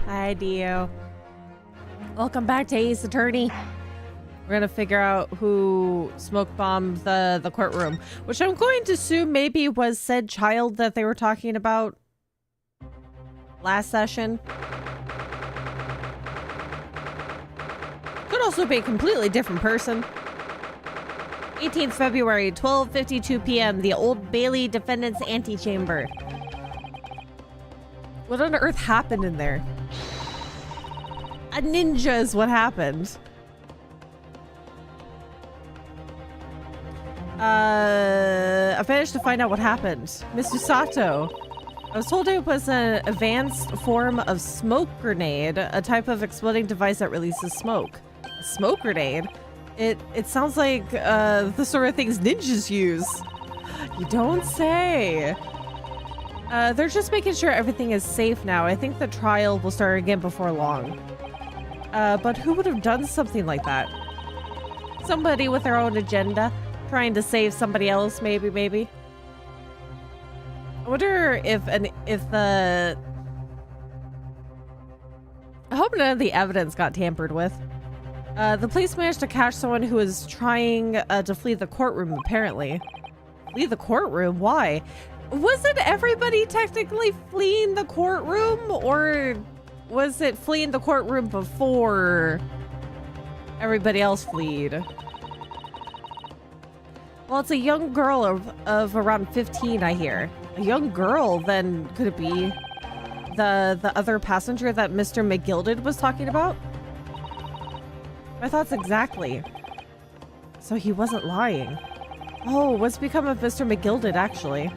Hi, Dio. Welcome back to Ace Attorney. We're gonna figure out who smoke bombed the courtroom, which I'm going to assume maybe was said child that they were talking about last session. Could also be a completely different person. 18th February, 12:52 p.m. The Old Bailey Defendant's Antechamber. What on earth happened in there? A ninja is what happened. I managed to find out what happened. Mr. Sato. I was told it was an advanced form of smoke grenade, a type of exploding device that releases smoke. A smoke grenade? It sounds like the sort of things ninjas use. You don't say. They're just making sure everything is safe now. I think the trial will start again before long. But who would have done something like that? Somebody with their own agenda, trying to save somebody else, maybe. I wonder if the... I hope none of the evidence got tampered with. The police managed to catch someone who was trying to flee the courtroom, apparently. Flee the courtroom? Why? Wasn't everybody technically fleeing the courtroom? Or was it fleeing the courtroom before everybody else fled? Well, it's a young girl of around 15, I hear. A young girl, then could it be the other passenger that Mr. McGilded was talking about? My thoughts exactly. So he wasn't lying. Oh, what's become of Mr. McGilded, actually?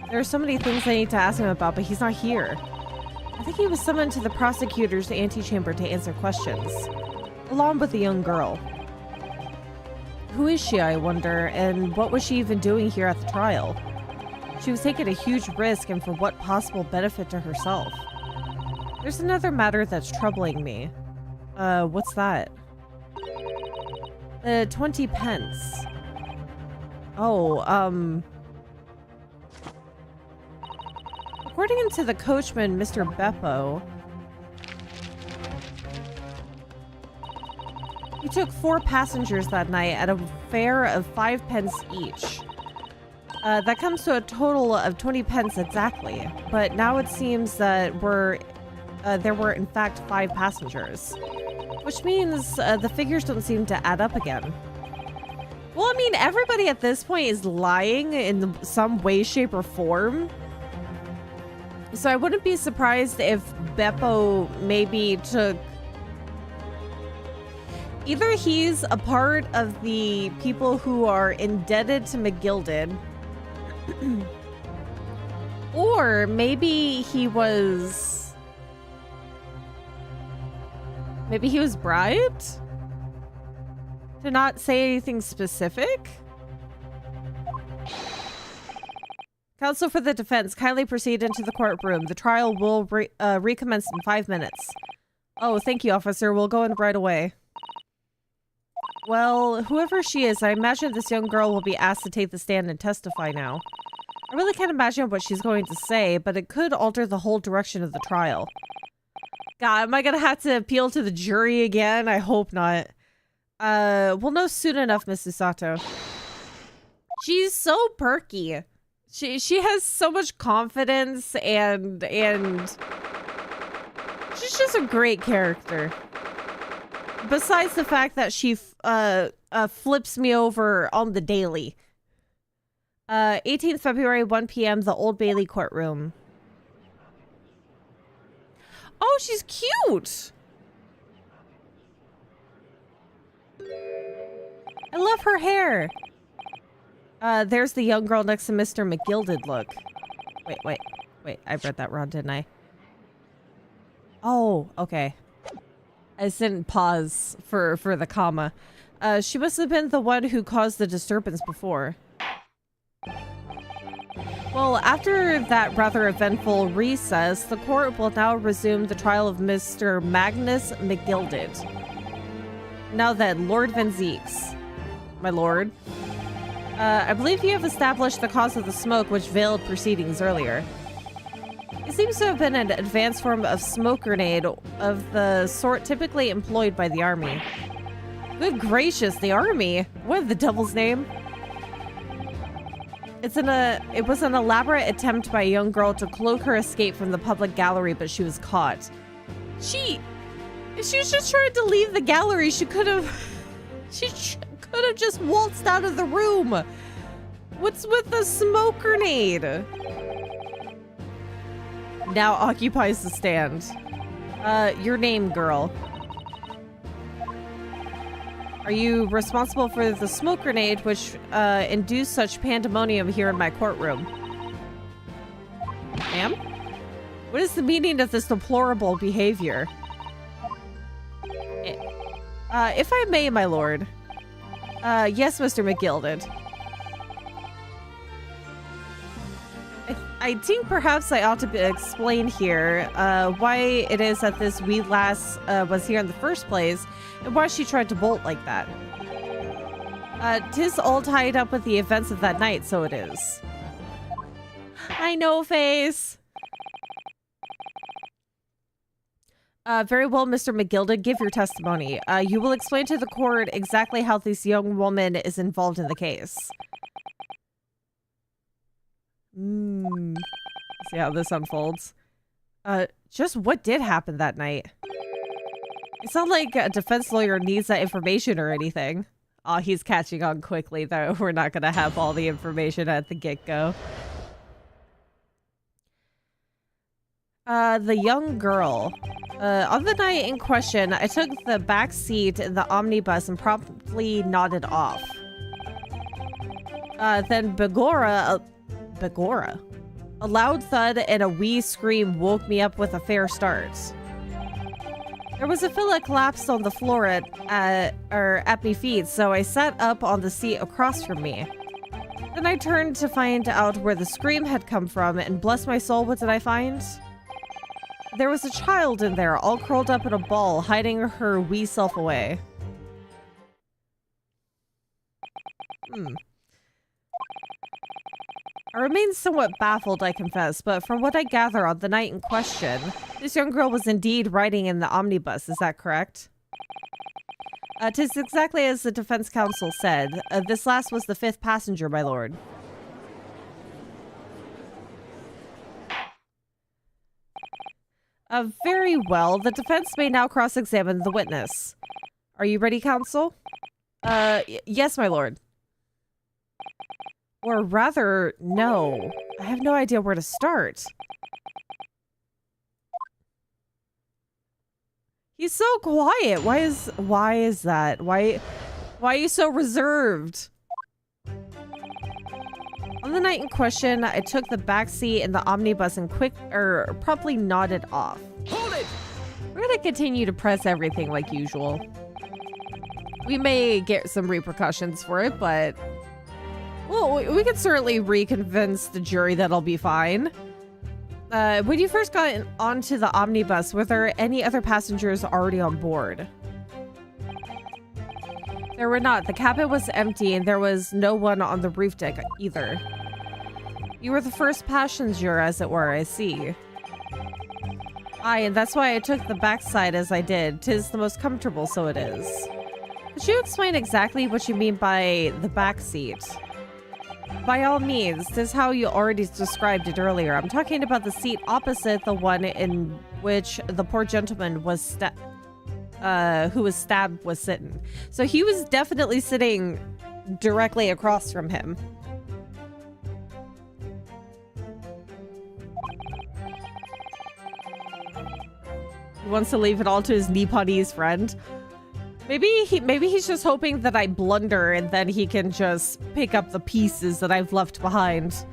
There are so many things I need to ask him about, but he's not here. I think he was summoned to the prosecutor's antechamber to answer questions, along with the young girl. Who is she, I wonder, and what was she even doing here at the trial? She was taking a huge risk, and for what possible benefit to herself? There's another matter that's troubling me. What's that? 20 pence. Oh, according to the coachman, Mr. Beppo, he took 4 passengers that night at a fare of 5 pence each. That comes to a total of 20 pence exactly, but now it seems that there were in fact 5 passengers, which means the figures don't seem to add up again. Well, I mean, everybody at this point is lying in some way, shape, or form. So I wouldn't be surprised if Beppo maybe took... Either he's a part of the people who are indebted to McGilded, or maybe he was... Maybe he was bribed? To not say anything specific? Counsel for the defense, kindly proceed into the courtroom. The trial will recommence in 5 minutes. Oh, thank you, officer. We'll go in right away. Well, whoever she is, I imagine this young girl will be asked to take the stand and testify now. I really can't imagine what she's going to say, but it could alter the whole direction of the trial. God, am I gonna have to appeal to the jury again? I hope not. We'll know soon enough, Mrs. Sato. She's so perky. She has so much confidence and she's just a great character. Besides the fact that she flips me over on the daily. 18th February, 1 p.m., the Old Bailey courtroom. Oh, she's cute! I love her hair! There's the young girl next to Mr. McGilded, look. Wait, I read that wrong, didn't I? Oh, okay. I just didn't pause for the comma. She must have been the one who caused the disturbance before. Well, after that rather eventful recess, the court will now resume the trial of Mr. Magnus McGilded. Now then, Lord Van Zeeks. My lord. I believe you have established the cause of the smoke which veiled proceedings earlier. It seems to have been an advanced form of smoke grenade of the sort typically employed by the army. Good gracious, the army! What the devil's name? It was an elaborate attempt by a young girl to cloak her escape from the public gallery, but she was caught. If she was just trying to leave the gallery, she could have just waltzed out of the room. What's with the smoke grenade? Now occupies the stand. Your name, girl. Are you responsible for the smoke grenade which induced such pandemonium here in my courtroom? Ma'am? What is the meaning of this deplorable behavior? If I may, my lord. Yes, Mr. McGilded. I think perhaps I ought to explain here why it is that this wee lass was here in the first place and why she tried to bolt like that. 'Tis all tied up with the events of that night, so it is. I know, face. Very well, Mr. McGilded, give your testimony. You will explain to the court exactly how this young woman is involved in the case. See how this unfolds. Just what did happen that night? It's not like a defense lawyer needs that information or anything. Oh, he's catching on quickly, though. We're not gonna have all the information at the get-go. The young girl. On the night in question, I took the back seat in the omnibus and promptly nodded off. Then Begora... A loud thud and a wee scream woke me up with a fair start. There was a fella collapsed on the floor at me feet, so I sat up on the seat across from me. Then I turned to find out where the scream had come from, and bless my soul, what did I find? There was a child in there, all curled up in a ball, hiding her wee self away. I remain somewhat baffled, I confess, but from what I gather on the night in question, this young girl was indeed riding in the omnibus, is that correct? 'Tis exactly as the defense counsel said. This last was the 5th passenger, my lord. Very well. The defense may now cross-examine the witness. Are you ready, counsel? Yes, my lord. Or rather, no. I have no idea where to start. He's so quiet. Why is that? Why are you so reserved? On the night in question, I took the back seat in the omnibus and promptly nodded off. Hold it! We're gonna continue to press everything like usual. We may get some repercussions for it, but... well, we could certainly reconvince the jury that I'll be fine. When you first got onto the omnibus, were there any other passengers already on board? There were not. The cabin was empty and there was no one on the roof deck either. You were the first passenger, as it were, I see. Aye, and that's why I took the backside as I did. 'Tis the most comfortable, so it is. Could you explain exactly what you mean by the back seat? By all means, this is how you already described it earlier. I'm talking about the seat opposite the one in which the poor gentleman was who was stabbed was sitting. So he was definitely sitting directly across from him. He wants to leave it all to his Nepalese friend. Maybe he's just hoping that I blunder and then he can just pick up the pieces that I've left behind.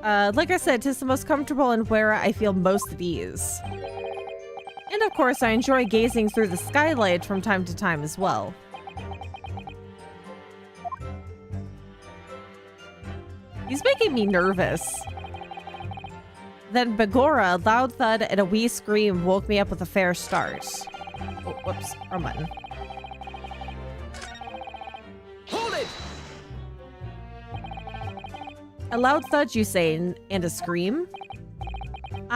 Like I said, 'tis the most comfortable and where I feel most at ease. And of course, I enjoy gazing through the skylight from time to time as well. He's making me nervous. Then Begora, a loud thud and a wee scream woke me up with a fair start. Oh, whoops, wrong button. Hold it! A loud thud, you say, and a scream?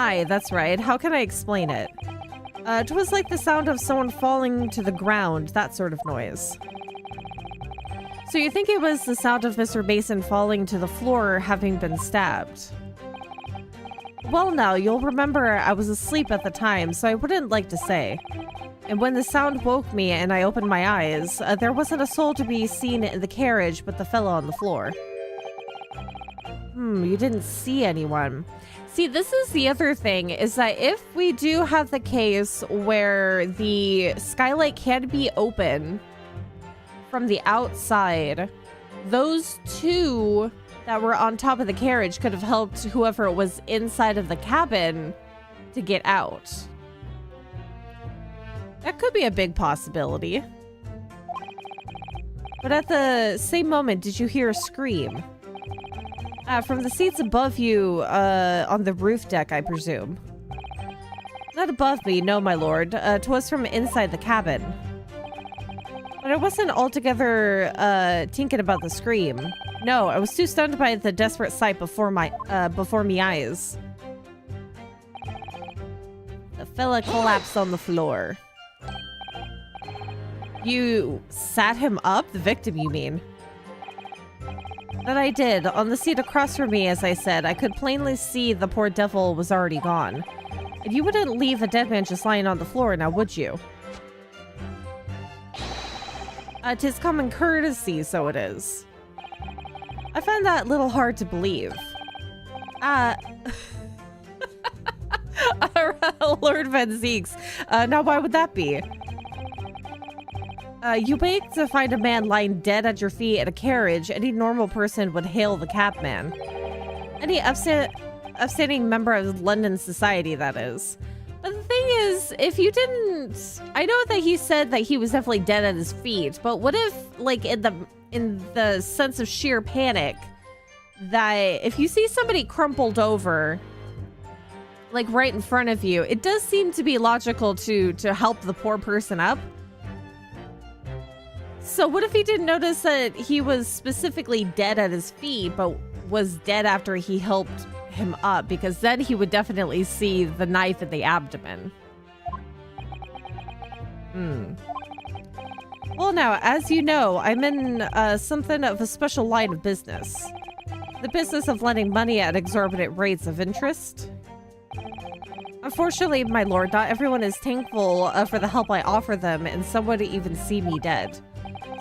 Aye, that's right. How can I explain it? It was like the sound of someone falling to the ground, that sort of noise. So you think it was the sound of Mr. Mason falling to the floor, having been stabbed? Well, now, you'll remember I was asleep at the time, so I wouldn't like to say. And when the sound woke me and I opened my eyes, there wasn't a soul to be seen in the carriage but the fellow on the floor. You didn't see anyone. See, this is the other thing, is that if we do have the case where the skylight can be open from the outside, those two that were on top of the carriage could have helped whoever was inside of the cabin to get out. That could be a big possibility. But at the same moment, did you hear a scream? From the seats above you, on the roof deck, I presume. Not above me, no, my lord. 'Twas from inside the cabin. But I wasn't altogether, thinking about the scream. No, I was too stunned by the desperate sight before me eyes. The fella collapsed on the floor. You sat him up? The victim, you mean? That I did. On the seat across from me, as I said, I could plainly see the poor devil was already gone. And you wouldn't leave a dead man just lying on the floor, now would you? 'Tis common courtesy, so it is. I find that a little hard to believe. Lord Van Zeeks. Now why would that be? You wait to find a man lying dead at your feet in a carriage. Any normal person would hail the cabman. Any upstanding member of London society, that is. But the thing is, if you didn't... I know that he said that he was definitely dead at his feet, but what if, like, in the sense of sheer panic, that if you see somebody crumpled over, like, right in front of you, it does seem to be logical to help the poor person up. So what if he didn't notice that he was specifically dead at his feet, but was dead after he helped him up? Because then he would definitely see the knife in the abdomen. Well, now, as you know, I'm in something of a special line of business. The business of lending money at exorbitant rates of interest. Unfortunately, my lord, not everyone is thankful for the help I offer them, and some would even see me dead.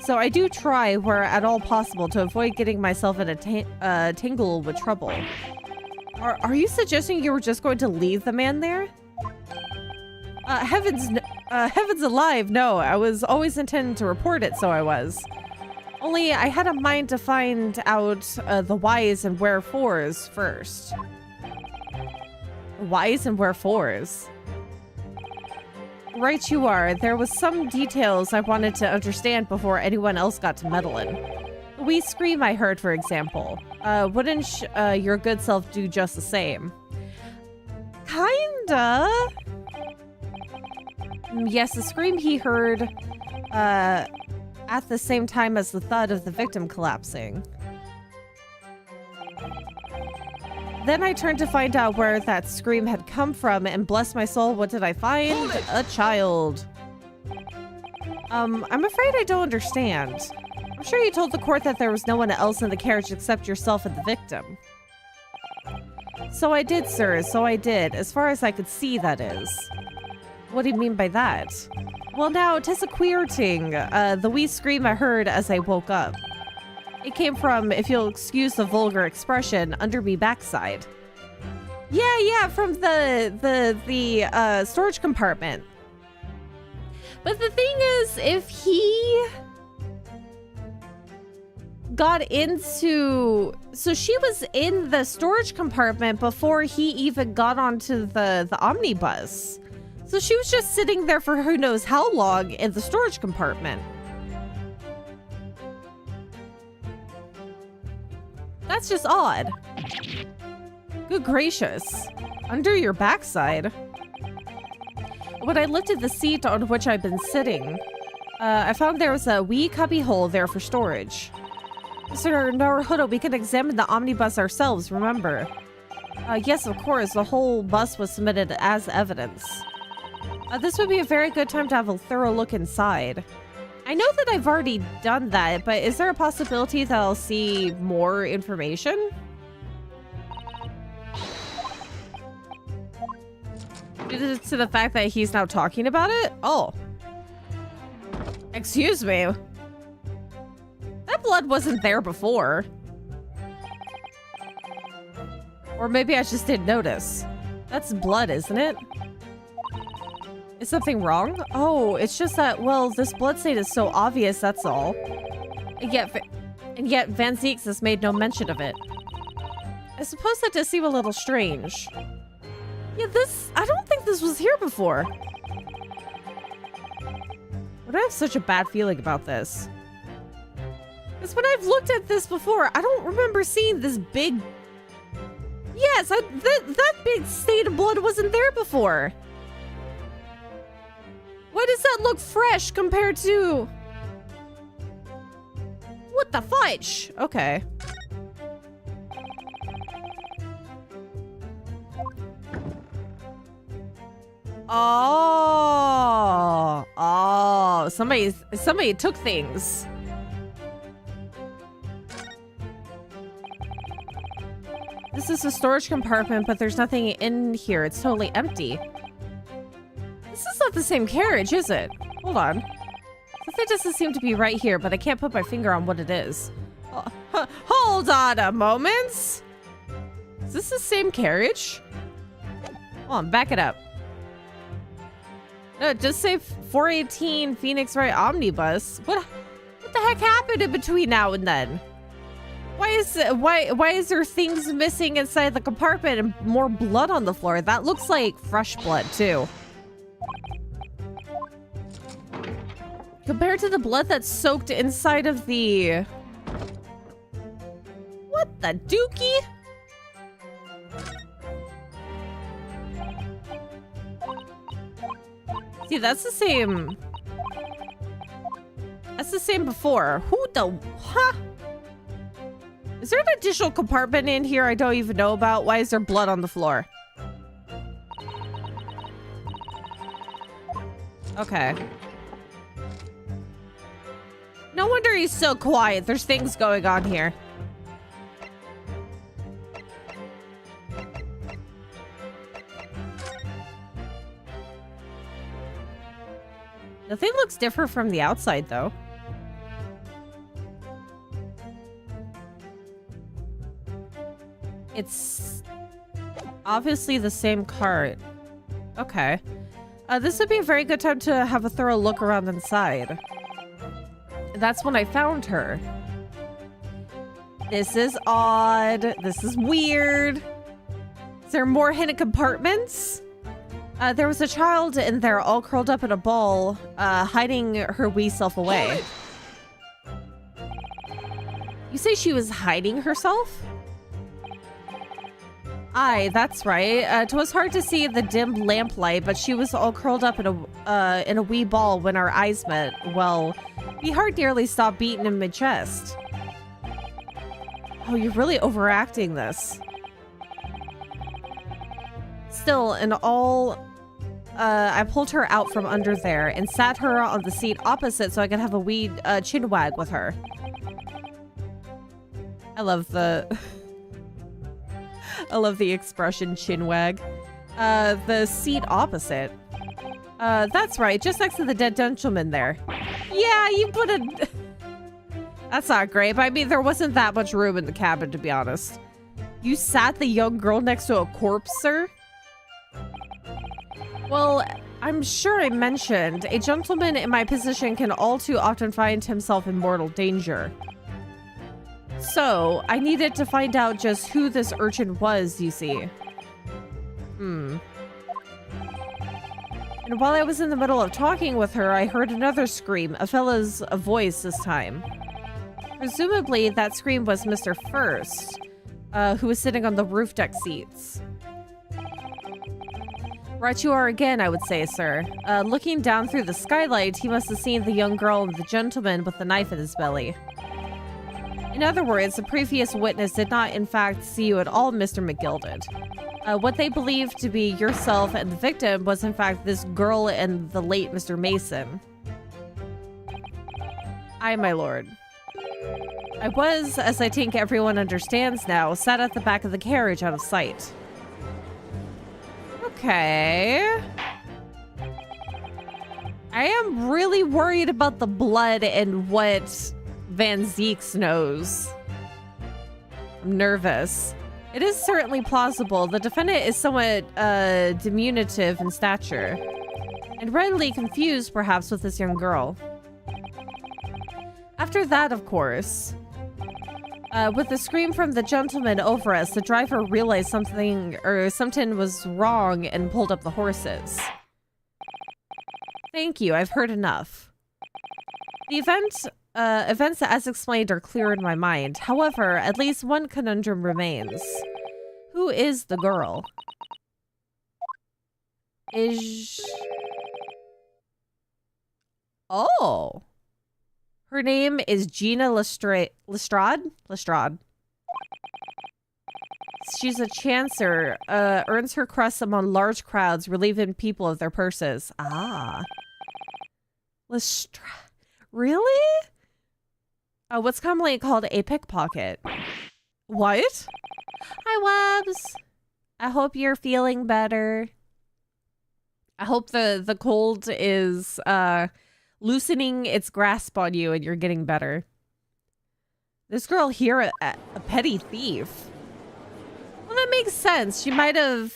So I do try, where at all possible, to avoid getting myself in a tangle with trouble. Are you suggesting you were just going to leave the man there? Heavens alive, no. I was always intending to report it, so I was. Only I had a mind to find out the whys and wherefores first. Whys and wherefores? Right you are. There was some details I wanted to understand before anyone else got to meddle in. The wee scream I heard, for example. Wouldn't your good self do just the same? Kinda. Yes, the scream he heard at the same time as the thud of the victim collapsing. Then I turned to find out where that scream had come from, and bless my soul, what did I find? A child. I'm afraid I don't understand. I'm sure you told the court that there was no one else in the carriage except yourself and the victim. So I did, sir, so I did. As far as I could see, that is. What do you mean by that? Well, now, 'tis a queer thing. The wee scream I heard as I woke up. It came from, if you'll excuse the vulgar expression, under me backside. Yeah, from the storage compartment. But the thing is, if he got into... So she was in the storage compartment before he even got onto the omnibus. So she was just sitting there for who knows how long in the storage compartment. That's just odd. Good gracious. Under your backside. When I lifted the seat on which I'd been sitting, I found there was a wee cubby hole there for storage. Mr. Naruhodo, we can examine the omnibus ourselves, remember. Yes, of course. The whole bus was submitted as evidence. This would be a very good time to have a thorough look inside. I know that I've already done that, but is there a possibility that I'll see more information? Due to the fact that he's now talking about it? Oh. Excuse me. That blood wasn't there before. Or maybe I just didn't notice. That's blood, isn't it? Is something wrong? Oh, it's just that, well, this blood stain is so obvious, that's all. And yet Van Zieks has made no mention of it. I suppose that does seem a little strange. Yeah, I don't think this was here before. Why do I have such a bad feeling about this? Because when I've looked at this before, I don't remember seeing this big... Yes, that big stain of blood wasn't there before. Why does that look fresh compared to... What the fudge? Okay. Oh, somebody took things. This is a storage compartment, but there's nothing in here. It's totally empty. This is not the same carriage, is it? Hold on. Something doesn't seem to be right here, but I can't put my finger on what it is. Hold on a moment. Is this the same carriage? Hold on, back it up. No, just say 418 Phoenix Wright Omnibus. What the heck happened in between now and then? Why is there things missing inside the compartment and more blood on the floor? That looks like fresh blood too. Compared to the blood that's soaked inside of the... What the dookie? See, that's the same. That's the same before. Who the... Huh? Is there an additional compartment in here I don't even know about? Why is there blood on the floor? Okay. No wonder he's so quiet. There's things going on here. Nothing looks different from the outside, though. It's obviously the same cart. Okay. This would be a very good time to have a thorough look around inside. That's when I found her. This is odd. This is weird. Is there more hidden compartments? There was a child in there all curled up in a ball, hiding her wee self away. You say she was hiding herself? Aye, that's right. It was hard to see in the dim lamplight, but she was all curled up in a wee ball when our eyes met. Well, my heart nearly stopped beating in my chest. Oh, you're really overacting this. Still, in all, I pulled her out from under there and sat her on the seat opposite so I could have a wee chin wag with her. I love the... I love the expression chin wag. The seat opposite. That's right, just next to the dead gentleman there. Yeah, you put a... That's not great, but I mean, there wasn't that much room in the cabin, to be honest. You sat the young girl next to a corpse, sir? Well, I'm sure I mentioned, a gentleman in my position can all too often find himself in mortal danger. So, I needed to find out just who this urchin was, you see. And while I was in the middle of talking with her, I heard another scream, a fella's voice this time. Presumably, that scream was Mr. First, who was sitting on the roof deck seats. Right you are again, I would say, sir. Looking down through the skylight, he must have seen the young girl and the gentleman with the knife in his belly. In other words, the previous witness did not in fact see you at all, Mr. McGilded. What they believed to be yourself and the victim was in fact this girl and the late Mr. Mason. Aye, my lord. I was, as I think everyone understands now, sat at the back of the carriage out of sight. Okay. I am really worried about the blood and what Van Zeeks knows. I'm nervous. It is certainly plausible. The defendant is somewhat diminutive in stature, and readily confused perhaps with this young girl. After that, of course, with the scream from the gentleman over us, the driver realized something was wrong and pulled up the horses. Thank you, I've heard enough. The events as explained are clear in my mind. However, at least one conundrum remains. Who is the girl? Oh. Her name is Gina Lestrade? Lestrade. She's a chancer, earns her crust among large crowds, relieving people of their purses. Ah. Lestrade. Really? What's commonly called a pickpocket. What? Hi, Webs. I hope you're feeling better. I hope the cold is loosening its grasp on you and you're getting better. This girl here, a petty thief. Well, that makes sense. She might have...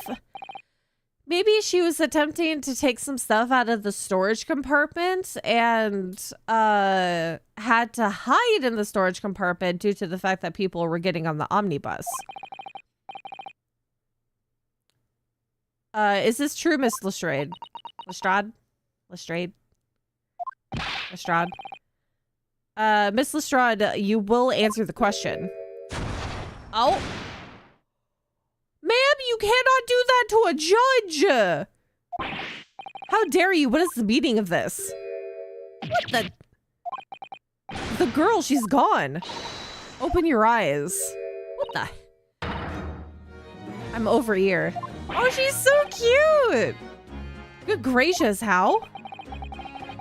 Maybe she was attempting to take some stuff out of the storage compartment and had to hide in the storage compartment due to the fact that people were getting on the omnibus. Is this true, Miss Lestrade? Lestrade? Lestrade? Lestrade? Miss Lestrade, you will answer the question. Oh. Ma'am, you cannot do that to a judge! How dare you? What is the meaning of this? What the... The girl, she's gone. Open your eyes. What the... I'm over here. Oh, she's so cute! Good gracious, how?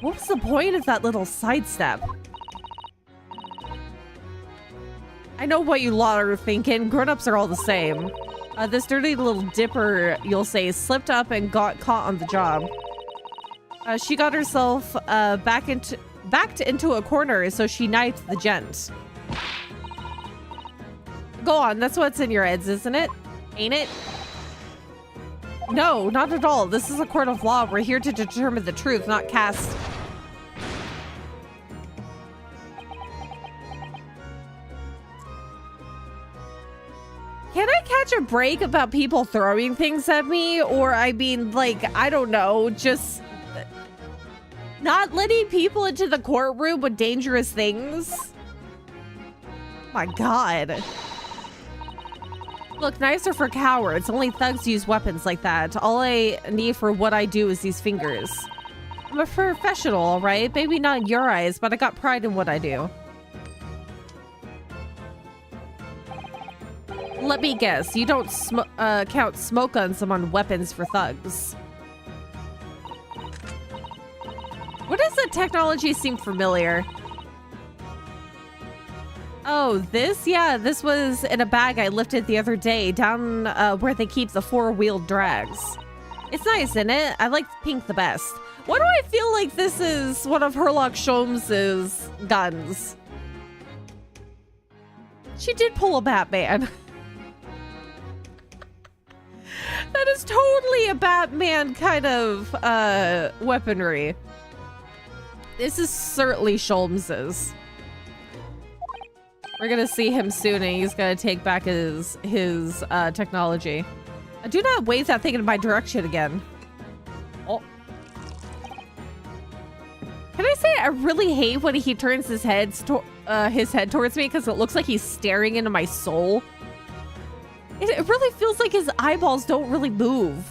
What was the point of that little sidestep? I know what you lot are thinking. Grown-ups are all the same. This dirty little dipper, you'll say, slipped up and got caught on the job. She got herself backed into a corner, so she knifed the gent. Go on, that's what's in your heads, isn't it? Ain't it? No, not at all. This is a court of law. We're here to determine the truth, not cast... Can I catch a break about people throwing things at me? Or, I mean, like, I don't know, just not letting people into the courtroom with dangerous things? My God. Look, knives are for cowards. Only thugs use weapons like that. All I need for what I do is these fingers. I'm a professional, all right? Maybe not in your eyes, but I got pride in what I do. Let me guess, you don't count smoke guns among weapons for thugs. What does the technology seem familiar? Oh, this? Yeah, this was in a bag I lifted the other day down where they keep the four-wheeled drags. It's nice, isn't it? I like pink the best. Why do I feel like this is one of Herlock Sholmes's guns? She did pull a Batman. That is totally a Batman kind of weaponry. This is certainly Sholmes's. We're gonna see him soon and he's gonna take back his technology. Do not wave that thing in my direction again. Oh. Can I say I really hate when he turns his head towards me because it looks like he's staring into my soul. It really feels like his eyeballs don't really move.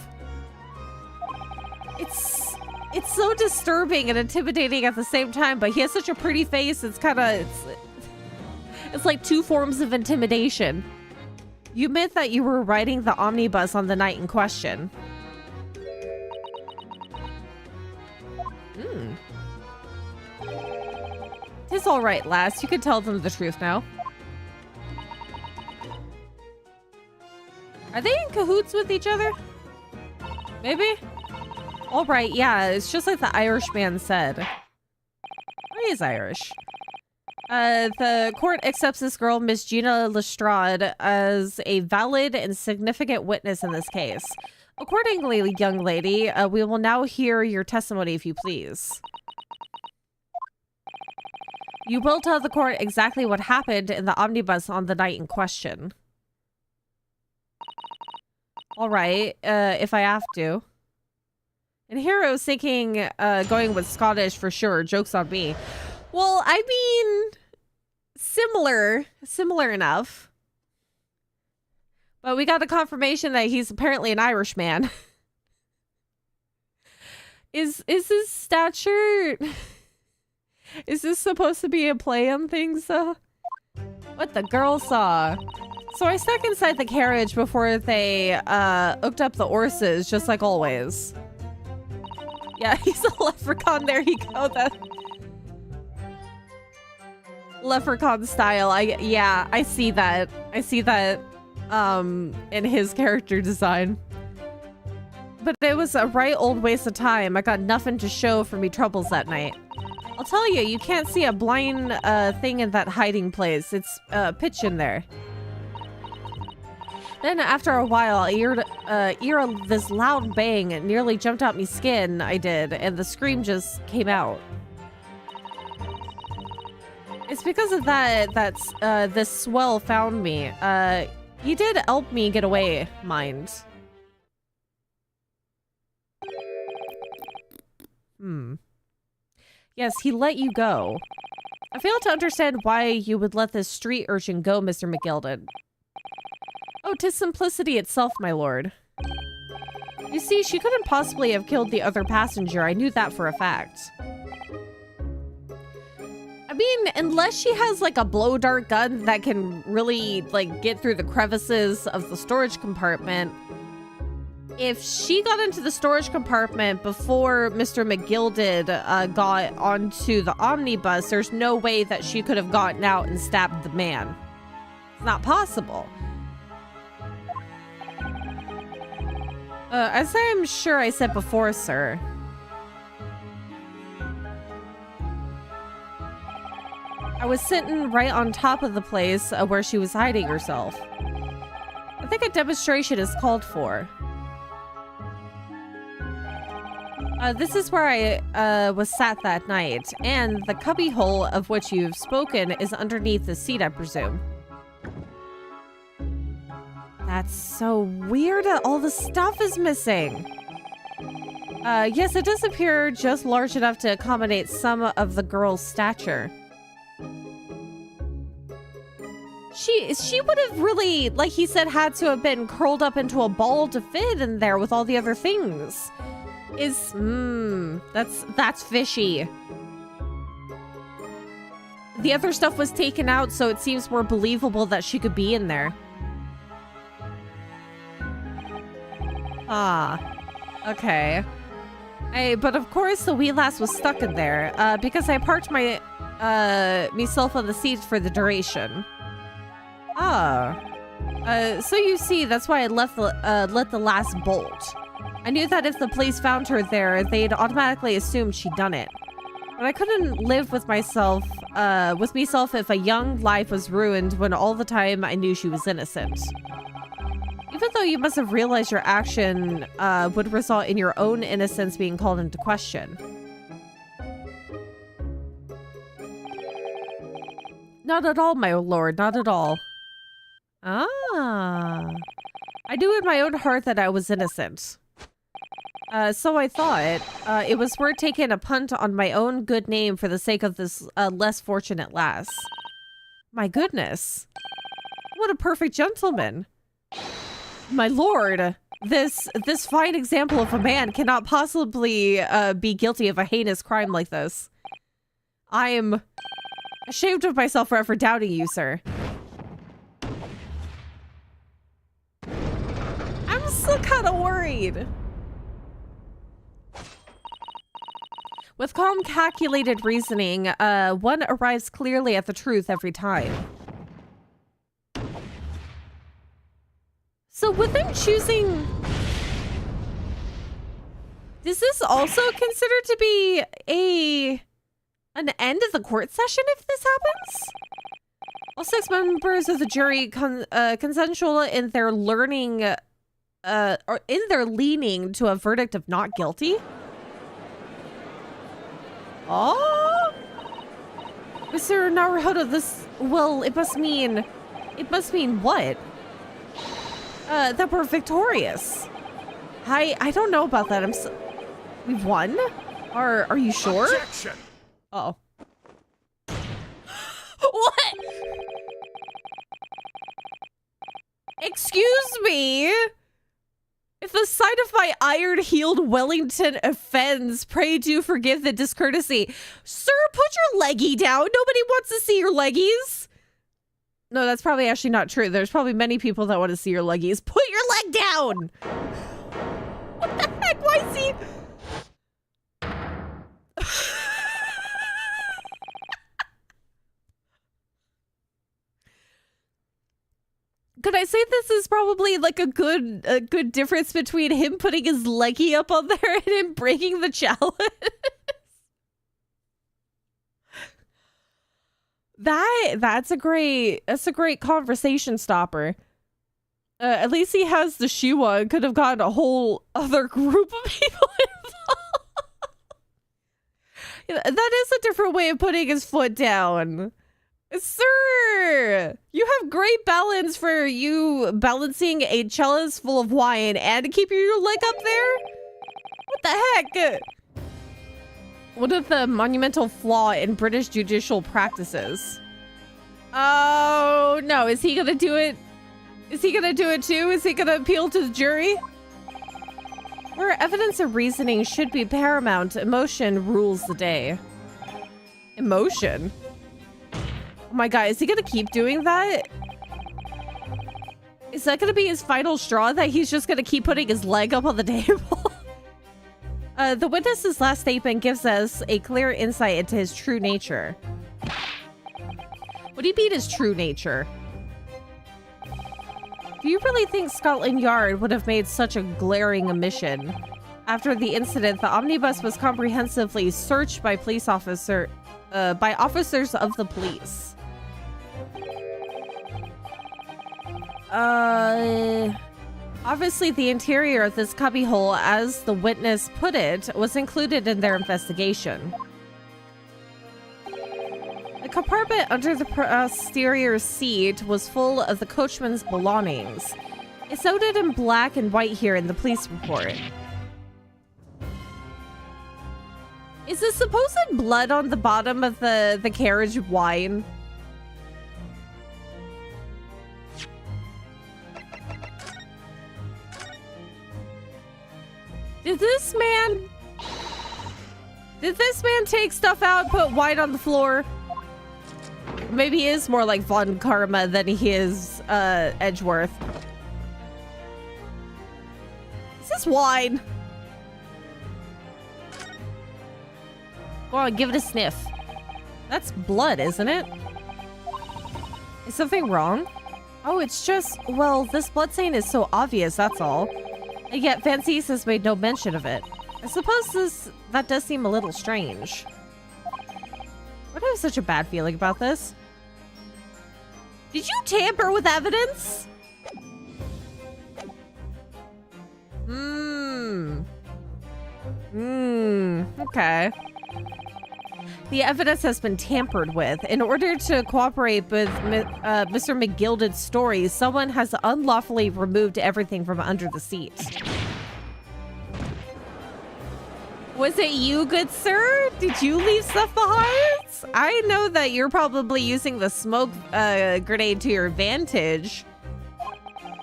It's so disturbing and intimidating at the same time, but he has such a pretty face. It's kind of It's like two forms of intimidation. You meant that you were riding the omnibus on the night in question. It's all right, lass. You can tell them the truth now. Are they in cahoots with each other? Maybe? All right, yeah, it's just like the Irishman said. He is Irish. The court accepts this girl, Miss Gina Lestrade, as a valid and significant witness in this case. Accordingly, young lady, we will now hear your testimony, if you please. You will tell the court exactly what happened in the omnibus on the night in question. All right, if I have to. And here I was thinking, going with Scottish for sure. Joke's on me. Well, I mean, similar enough. But we got a confirmation that he's apparently an Irishman. Is his stature... Is this supposed to be a play on things, though? What the girl saw. So I stuck inside the carriage before they hooked up the horses, just like always. Yeah, he's a leprechaun. There you go. That leprechaun style. Yeah, I see that. I see that in his character design. But it was a right old waste of time. I got nothing to show for me troubles that night. I'll tell you, you can't see a blind thing in that hiding place. It's pitch in there. Then after a while, I heard this loud bang. It nearly jumped out me skin, I did, and the scream just came out. It's because of that this swell found me. He did help me get away, mind. Yes, he let you go. I fail to understand why you would let this street urchin go, Mr. McGilded. Oh, 'tis simplicity itself, my lord. You see, she couldn't possibly have killed the other passenger. I knew that for a fact. I mean, unless she has, like, a blow dart gun that can really, like, get through the crevices of the storage compartment. If she got into the storage compartment before Mr. McGilded got onto the omnibus, there's no way that she could have gotten out and stabbed the man. It's not possible. As I'm sure I said before, sir. I was sitting right on top of the place where she was hiding herself. I think a demonstration is called for. This is where I was sat that night, and the cubbyhole of which you've spoken is underneath the seat, I presume. That's so weird. All the stuff is missing. Yes, it does appear just large enough to accommodate some of the girl's stature. She would have really, like he said, had to have been curled up into a ball to fit in there with all the other things. That's fishy. The other stuff was taken out, so it seems more believable that she could be in there. Okay. But of course the wee lass was stuck in there, because I parked my, myself on the seat for the duration. So you see, that's why I let the lass bolt. I knew that if the police found her there, they'd automatically assume she'd done it. But I couldn't live with myself if a young life was ruined when all the time I knew she was innocent. Even though you must have realized your action would result in your own innocence being called into question. Not at all, my lord, not at all. I knew in my own heart that I was innocent. So I thought it was worth taking a punt on my own good name for the sake of this less fortunate lass. My goodness. What a perfect gentleman. My lord, this fine example of a man cannot possibly be guilty of a heinous crime like this. I am Ashamed of myself for ever doubting you, sir. I'm still kind of worried. With calm, calculated reasoning, one arrives clearly at the truth every time. So with them choosing... Is this also considered to be an end of the court session if this happens? All 6 members of the jury consensual in their learning, or in their leaning to a verdict of not guilty? Oh, Mr. Naruhodo, this, well, it must mean what? That we're victorious. I don't know about that. We've won? Are you sure? Objection. Uh-oh. What? Excuse me? If the sight of my iron-heeled Wellington offends, pray do forgive the discourtesy. Sir, put your leggy down. Nobody wants to see your leggies. No, that's probably actually not true. There's probably many people that want to see your leggies. Put your leg down. What the heck? Why is he... Could I say this is probably like a good difference between him putting his leggy up on there and him breaking the chalice? That's a great conversation stopper. At least he has the shoe on. Could have gotten a whole other group of people involved. That is a different way of putting his foot down. Sir, you have great balance for you balancing a chalice full of wine and keeping your leg up there? What the heck? What is the monumental flaw in British judicial practices? Oh, no. Is he gonna do it? Is he gonna do it too? Is he gonna appeal to the jury? Where evidence and reasoning should be paramount, emotion rules the day. Emotion? Oh my god, is he gonna keep doing that? Is that gonna be his final straw, that he's just gonna keep putting his leg up on the table? The witness's last statement gives us a clear insight into his true nature. What do you mean his true nature? Do you really think Scotland Yard would have made such a glaring omission? After the incident, the omnibus was comprehensively searched by officers of the police. Obviously the interior of this cubbyhole, as the witness put it, was included in their investigation. The compartment under the posterior seat was full of the coachman's belongings. It's noted in black and white here in the police report. Is the supposed blood on the bottom of the carriage wine? Did this man take stuff out and put wine on the floor? Maybe he is more like Von Karma than he is Edgeworth. Is this wine? Go on, give it a sniff. That's blood, isn't it? Is something wrong? Oh, it's just, well, this blood stain is so obvious, that's all. And yet, Fancies has made no mention of it. I suppose that does seem a little strange. Why do I have such a bad feeling about this? Did you tamper with evidence? Okay. The evidence has been tampered with. In order to cooperate with Mr. McGilded's story, someone has unlawfully removed everything from under the seat. Was it you, good sir? Did you leave stuff behind? I know that you're probably using the smoke grenade to your advantage.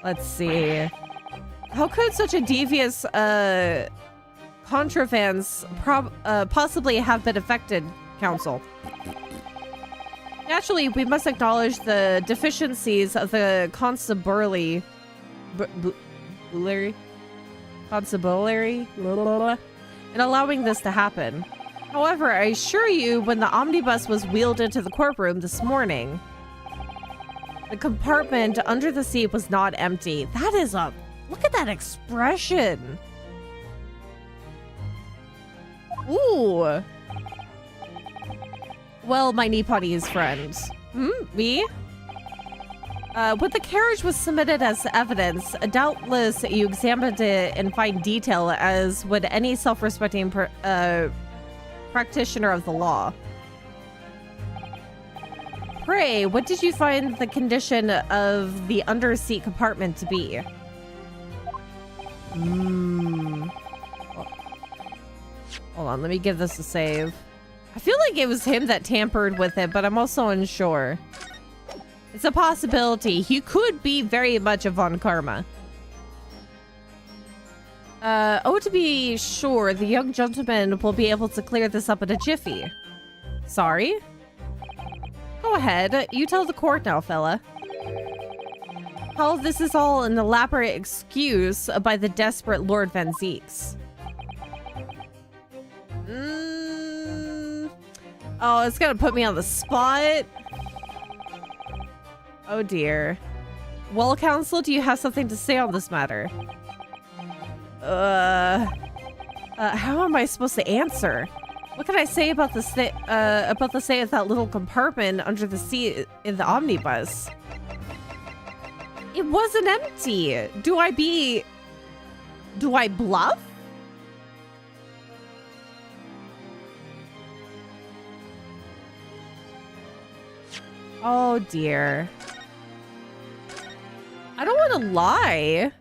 Let's see. How could such a devious contravance possibly have been affected, counsel? Naturally, we must acknowledge the deficiencies of the constabulary in allowing this to happen. However, I assure you, when the omnibus was wheeled into the courtroom this morning, the compartment under the seat was not empty. That is a... Look at that expression. Ooh. Well, my Nepalese friend. Me? When the carriage was submitted as evidence, doubtless you examined it in fine detail, as would any self-respecting practitioner of the law. Pray, what did you find the condition of the underseat compartment to be? Hold on, let me give this a save. I feel like it was him that tampered with it, but I'm also unsure. It's a possibility. He could be very much a Von Karma. To be sure, the young gentleman will be able to clear this up in a jiffy. Sorry? Go ahead. You tell the court now, fella. How this is all an elaborate excuse by the desperate Lord Van Zeeks. Oh, it's gonna put me on the spot. Oh dear. Well, counsel, do you have something to say on this matter? How am I supposed to answer? What can I say about the state of that little compartment under the seat in the omnibus? It wasn't empty. Do I bluff? Oh dear. I don't want to lie.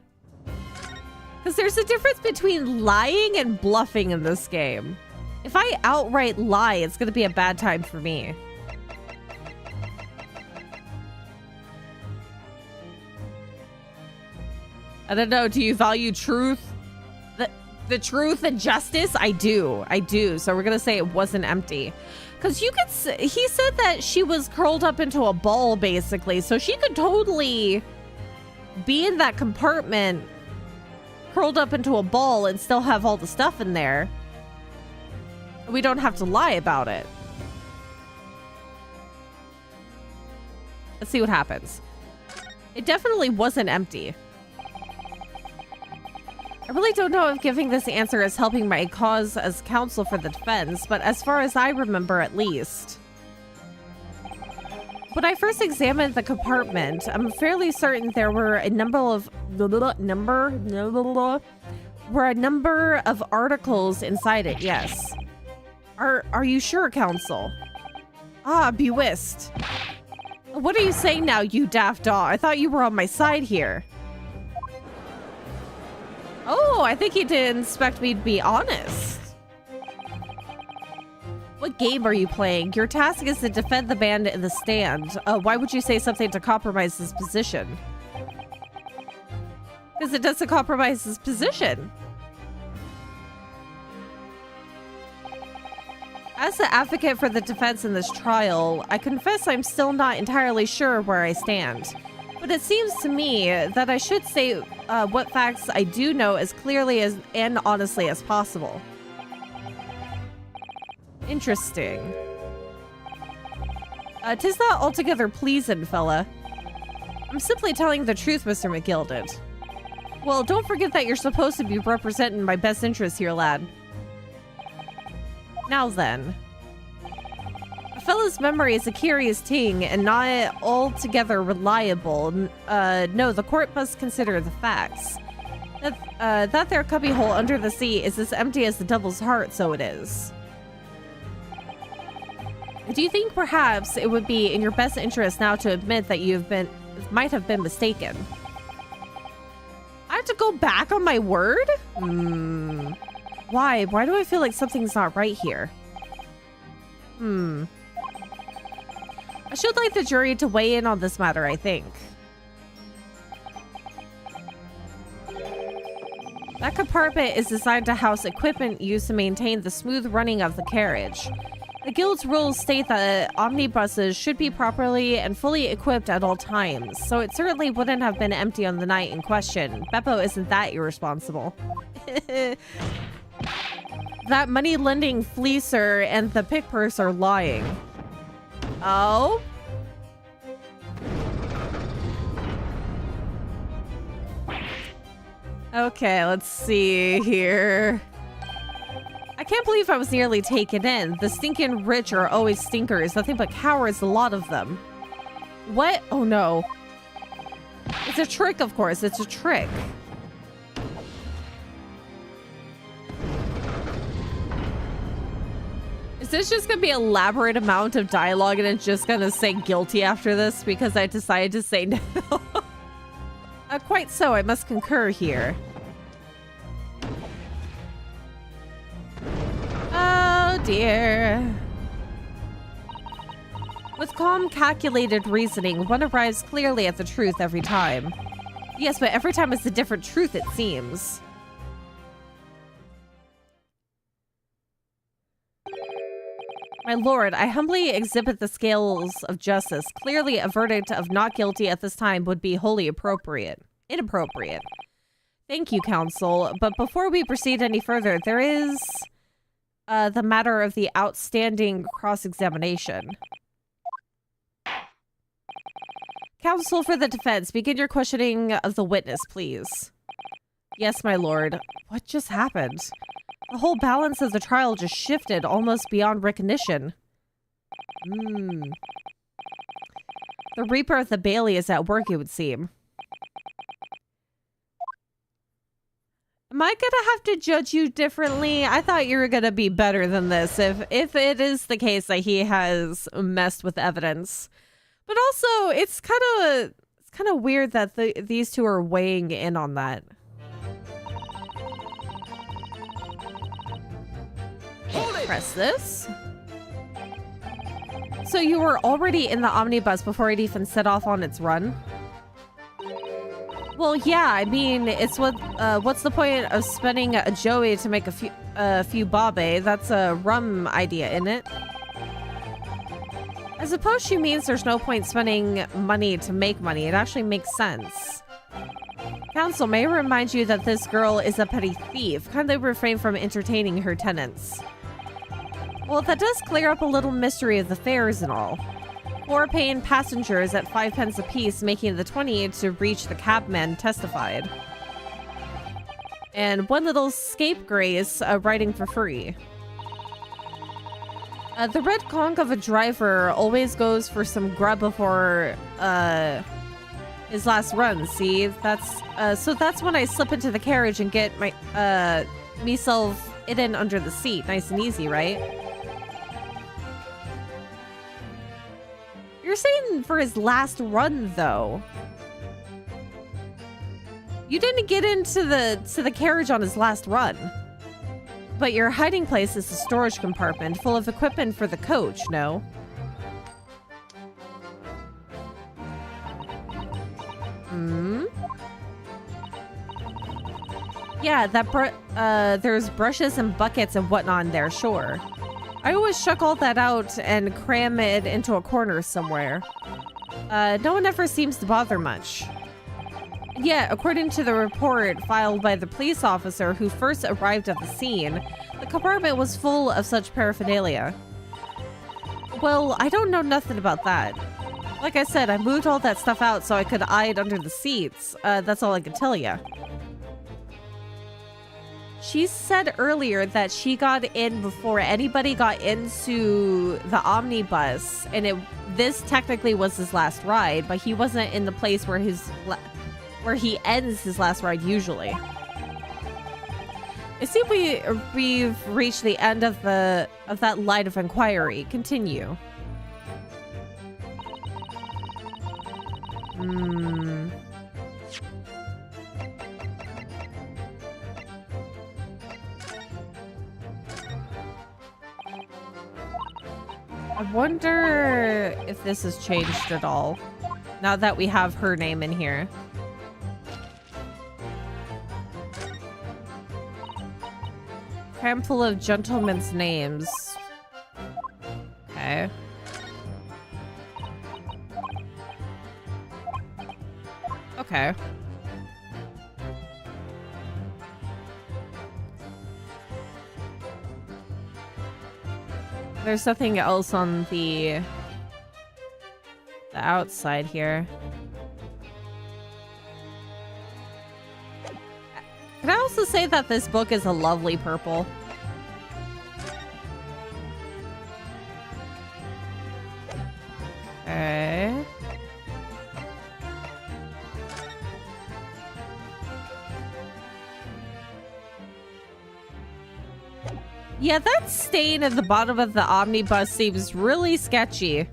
Because there's a difference between lying and bluffing in this game. If I outright lie, it's going to be a bad time for me. I don't know. Do you value truth? The truth and justice? I do. So we're going to say it wasn't empty. Because you could... He said that she was curled up into a ball, basically. So she could totally be in that compartment, curled up into a ball, and still have all the stuff in there. We don't have to lie about it. Let's see what happens. It definitely wasn't empty. I really don't know if giving this answer is helping my cause as counsel for the defense, but as far as I remember, at least. When I first examined the compartment, I'm fairly certain there were a number of articles inside it. Yes. Are you sure, counsel? Ah, bewist. What are you saying now, you daft dog? I thought you were on my side here. Oh, I think he didn't expect me to be honest. What game are you playing? Your task is to defend the man in the stand. Why would you say something to compromise his position? Because it doesn't compromise his position. As the advocate for the defense in this trial, I confess I'm still not entirely sure where I stand. But it seems to me that I should say what facts I do know as clearly and honestly as possible. Interesting. 'Tis not altogether pleasing, fella. I'm simply telling the truth, Mr. McGilded. Well, don't forget that you're supposed to be representing my best interests here, lad. Now then. A fella's memory is a curious thing and not altogether reliable. No, the court must consider the facts. That there cubbyhole under the sea is as empty as the devil's heart, so it is. Do you think perhaps it would be in your best interest now to admit that might have been mistaken? I have to go back on my word? Why? Why do I feel like something's not right here? I should like the jury to weigh in on this matter, I think. That compartment is designed to house equipment used to maintain the smooth running of the carriage. The guild's rules state that omnibuses should be properly and fully equipped at all times, so it certainly wouldn't have been empty on the night in question. Beppo isn't that irresponsible. That money-lending fleecer and the pick purse are lying. Oh? Okay, let's see here. I can't believe I was nearly taken in. The stinking rich are always stinkers. Nothing but cowards, a lot of them. What? Oh no. It's a trick, of course. It's a trick. Is this just gonna be an elaborate amount of dialogue and it's just gonna say guilty after this because I decided to say no? Quite so, I must concur here. Oh dear. With calm, calculated reasoning, one arrives clearly at the truth every time. Yes, but every time it's a different truth, it seems. My lord, I humbly exhibit the scales of justice. Clearly, a verdict of not guilty at this time would be wholly inappropriate. Thank you, counsel. But before we proceed any further, there is the matter of the outstanding cross-examination. Counsel for the defense, begin your questioning of the witness, please. Yes, my lord. What just happened? The whole balance of the trial just shifted almost beyond recognition. The Reaper of the Bailey is at work, it would seem. Am I gonna have to judge you differently? I thought you were gonna be better than this if it is the case that he has messed with evidence. But also, it's kind of weird that these two are weighing in on that. Press this. So you were already in the omnibus before it even set off on its run? Well, yeah, I mean, it's what's the point of spending a Joey to make a few bobe? That's a rum idea, isn't it? I suppose she means there's no point spending money to make money. It actually makes sense. Counsel, may I remind you that this girl is a petty thief. Kindly refrain from entertaining her tenants. Well, that does clear up a little mystery of the fares and all. 4 paying passengers at 5 pence apiece, making the 20 to reach the cabman testified. And 1 little scapegrace riding for free. The red conch of a driver always goes for some grub before his last run. See, so that's when I slip into the carriage and get my myself hidden under the seat. Nice and easy, right? You're saying for his last run, though. You didn't get into the carriage on his last run. But your hiding place is a storage compartment full of equipment for the coach, no? Yeah, there's brushes and buckets and whatnot in there, sure. I always chuck all that out and cram it into a corner somewhere. No one ever seems to bother much. Yeah, according to the report filed by the police officer who first arrived at the scene, the compartment was full of such paraphernalia. Well, I don't know nothing about that. Like I said, I moved all that stuff out so I could hide under the seats. That's all I can tell you. She said earlier that she got in before anybody got into the omnibus, and this technically was his last ride, but he wasn't in the place where he ends his last ride usually. I see we've reached the end of that line of inquiry. Continue. I wonder if this has changed at all, now that we have her name in here. Cram full of gentlemen's names. Okay. Okay. There's nothing else on the outside here. Can I also say that this book is a lovely purple? Okay. Yeah, that stain at the bottom of the omnibus seems really sketchy.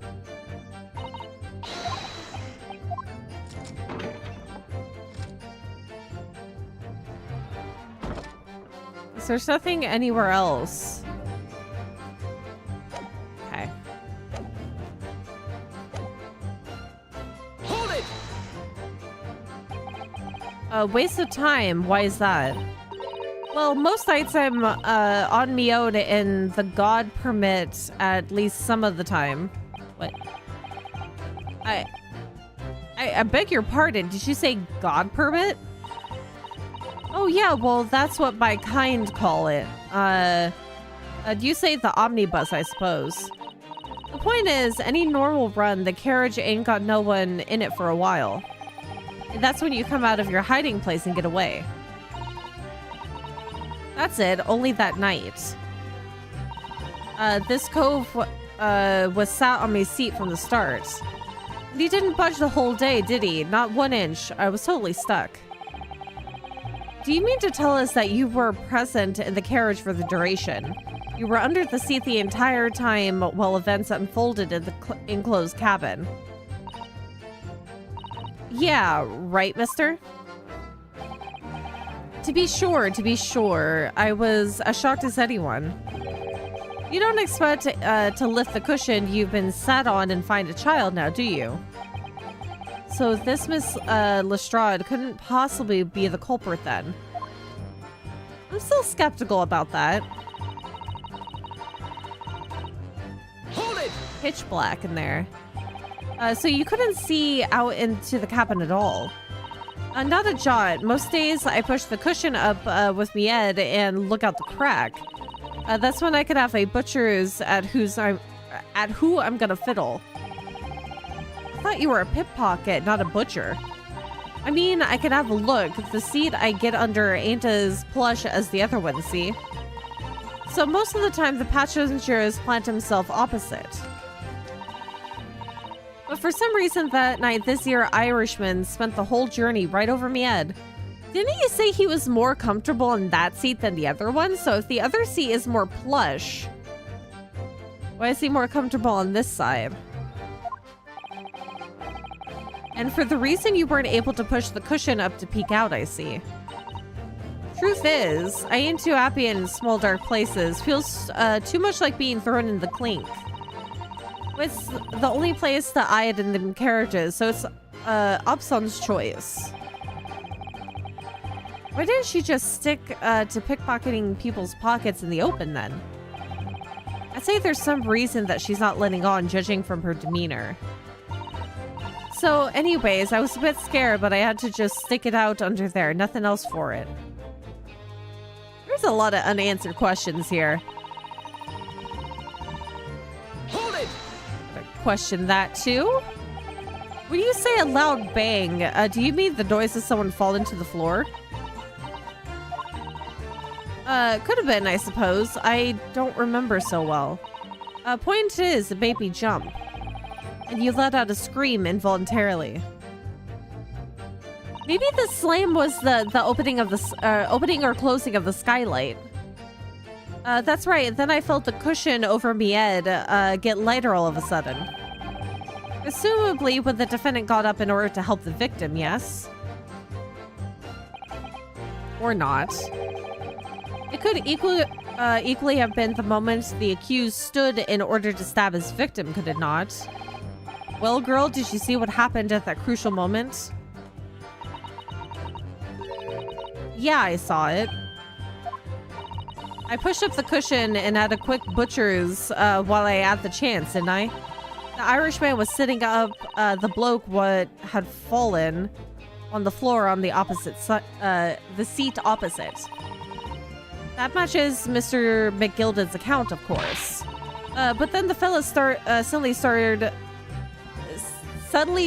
So there's nothing anywhere else. Okay. Hold it! A waste of time. Why is that? Well, most nights I'm on me own and the god permit at least some of the time. What? I beg your pardon. Did you say god permit? Oh yeah, well that's what my kind call it. Do you say the omnibus, I suppose? The point is, any normal run, the carriage ain't got no one in it for a while. That's when you come out of your hiding place and get away. That's it, only that night. This cove was sat on my seat from the start. And he didn't budge the whole day, did he? Not 1 inch. I was totally stuck. Do you mean to tell us that you were present in the carriage for the duration? You were under the seat the entire time while events unfolded in the enclosed cabin. Yeah, right, mister? To be sure, I was as shocked as anyone. You don't expect to lift the cushion you've been sat on and find a child now, do you? So this Miss Lestrade couldn't possibly be the culprit then. I'm still skeptical about that. Hold it! Pitch black in there. So you couldn't see out into the cabin at all? Not a jot. Most days I push the cushion up with me head and look out the crack. That's when I could have a butcher's at who I'm gonna fiddle. I thought you were a pickpocket, not a butcher. I mean, I could have a look. The seat I get under ain't as plush as the other one, see? So most of the time the passengers plant himself opposite. But for some reason that night, this here Irishman spent the whole journey right over me head. Didn't he say he was more comfortable in that seat than the other one? So if the other seat is more plush, why is he more comfortable on this side? And for the reason you weren't able to push the cushion up to peek out, I see. Truth is, I ain't too happy in small dark places. Feels too much like being thrown in the clink. It's the only place to hide in the carriages, so it's Upson's choice. Why didn't she just stick to pickpocketing people's pockets in the open then? I'd say there's some reason that she's not letting on, judging from her demeanor. So anyways, I was a bit scared, but I had to just stick it out under there. Nothing else for it. There's a lot of unanswered questions here. Hold it! Question that too? When you say a loud bang, do you mean the noise of someone falling to the floor? Could have been, I suppose. I don't remember so well. Point is, it made me jump. And you let out a scream involuntarily. Maybe the slam was the opening of the opening or closing of the skylight. That's right. Then I felt the cushion over me head get lighter all of a sudden. Presumably when the defendant got up in order to help the victim, yes? Or not. It could equally have been the moment the accused stood in order to stab his victim, could it not? Well, girl, did you see what happened at that crucial moment? Yeah, I saw it. I pushed up the cushion and had a quick butcher's while I had the chance, didn't I? The Irishman was sitting up, the bloke had fallen on the floor on the opposite the seat opposite. That matches Mr. McGilded's account, of course. But then the fella suddenly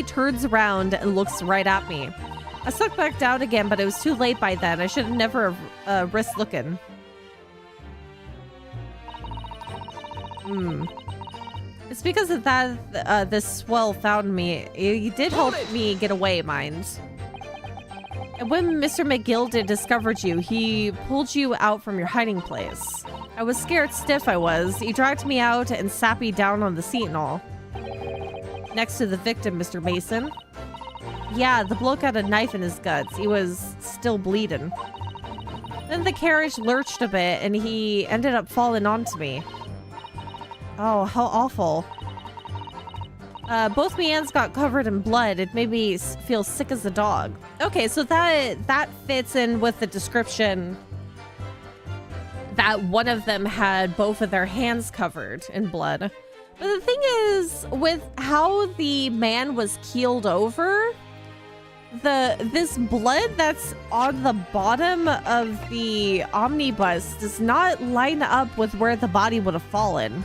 turns around and looks right at me. I sucked back down again, but it was too late by then. I should have never risked looking. It's because of that this swell found me. He did help me get away, mind. And when Mr. McGilded discovered you, he pulled you out from your hiding place. I was scared stiff, I was. He dragged me out and sat me down on the seat and all. Next to the victim, Mr. Mason. Yeah, the bloke had a knife in his guts. He was still bleeding. Then the carriage lurched a bit and he ended up falling onto me. Oh, how awful. Both my hands got covered in blood. It made me feel sick as a dog. Okay, so that fits in with the description that one of them had both of their hands covered in blood. But the thing is, with how the man was keeled over, this blood that's on the bottom of the omnibus does not line up with where the body would have fallen.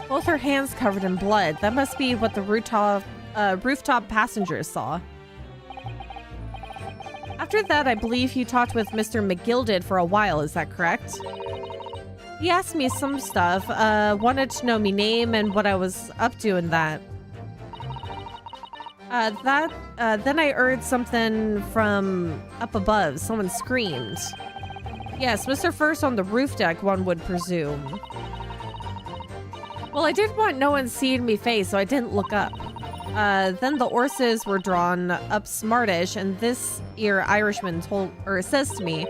Both her hands covered in blood. That must be what the rooftop passengers saw. After that, I believe you talked with Mr. McGilded for a while, is that correct? He asked me some stuff, wanted to know me name and what I was up to and that. Then I heard something from up above. Someone screamed. Yes, Mr. First on the roof deck, one would presume. Well, I didn't want no one seeing me face, so I didn't look up. Then the horses were drawn up smartish, and this here Irishman says to me,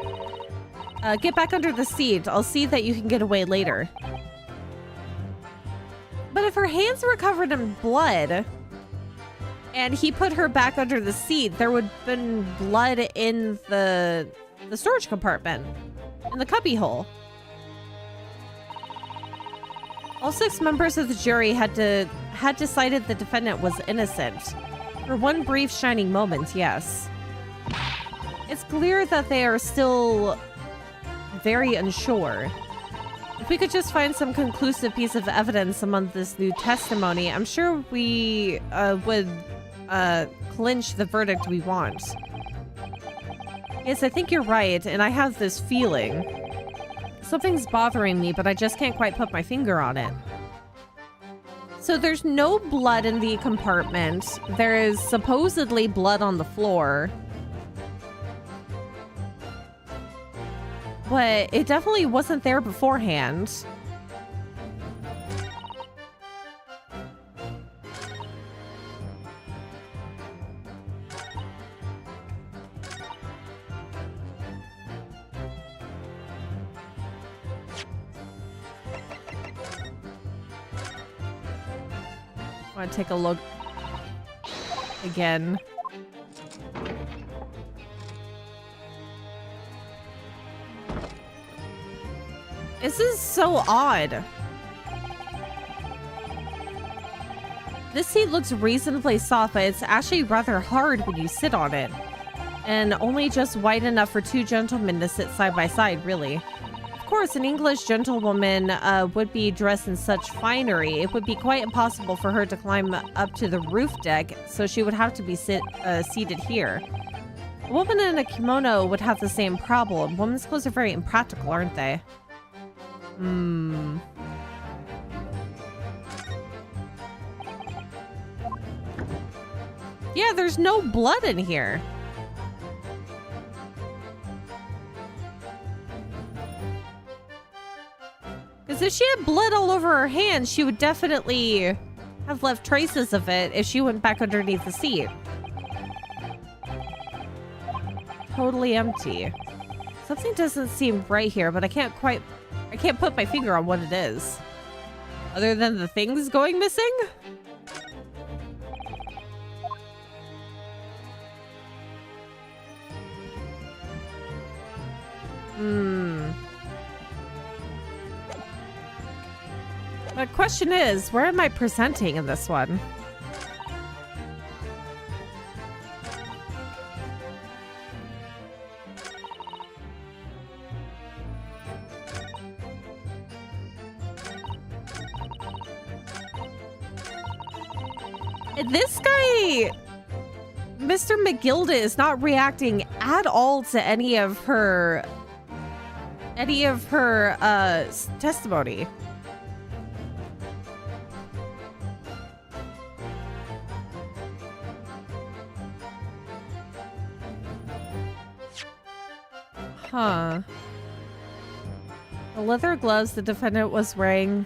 get back under the seat. I'll see that you can get away later. But if her hands were covered in blood, and he put her back under the seat, there would have been blood in the storage compartment, in the cubbyhole. All 6 members of the jury had decided the defendant was innocent. For one brief shining moment, yes. It's clear that they are still very unsure. If we could just find some conclusive piece of evidence among this new testimony, I'm sure we would clinch the verdict we want. Yes, I think you're right, and I have this feeling. Something's bothering me, but I just can't quite put my finger on it. So there's no blood in the compartment. There is supposedly blood on the floor. But it definitely wasn't there beforehand. I want to take a look again. This is so odd. This seat looks reasonably soft, but it's actually rather hard when you sit on it. And only just wide enough for 2 gentlemen to sit side by side, really. Of course, an English gentlewoman would be dressed in such finery. It would be quite impossible for her to climb up to the roof deck, so she would have to be seated here. A woman in a kimono would have the same problem. Women's clothes are very impractical, aren't they? Yeah, there's no blood in here. Because if she had blood all over her hands, she would definitely have left traces of it if she went back underneath the seat. Totally empty. Something doesn't seem right here, but I can't put my finger on what it is. Other than the things going missing? The question is, where am I presenting in this one? This guy, Mr. McGilda, is not reacting at all to any of her testimony. Huh. The leather gloves the defendant was wearing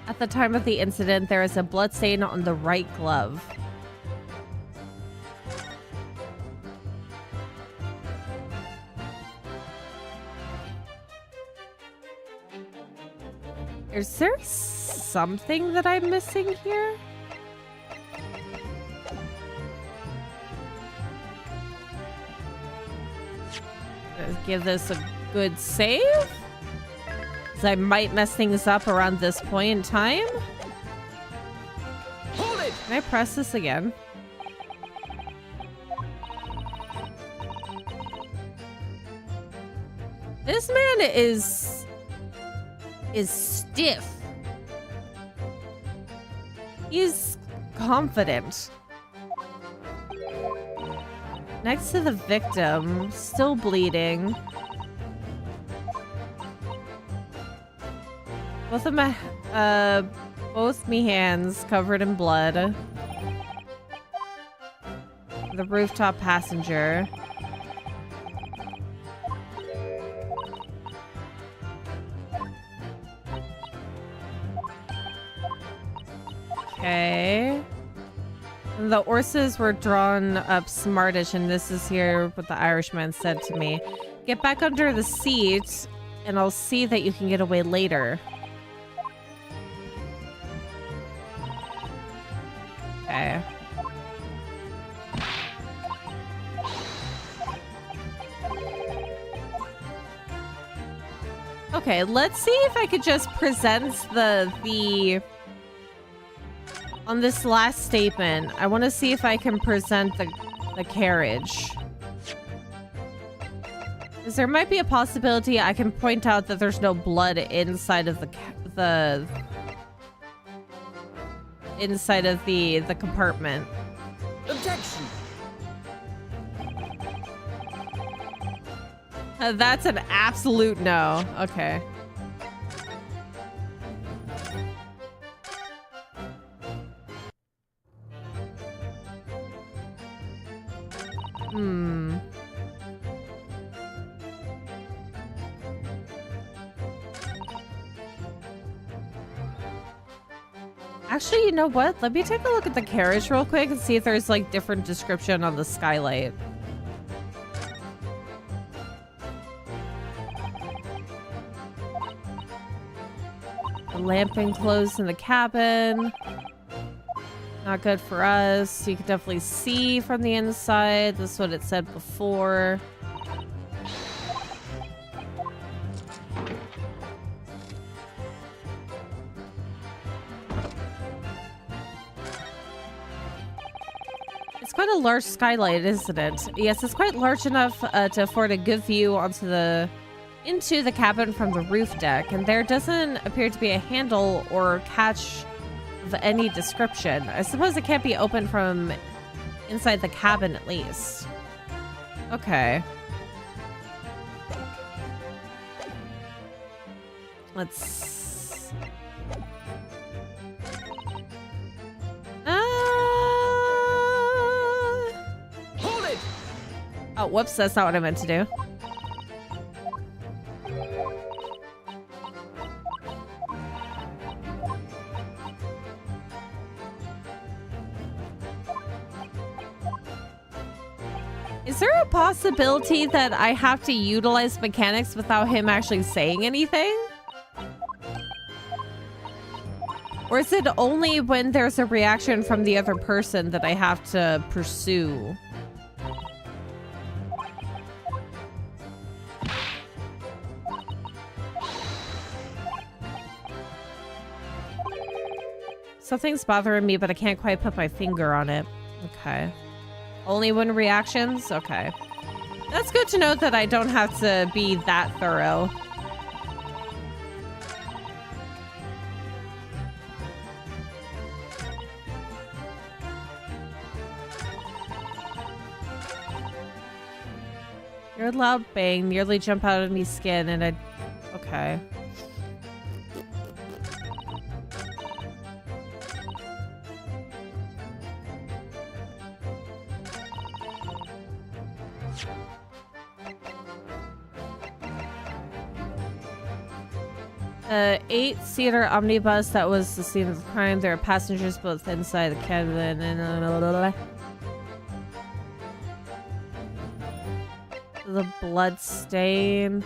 at the time of the incident, there is a blood stain on the right glove. Is there something that I'm missing here? Let's give this a good save. I might mess things up around this point in time. Hold it! Can I press this again? This man is stiff. He's confident. Next to the victim, still bleeding. Both me hands covered in blood. The rooftop passenger. Okay. The horses were drawn up smartish, and this is here what the Irishman said to me. Get back under the seat, and I'll see that you can get away later. Okay. Okay, let's see if I could just present the on this last statement. I want to see if I can present the carriage. Because there might be a possibility I can point out that there's no blood inside of the compartment. Objection! That's an absolute no. Okay. Actually, you know what? Let me take a look at the carriage real quick and see if there's like different description on the skylight. The lamp enclosed in the cabin. Not good for us. You can definitely see from the inside. This is what it said before. It's quite a large skylight, isn't it? Yes, it's quite large enough to afford a good view into the cabin from the roof deck, and there doesn't appear to be a handle or catch of any description. I suppose it can't be opened from inside the cabin at least. Okay. Let's... Hold it! Oh, whoops, that's not what I meant to do. Is there a possibility that I have to utilize mechanics without him actually saying anything? Or is it only when there's a reaction from the other person that I have to pursue? Something's bothering me, but I can't quite put my finger on it. Okay. Only when reactions? Okay. That's good to know that I don't have to be that thorough. Your loud bang nearly jumped out of me skin and I... Okay. The 8-seater omnibus that was the scene of the crime. There are passengers both inside the cabin and... The blood stain.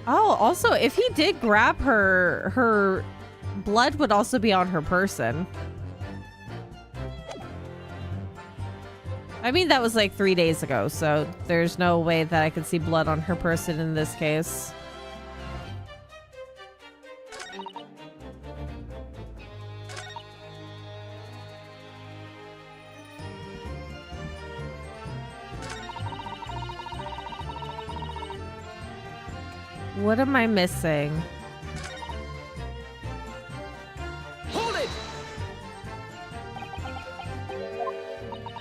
Oh, also, if he did grab her, her blood would also be on her person. I mean, that was like 3 days ago, so there's no way that I could see blood on her person in this case. What am I missing? Hold it!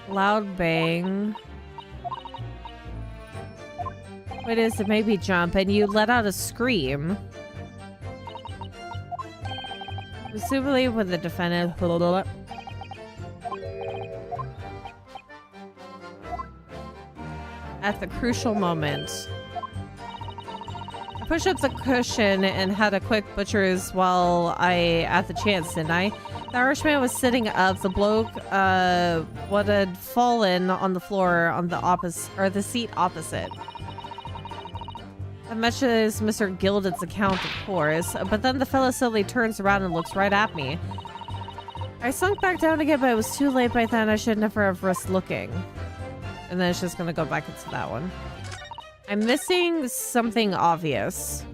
Loud bang. What is it? Maybe jump, and you let out a scream. Presumably when the defendant... At the crucial moment. Push up the cushion and had a quick butcher's while I at the chance, didn't I? The Irishman was sitting up. The bloke what had fallen on the floor on the opposite or the seat opposite. That matches Mr. Gilded's account, of course, but then the fellow suddenly turns around and looks right at me. I sunk back down again, but it was too late by then. I should never have risked looking. And then it's just gonna go back into that one. I'm missing something obvious.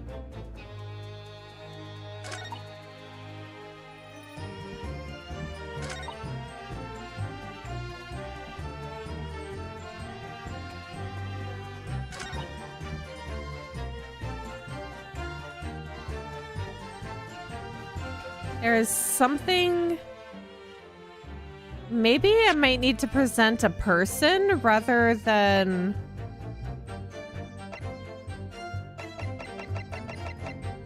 There is something... Maybe I might need to present a person rather than...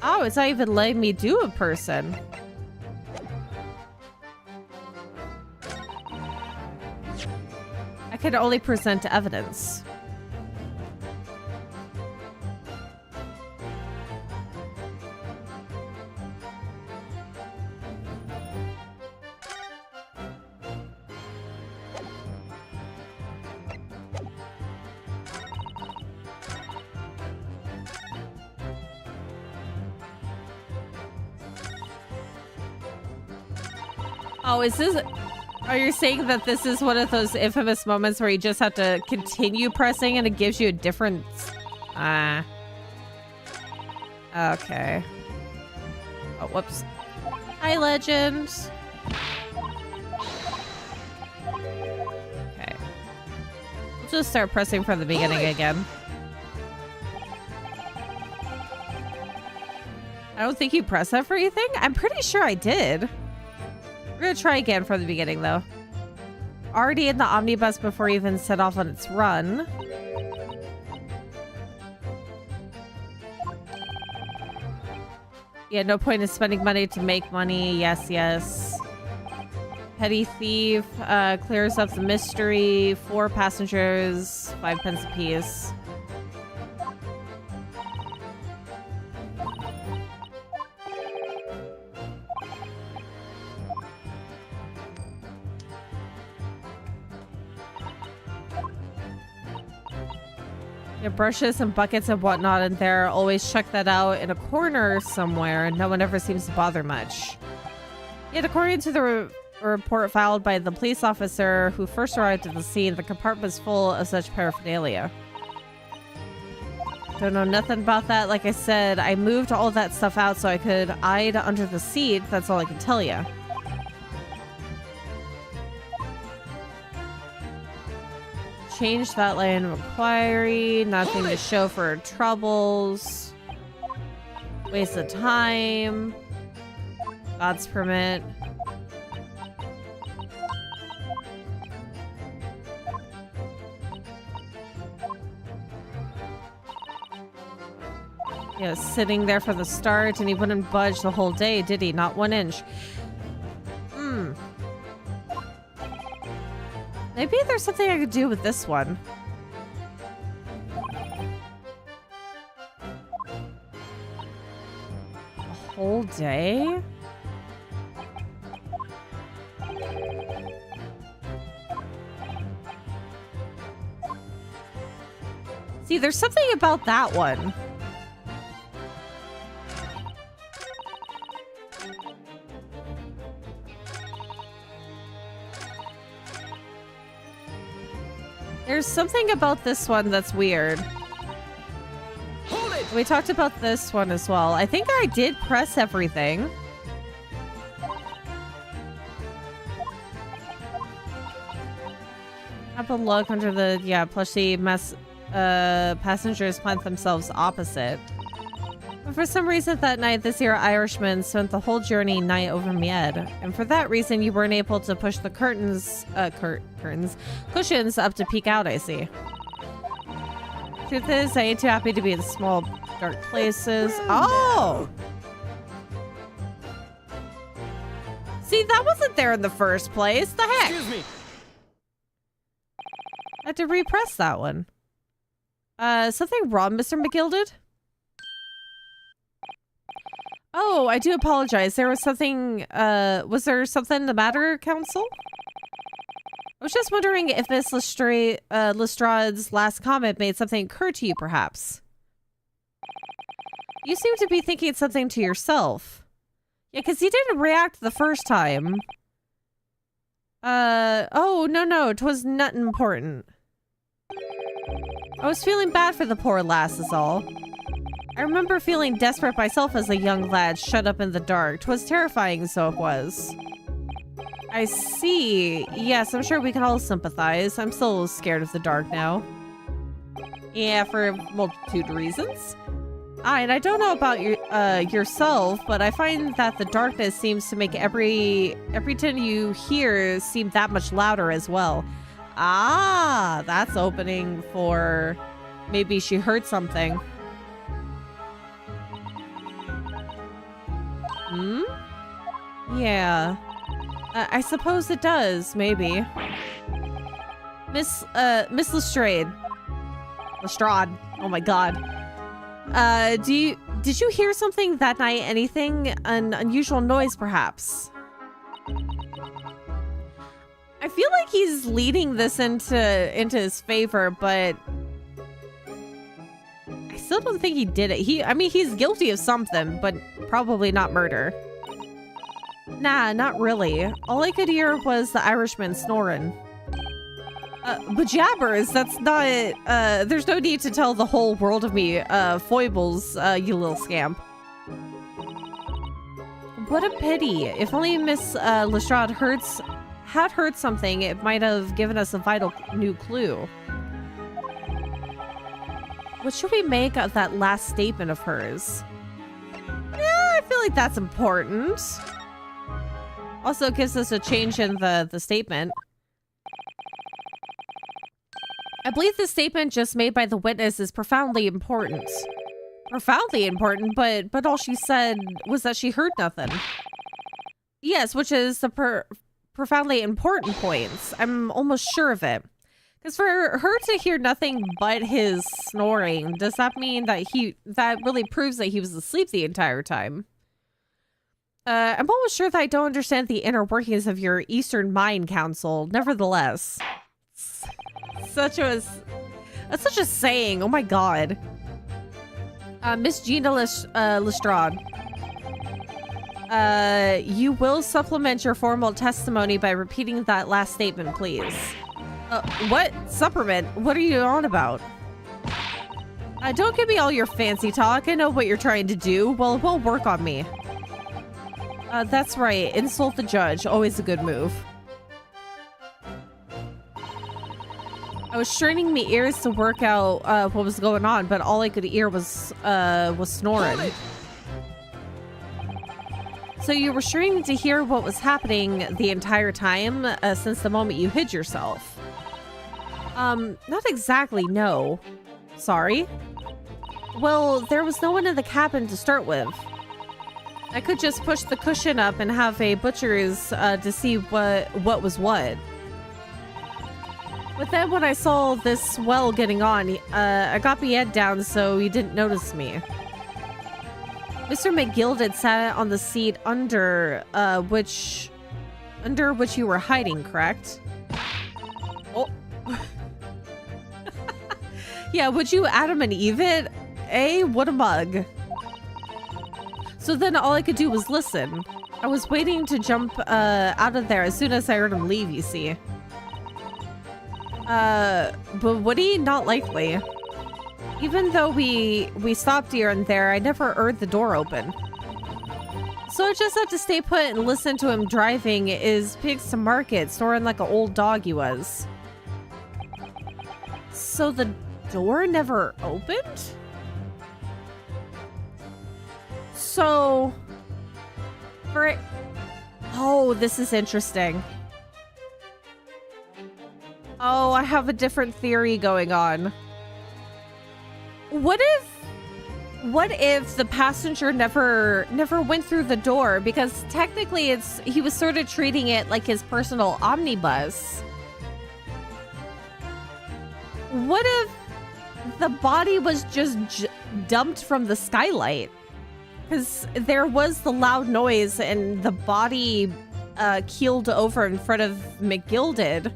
Oh, it's not even letting me do a person. I could only present evidence. Oh, is this... Are you saying that this is one of those infamous moments where you just have to continue pressing and it gives you a different... Okay. Oh, whoops. Hi, Legend. Okay. We'll just start pressing from the beginning again. I don't think you pressed that for anything? I'm pretty sure I did. We're gonna try again from the beginning, though. Already in the omnibus before he even set off on its run. Yeah, no point in spending money to make money. Yes, yes. Petty thief clears up the mystery. 4 passengers, 5 pence apiece. Brushes and buckets and whatnot in there. Always check that out in a corner somewhere. No one ever seems to bother much. Yet according to the report filed by the police officer who first arrived at the scene, the compartment was full of such paraphernalia. Don't know nothing about that. Like I said, I moved all that stuff out so I could hide under the seat. That's all I can tell you. Change that line of inquiry. Nothing to show for troubles. Waste of time. God's permit. Yeah, sitting there for the start, and he wouldn't budge the whole day, did he? Not 1 inch. Maybe there's something I could do with this one. A whole day? See, there's something about that one. There's something about this one that's weird. Hold it! We talked about this one as well. I think I did press everything. Have a look under the, yeah, plushy mess. Passengers plant themselves opposite. But for some reason that night, this here Irishman spent the whole journey night over Mied. And for that reason, you weren't able to push the cushions up to peek out, I see. Truth is, I ain't too happy to be in small, dark places. Oh! See, that wasn't there in the first place. The heck? Excuse me. I had to repress that one. Something wrong, Mr. McGilded? Oh, I do apologize. There was something, was there something the matter, Counsel? I was just wondering if Miss Lestrade's last comment made something occur to you, perhaps. You seem to be thinking something to yourself. Yeah, because he didn't react the first time. Oh, no, 'twas nothing important. I was feeling bad for the poor lass is all. I remember feeling desperate myself as a young lad shut up in the dark. 'Twas terrifying, so it was. I see. Yes, I'm sure we can all sympathize. I'm still scared of the dark now. Yeah, for a multitude of reasons. And I don't know about yourself, but I find that the darkness seems to make every tune you hear seem that much louder as well. Ah, that's opening for maybe she heard something. Hmm? Yeah. I suppose it does, maybe. Miss Lestrade. Lestrade. Oh my god. Did you hear something that night? Anything? An unusual noise, perhaps? I feel like he's leading this into his favor, but I still don't think he did it. I mean, he's guilty of something, but probably not murder. Nah, not really. All I could hear was the Irishman snoring. But jabbers, that's not, there's no need to tell the whole world of me, foibles, you little scamp. What a pity. If only Miss, Lestrade had heard something, it might have given us a vital new clue. What should we make of that last statement of hers? Yeah, I feel like that's important. Also gives us a change in the statement. I believe the statement just made by the witness is profoundly important. Profoundly important, but all she said was that she heard nothing. Yes, which is the profoundly important points. I'm almost sure of it. Because for her to hear nothing but his snoring, does that mean that that really proves that he was asleep the entire time? I'm almost sure that I don't understand the inner workings of your Eastern Mind Council. Nevertheless, such a saying. Oh my god. Miss Gina Lestrade. You will supplement your formal testimony by repeating that last statement, please. What? Supplement? What are you on about? Don't give me all your fancy talk. I know what you're trying to do. Well, it won't work on me. That's right. Insult the judge. Always a good move. I was straining my ears to work out what was going on, but all I could hear was snoring. Hold it. So you were straining to hear what was happening the entire time since the moment you hid yourself? Not exactly, no. Sorry. Well, there was no one in the cabin to start with. I could just push the cushion up and have a butcher's to see what was what. But then when I saw this swell getting on, I got my head down so he didn't notice me. Mr. McGilded sat on the seat under which you were hiding, correct? Oh. Yeah, would you Adam and Eve it? Eh? What a mug. So then all I could do was listen. I was waiting to jump out of there as soon as I heard him leave, you see. But Woody, not likely. Even though we stopped here and there, I never heard the door open. So I just had to stay put and listen to him driving his pigs to market, snoring like an old dog he was. So the door never opened? So... Oh, this is interesting. Oh, I have a different theory going on. What if the passenger never went through the door? Because technically he was sort of treating it like his personal omnibus. What if the body was just dumped from the skylight? Because there was the loud noise and the body keeled over in front of McGilded.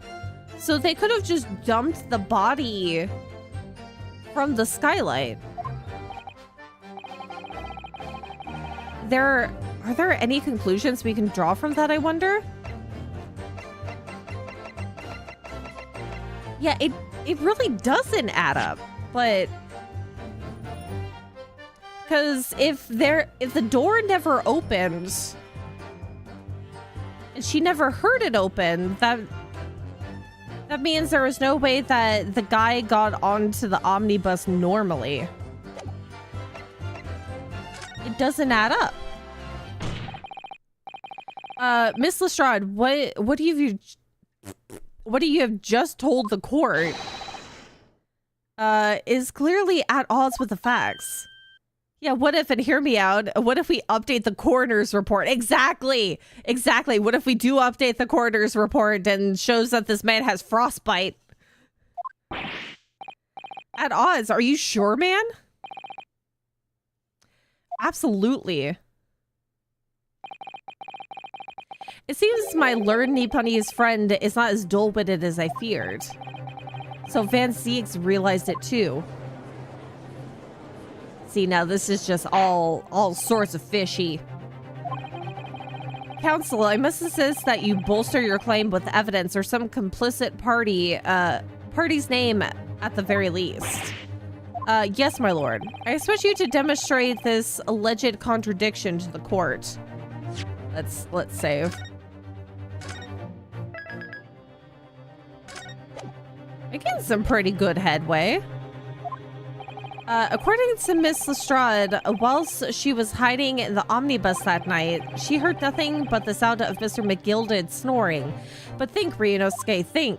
So they could have just dumped the body from the skylight. Are there any conclusions we can draw from that, I wonder? Yeah, it really doesn't add up, but... Because if the door never opened, and she never heard it open, that means there was no way that the guy got onto the omnibus normally. It doesn't add up. Miss Lestrade, what do you have just told the court is clearly at odds with the facts. Yeah, what if, and hear me out, what if we update the coroner's report? Exactly. What if we do update the coroner's report and shows that this man has frostbite? At odds, are you sure, man? Absolutely. It seems my learned Nipponiese friend is not as dull-witted as I feared. So Van Zieks realized it too. See, now this is just all sorts of fishy. Counsel, I must insist that you bolster your claim with evidence or some complicit party's name at the very least. Yes, my lord. I expect you to demonstrate this alleged contradiction to the court. Let's save. Making some pretty good headway. According to Miss Lestrade, whilst she was hiding in the omnibus that night, she heard nothing but the sound of Mr. McGilded snoring. But think, Ryunosuke, think.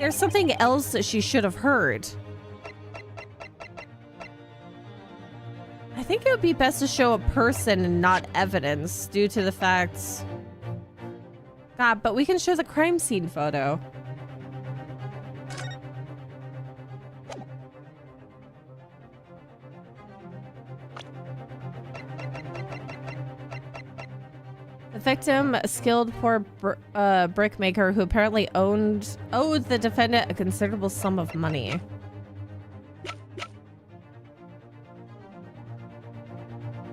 There's something else that she should have heard. I think it would be best to show a person and not evidence due to the facts. God, but we can show the crime scene photo. The victim, a skilled poor brickmaker who apparently owed the defendant a considerable sum of money.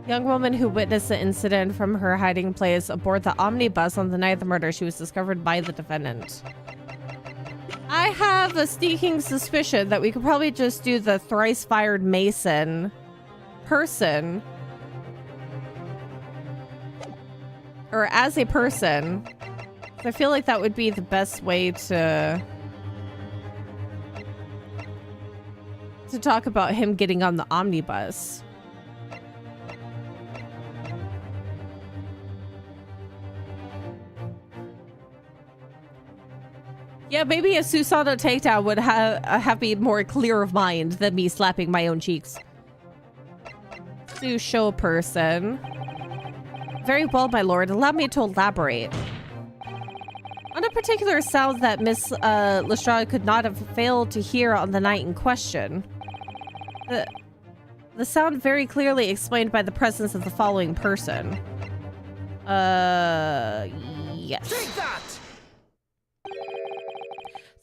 Young woman who witnessed the incident from her hiding place aboard the omnibus on the night of the murder. She was discovered by the defendant. I have a sneaking suspicion that we could probably just do the thrice fired Mason person. Or as a person I feel like that would be the best way to talk about him getting on the omnibus. Yeah, maybe a Susanoo takedown would have me more clear of mind than me slapping my own cheeks. To show person. Very well, my lord. Allow me to elaborate. On a particular sound that Miss Lestrade could not have failed to hear on the night in question. The sound very clearly explained by the presence of the following person. Yes. Take that!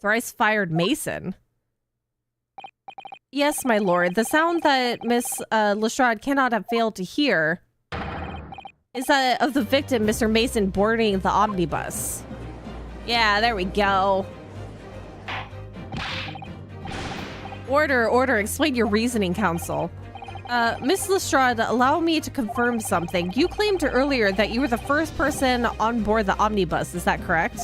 Thrice fired Mason. Yes, my lord. The sound that Miss Lestrade cannot have failed to hear is that of the victim, Mr. Mason, boarding the omnibus. Yeah, there we go. Order. Explain your reasoning, counsel. Miss Lestrade, allow me to confirm something. You claimed earlier that you were the first person on board the omnibus. Is that correct?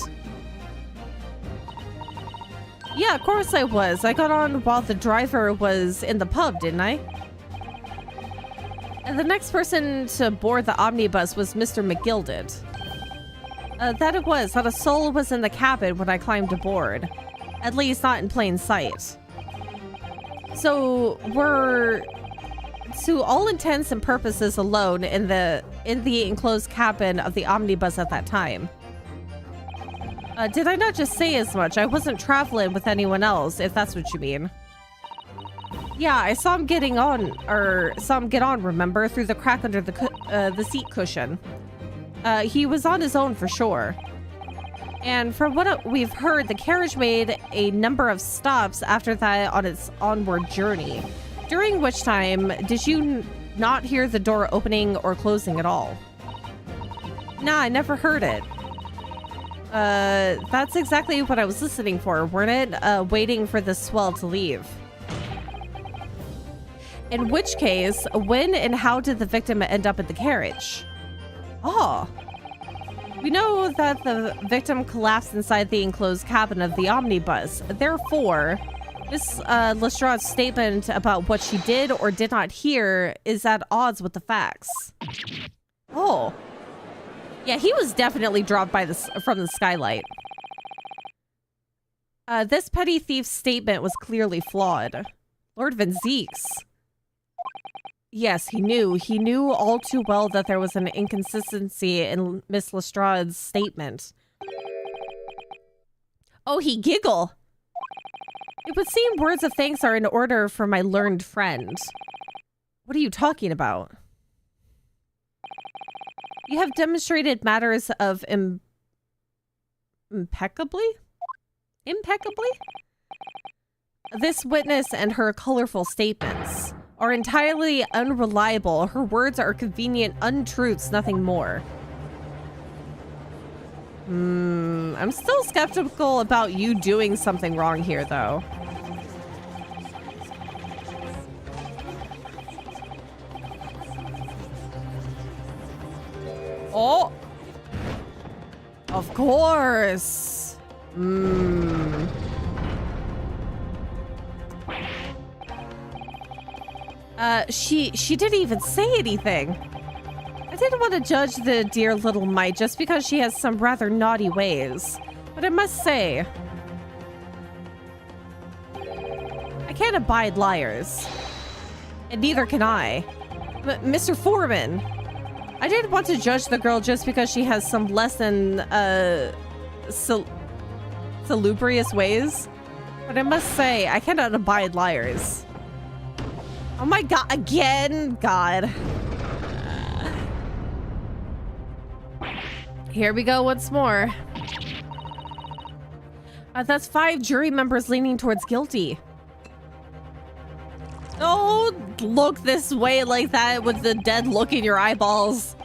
Yeah, of course I was. I got on while the driver was in the pub, didn't I? And the next person to board the omnibus was Mr. McGilded. That it was. Not a soul was in the cabin when I climbed aboard. At least not in plain sight. So we're, to all intents and purposes, alone in the enclosed cabin of the omnibus at that time. Did I not just say as much? I wasn't traveling with anyone else, if that's what you mean. Yeah, I saw him get on, remember? Through the crack under the seat cushion. He was on his own for sure. And from what we've heard, the carriage made a number of stops after that on its onward journey. During which time, did you not hear the door opening or closing at all? Nah, I never heard it. That's exactly what I was listening for, weren't it? Waiting for the swell to leave. In which case, when and how did the victim end up in the carriage? Oh. We know that the victim collapsed inside the enclosed cabin of the omnibus. Therefore, Miss Lestrade's statement about what she did or did not hear is at odds with the facts. Oh. Yeah, he was definitely dropped from the skylight. This petty thief's statement was clearly flawed. Lord Van Zeeks. Yes, he knew. He knew all too well that there was an inconsistency in Miss Lestrade's statement. Oh, he giggle. It would seem words of thanks are in order for my learned friend. What are you talking about? You have demonstrated matters of impeccably? This witness and her colorful statements are entirely unreliable. Her words are convenient untruths, nothing more. I'm still skeptical about you doing something wrong here, though. Oh! Of course! She didn't even say anything. I didn't want to judge the dear little mite just because she has some rather naughty ways. But I must say, I can't abide liars. And neither can I. But Mr. Foreman, I didn't want to judge the girl just because she has some less than, salubrious ways. But I must say, I cannot abide liars. Oh my god, again? God. Here we go once more. That's 5 jury members leaning towards guilty. Don't look this way like that with the dead look in your eyeballs.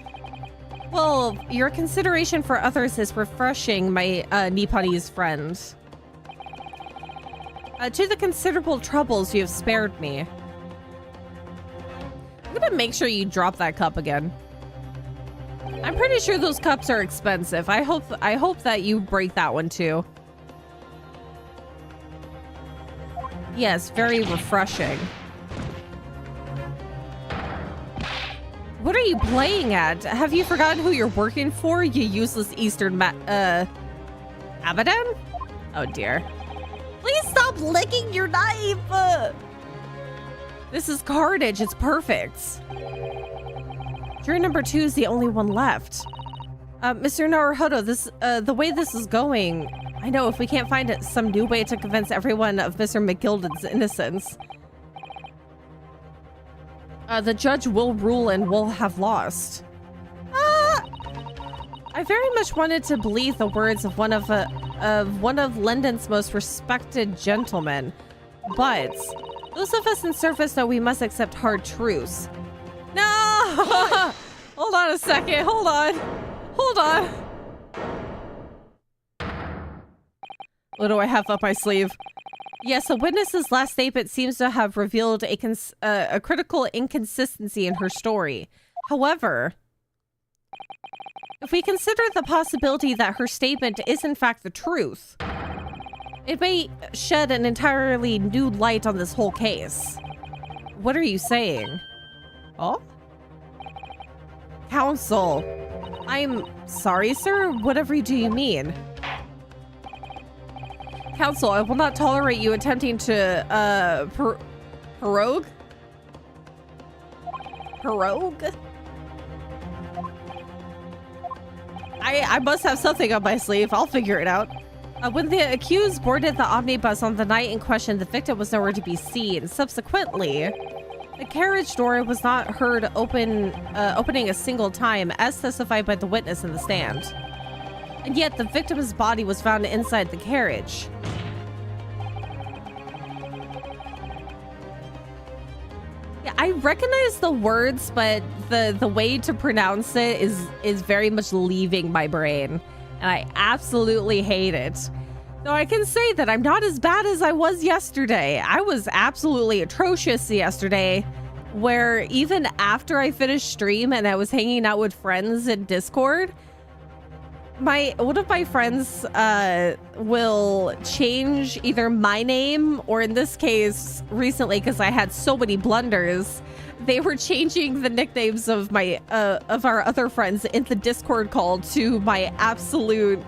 Well, your consideration for others is refreshing, my Nipponese friend. To the considerable troubles you have spared me. I'm gonna make sure you drop that cup again. I'm pretty sure those cups are expensive. I hope that you break that one too. Yes, very refreshing. What are you playing at? Have you forgotten who you're working for, you useless Eastern Abadan? Oh dear. Please stop licking your knife! This is carnage, it's perfect. Jury number 2 is the only one left. Mr. Naruhodo, the way this is going, I know if we can't find some new way to convince everyone of Mr. McGilded's innocence, the judge will rule and we'll have lost. I very much wanted to believe the words of one of London's most respected gentlemen, but those of us in service know we must accept hard truths. No! Hold on a second. Hold on. What do I have up my sleeve? Yes, a witness's last statement seems to have revealed a critical inconsistency in her story. However, if we consider the possibility that her statement is in fact the truth, it may shed an entirely new light on this whole case. What are you saying? Oh? Counsel. I'm sorry, sir. Whatever do you mean? Counsel, I will not tolerate you attempting to, pirogue? I must have something up my sleeve. I'll figure it out. When the accused boarded the omnibus on the night in question, the victim was nowhere to be seen. Subsequently, the carriage door was not heard opening a single time, as testified by the witness in the stand. And yet, the victim's body was found inside the carriage. Yeah, I recognize the words, but the way to pronounce it is very much leaving my brain. And I absolutely hate it. Though I can say that I'm not as bad as I was yesterday. I was absolutely atrocious yesterday, where even after I finished stream and I was hanging out with friends in Discord, one of my friends will change either my name, or in this case, recently, because I had so many blunders, they were changing the nicknames of our other friends in the Discord call to my absolute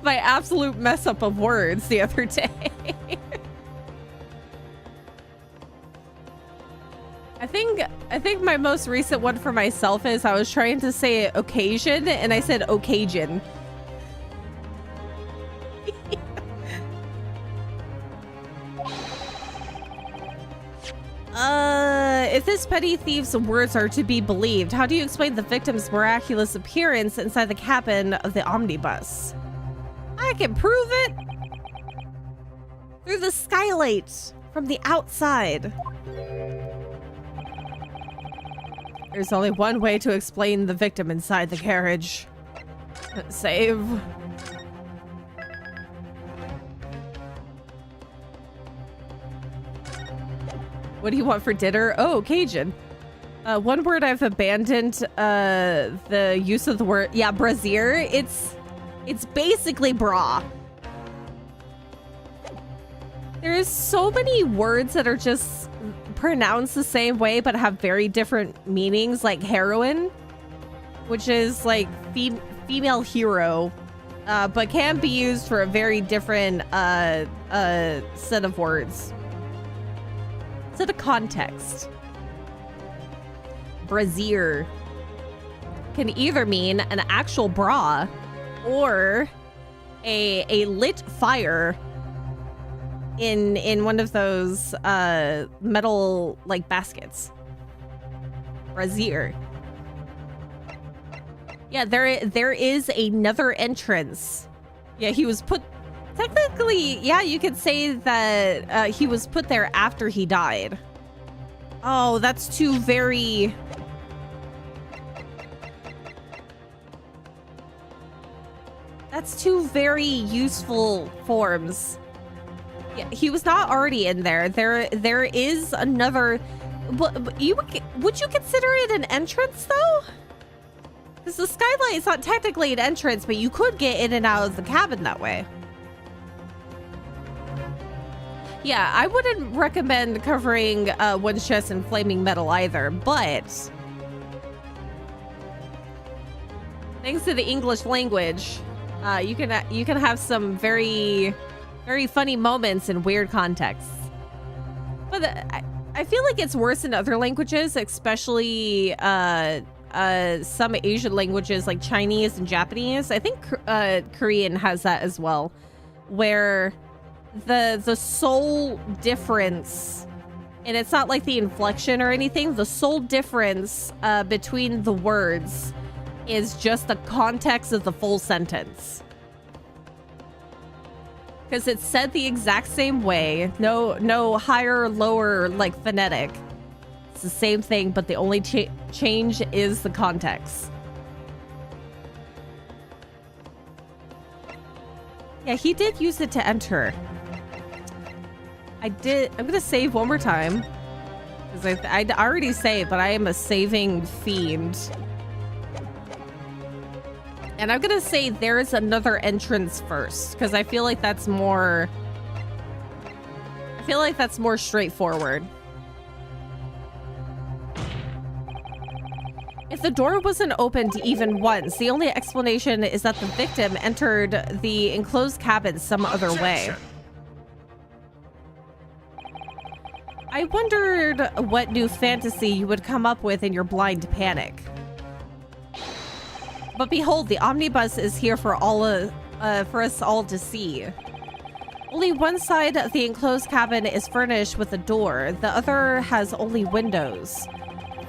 my absolute mess up of words the other day. I think my most recent one for myself is I was trying to say occasion and I said occasion. If this petty thief's words are to be believed, how do you explain the victim's miraculous appearance inside the cabin of the omnibus? I can prove it through the skylight from the outside. There's only one way to explain the victim inside the carriage. Save. What do you want for dinner? Oh, Cajun. One word I've abandoned the use of the word. Yeah, brassiere. It's basically bra. There is so many words that are just pronounced the same way but have very different meanings, like heroine, which is like female hero, but can be used for a very different set of words. Set of context. Brassiere can either mean an actual bra or a lit fire in one of those metal like baskets. Brassiere. Yeah, there is another entrance. Yeah, he was put. Technically, yeah, you could say that he was put there after he died. Oh, that's two very. That's two very useful forms. Yeah, he was not already in there. There is another. But would you consider it an entrance though? Because the skylight is not technically an entrance, but you could get in and out of the cabin that way. Yeah, I wouldn't recommend covering one's chest in flaming metal either, but thanks to the English language, you can have some very, very funny moments in weird contexts. But I feel like it's worse in other languages, especially some Asian languages like Chinese and Japanese. I think Korean has that as well, where the sole difference, and it's not like the inflection or anything, the sole difference between the words is just the context of the full sentence. Because it's said the exact same way. No higher or lower, like, phonetic. It's the same thing, but the only change is the context. Yeah, he did use it to enter. I'm gonna save one more time. Because I'd already saved, but I am a saving fiend. And I'm gonna say there's another entrance first, because I feel like that's more... straightforward. If the door wasn't opened even once, the only explanation is that the victim entered the enclosed cabin some other way. I wondered what new fantasy you would come up with in your blind panic. But behold, the omnibus is here for us all to see. Only one side of the enclosed cabin is furnished with a door. The other has only windows.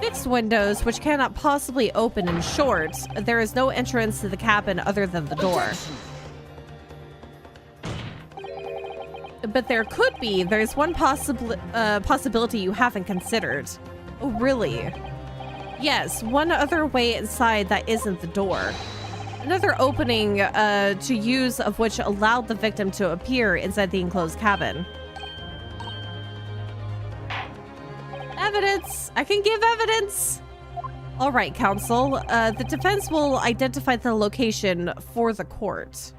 Fixed windows, which cannot possibly open. In short, there is no entrance to the cabin other than the door. But there could be. There's one possibility you haven't considered. Oh, really? Yes, one other way inside that isn't the door. Another opening to use of which allowed the victim to appear inside the enclosed cabin. Evidence! I can give evidence! All right, counsel. The defense will identify the location for the court.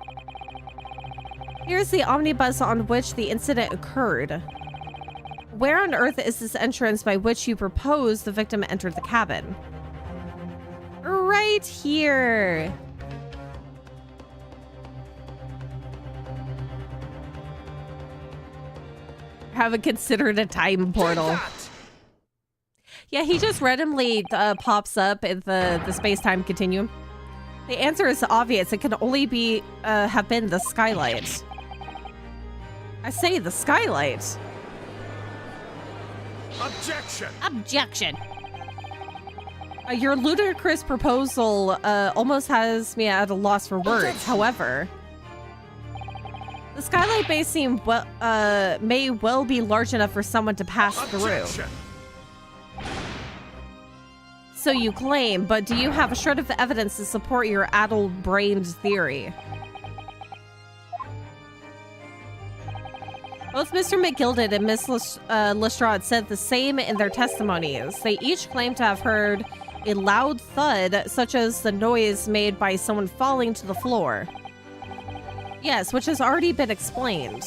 Here's the omnibus on which the incident occurred. Where on earth is this entrance by which you propose the victim entered the cabin? Right here. Haven't considered a time portal. Yeah, he just randomly pops up in the space-time continuum. The answer is obvious. It can only be have been the skylight. I say the skylight. Objection! Objection! Your ludicrous proposal almost has me at a loss for words. Objection. However, the skylight may well be large enough for someone to pass Objection. Through. So you claim, but do you have a shred of evidence to support your addled-brained theory? Both Mr. McGilded and Miss Lestrade said the same in their testimonies. They each claimed to have heard a loud thud, such as the noise made by someone falling to the floor. Yes, which has already been explained,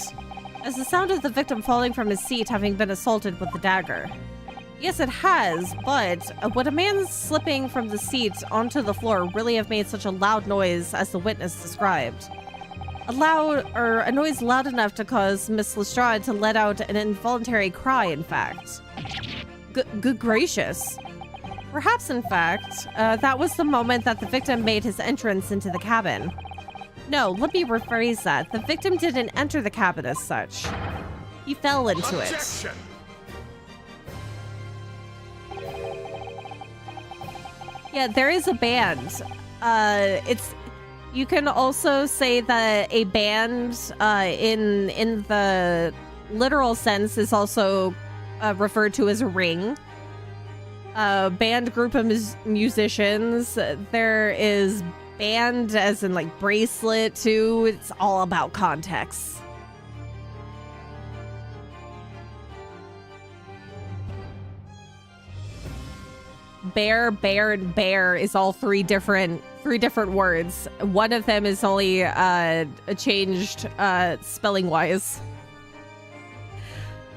as the sound of the victim falling from his seat having been assaulted with the dagger. Yes, it has, but would a man slipping from the seat onto the floor really have made such a loud noise as the witness described? A noise loud enough to cause Miss Lestrade to let out an involuntary cry, in fact. Good gracious. Perhaps, in fact, that was the moment that the victim made his entrance into the cabin. No, let me rephrase that. The victim didn't enter the cabin as such. He fell into Objection. It. Yeah, there is a band. You can also say that a band, in the literal sense, is also referred to as a ring. Band group of musicians. There is band as in like bracelet too. It's all about context. bear, bear, and bear is all three different words. One of them is only changed spelling wise.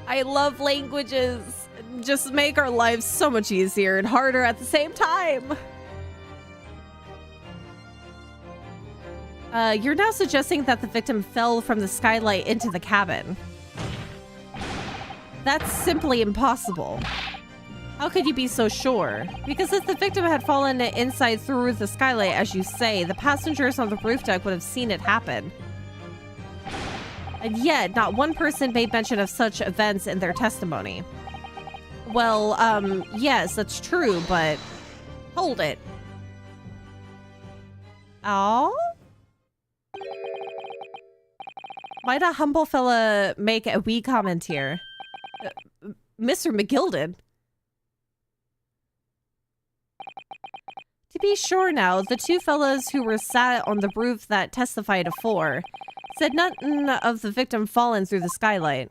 I love languages. Just make our lives so much easier and harder at the same time. You're now suggesting that the victim fell from the skylight into the cabin. That's simply impossible. How could you be so sure? Because if the victim had fallen inside through the skylight, as you say, the passengers on the roof deck would have seen it happen. And yet, not one person made mention of such events in their testimony. Well, yes, that's true, but hold it. Oh? Might a humble fella make a wee comment here? Mr. McGilded? To be sure now, the two fellas who were sat on the roof that testified afore said nothing of the victim falling through the skylight.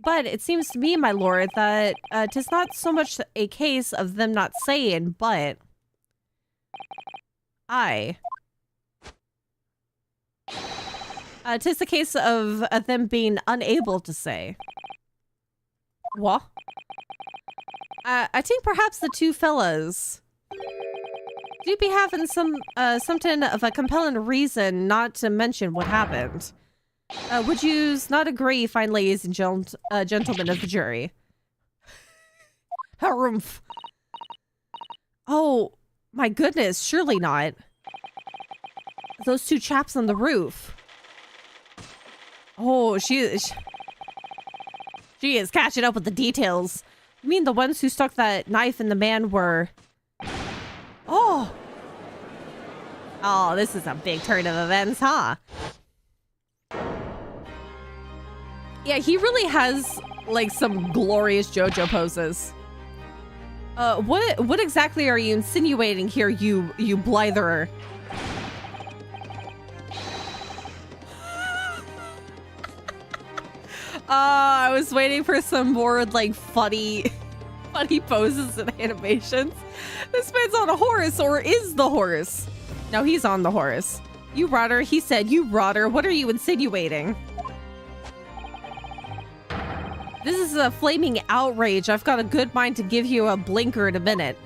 But it seems to me, my lord, that 'tis not so much a case of them not saying, but... Aye. 'Tis a case of them being unable to say. What? I think perhaps the two fellas do be having something of a compelling reason not to mention what happened. Would yous not agree, fine ladies and gentlemen of the jury? Harumph. Oh, my goodness, surely not. Those two chaps on the roof. Oh, she is catching up with the details. You mean the ones who stuck that knife in the man were... Oh! Oh, this is a big turn of events, huh? Yeah, he really has, like, some glorious JoJo poses. What exactly are you insinuating here, you blitherer? I was waiting for some more, like, funny poses and animations. This man's on a horse, or is the horse? No, he's on the horse. You rotter, he said, you rotter. What are you insinuating? This is a flaming outrage. I've got a good mind to give you a blinker in a minute.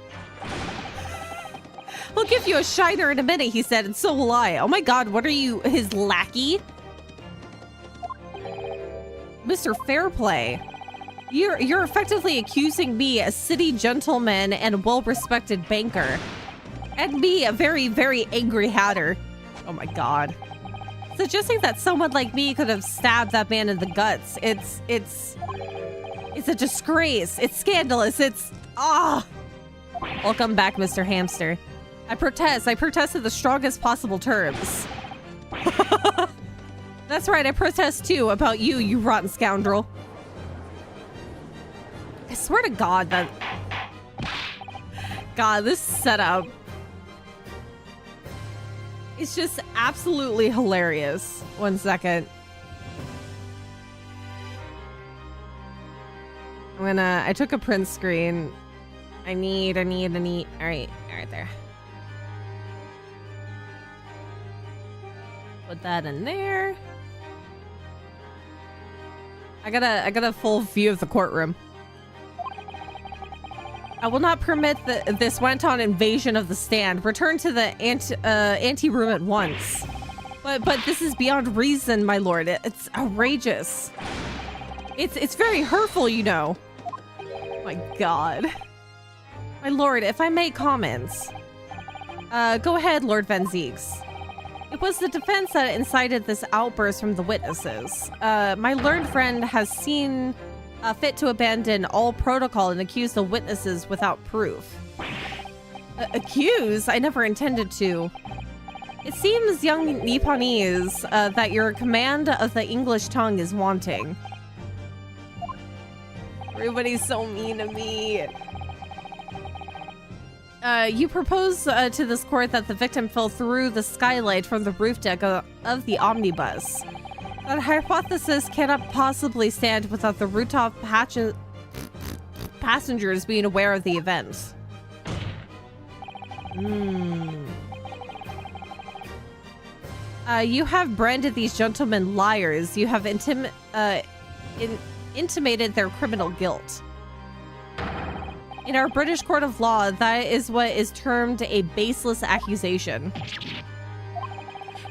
I'll give you a shiner in a minute, he said, and so will I. Oh my god, what are you, his lackey? Mr. Fairplay, you're effectively accusing me, a city gentleman and well-respected banker, and me, a very, very angry hatter. Oh my god. Suggesting that someone like me could have stabbed that man in the guts. It's a disgrace. It's scandalous. It's... Ah! Welcome back, Mr. Hamster. I protest in the strongest possible terms. That's right, I protest too about you, you rotten scoundrel. I swear to God that... God, this setup... It's just absolutely hilarious. 1 second. I took a print screen. I need. All right there. Put that in there. I got a full view of the courtroom. I will not permit this went-on invasion of the stand. Return to the ante room at once. But this is beyond reason, my lord. It's outrageous. It's very hurtful, you know. Oh my god. My lord, if I may comment. Go ahead, Lord Van Ziegs. It was the defense that incited this outburst from the witnesses. My learned friend has seen fit to abandon all protocol and accuse the witnesses without proof. Accuse? I never intended to. It seems, young Nipponese, that your command of the English tongue is wanting. Everybody's so mean to me. You propose to this court that the victim fell through the skylight from the roof deck of the omnibus. That hypothesis cannot possibly stand without the rooftop passengers being aware of the event. You have branded these gentlemen liars. You have intimated their criminal guilt. In our British court of law, that is what is termed a baseless accusation.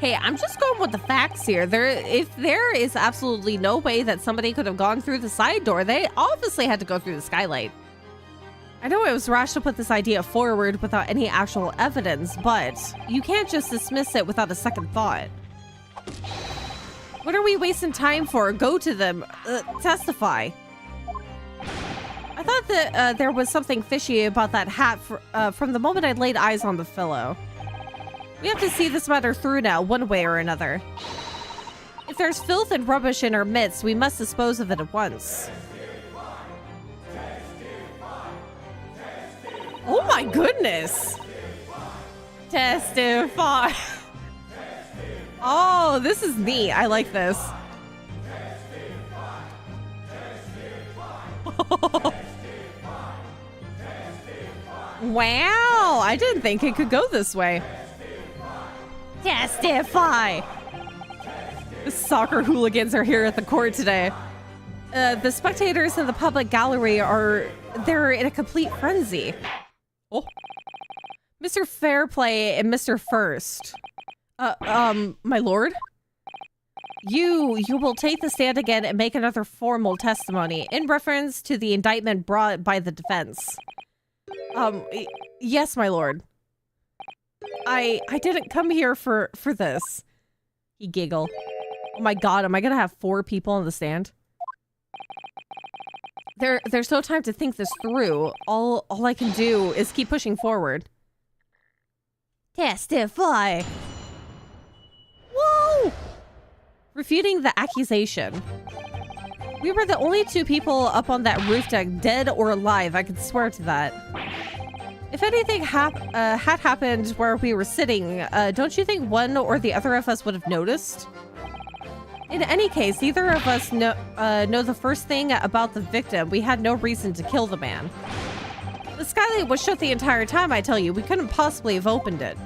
Hey, I'm just going with the facts here. If there is absolutely no way that somebody could have gone through the side door, they obviously had to go through the skylight. I know it was rash to put this idea forward without any actual evidence, but you can't just dismiss it without a second thought. What are we wasting time for? Go to them. Testify. I thought that there was something fishy about that hat from the moment I laid eyes on the pillow. We have to see this matter through now, one way or another. If there's filth and rubbish in our midst, we must dispose of it at once. Oh my goodness! Testify! Oh, this is neat. I like this. Wow! I didn't think it could go this way. Testify! The soccer hooligans are here at the court today. The spectators in the public gallery they're in a complete frenzy. Oh. Mr. Fairplay and Mr. First. My lord? You will take the stand again and make another formal testimony in reference to the indictment brought by the defense. Yes, my lord. I didn't come here for this. He giggled. Oh my god, am I gonna have 4 people on the stand? There's no time to think this through. All I can do is keep pushing forward. Testify! Whoa! Refuting the accusation. We were the only 2 people up on that roof deck, dead or alive. I could swear to that. If anything had happened where we were sitting, don't you think one or the other of us would have noticed? In any case, neither of us know the first thing about the victim. We had no reason to kill the man. The skylight was shut the entire time, I tell you. We couldn't possibly have opened it.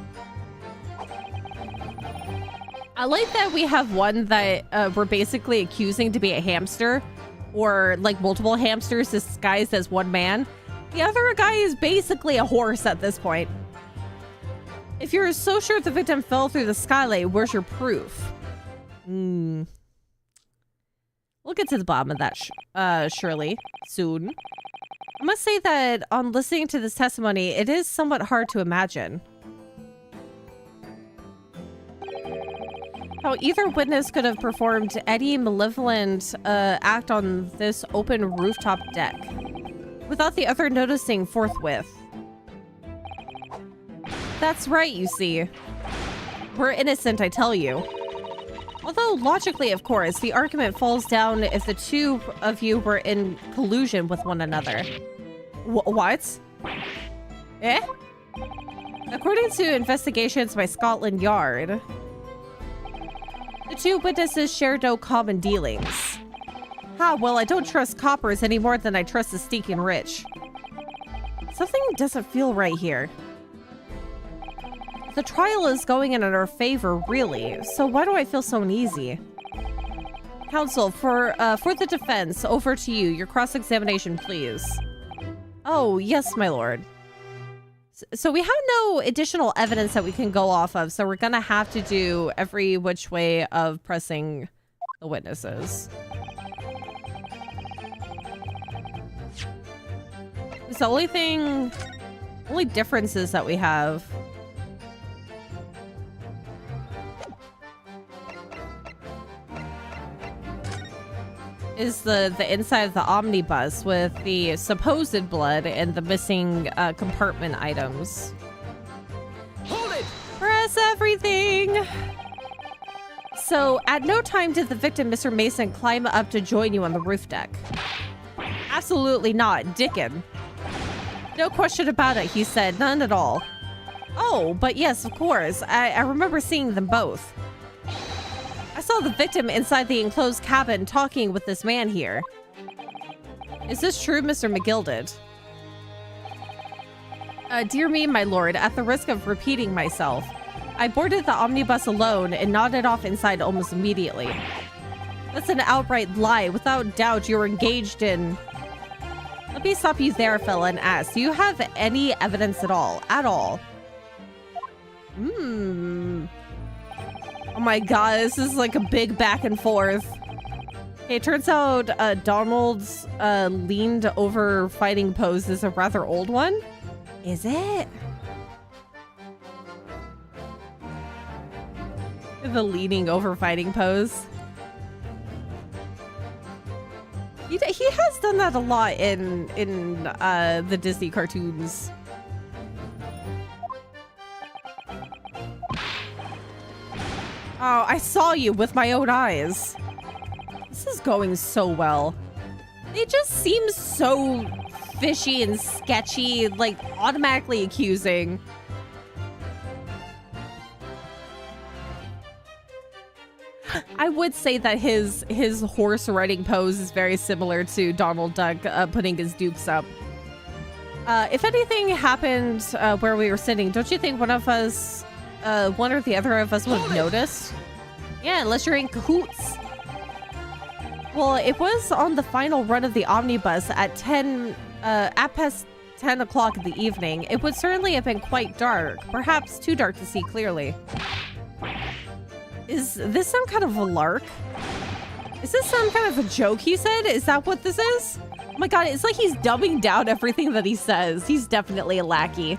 I like that we have one that we're basically accusing to be a hamster, or like multiple hamsters disguised as one man. The other guy is basically a horse at this point. If you're so sure the victim fell through the skylight, where's your proof? We'll get to the bottom of that, surely, soon. I must say that on listening to this testimony, it is somewhat hard to imagine how either witness could have performed any malevolent act on this open rooftop deck without the other noticing forthwith. That's right, you see. We're innocent, I tell you. Although, logically, of course, the argument falls down if the 2 of you were in collusion with one another. What? Eh? According to investigations by Scotland Yard, the 2 witnesses shared no common dealings. Well, I don't trust coppers any more than I trust the stinking rich. Something doesn't feel right here. The trial is going in our favor, really, so why do I feel so uneasy? Counsel, for the defense, over to you. Your cross-examination, please. Oh, yes, my lord. So we have no additional evidence that we can go off of, so we're gonna have to do every which way of pressing the witnesses. It's the only differences that we have. Is the inside of the omnibus with the supposed blood and the missing compartment items. Hold it! Press everything! So, at no time did the victim, Mr. Mason, climb up to join you on the roof deck. Absolutely not, Dickin. No question about it, he said. None at all. Oh, but yes, of course. I remember seeing them both. I saw the victim inside the enclosed cabin talking with this man here. Is this true, Mr. McGilded? Dear me, my lord, at the risk of repeating myself, I boarded the omnibus alone and nodded off inside almost immediately. That's an outright lie. Without doubt, you're engaged in... Let me stop you there, fella, and ask, do you have any evidence at all? At all? Oh my god, this is like a big back and forth. Okay, it turns out Donald's leaned over fighting pose is a rather old one. Is it? The leaning over fighting pose. He has done that a lot in the Disney cartoons. Oh, I saw you with my own eyes. This is going so well. They just seem so fishy and sketchy, like automatically accusing. I would say that his horse riding pose is very similar to Donald Duck putting his dukes up. If anything happened where we were sitting, don't you think one of us, one or the other of us would have noticed? Yeah, unless you're in cahoots. Well, it was on the final run of the omnibus at past 10 o'clock in the evening. It would certainly have been quite dark, perhaps too dark to see clearly. Is this some kind of a lark? Is this some kind of a joke he said? Is that what this is? Oh my god, it's like he's dumbing down everything that he says. He's definitely a lackey.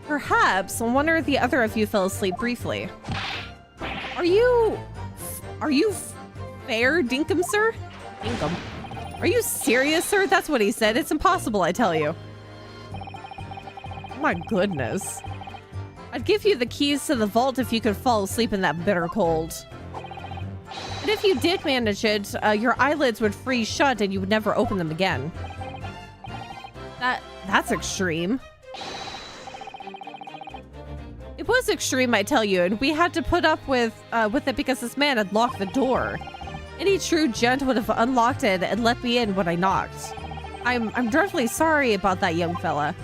Perhaps one or the other of you fell asleep briefly. Are you fair, Dinkum, sir? Dinkum. Are you serious, sir? That's what he said. It's impossible, I tell you. Oh my goodness. I'd give you the keys to the vault if you could fall asleep in that bitter cold. And if you did manage it, your eyelids would freeze shut and you would never open them again. That's extreme. It was extreme, I tell you, and we had to put up with it because this man had locked the door. Any true gent would have unlocked it and let me in when I knocked. I'm dreadfully sorry about that, young fella.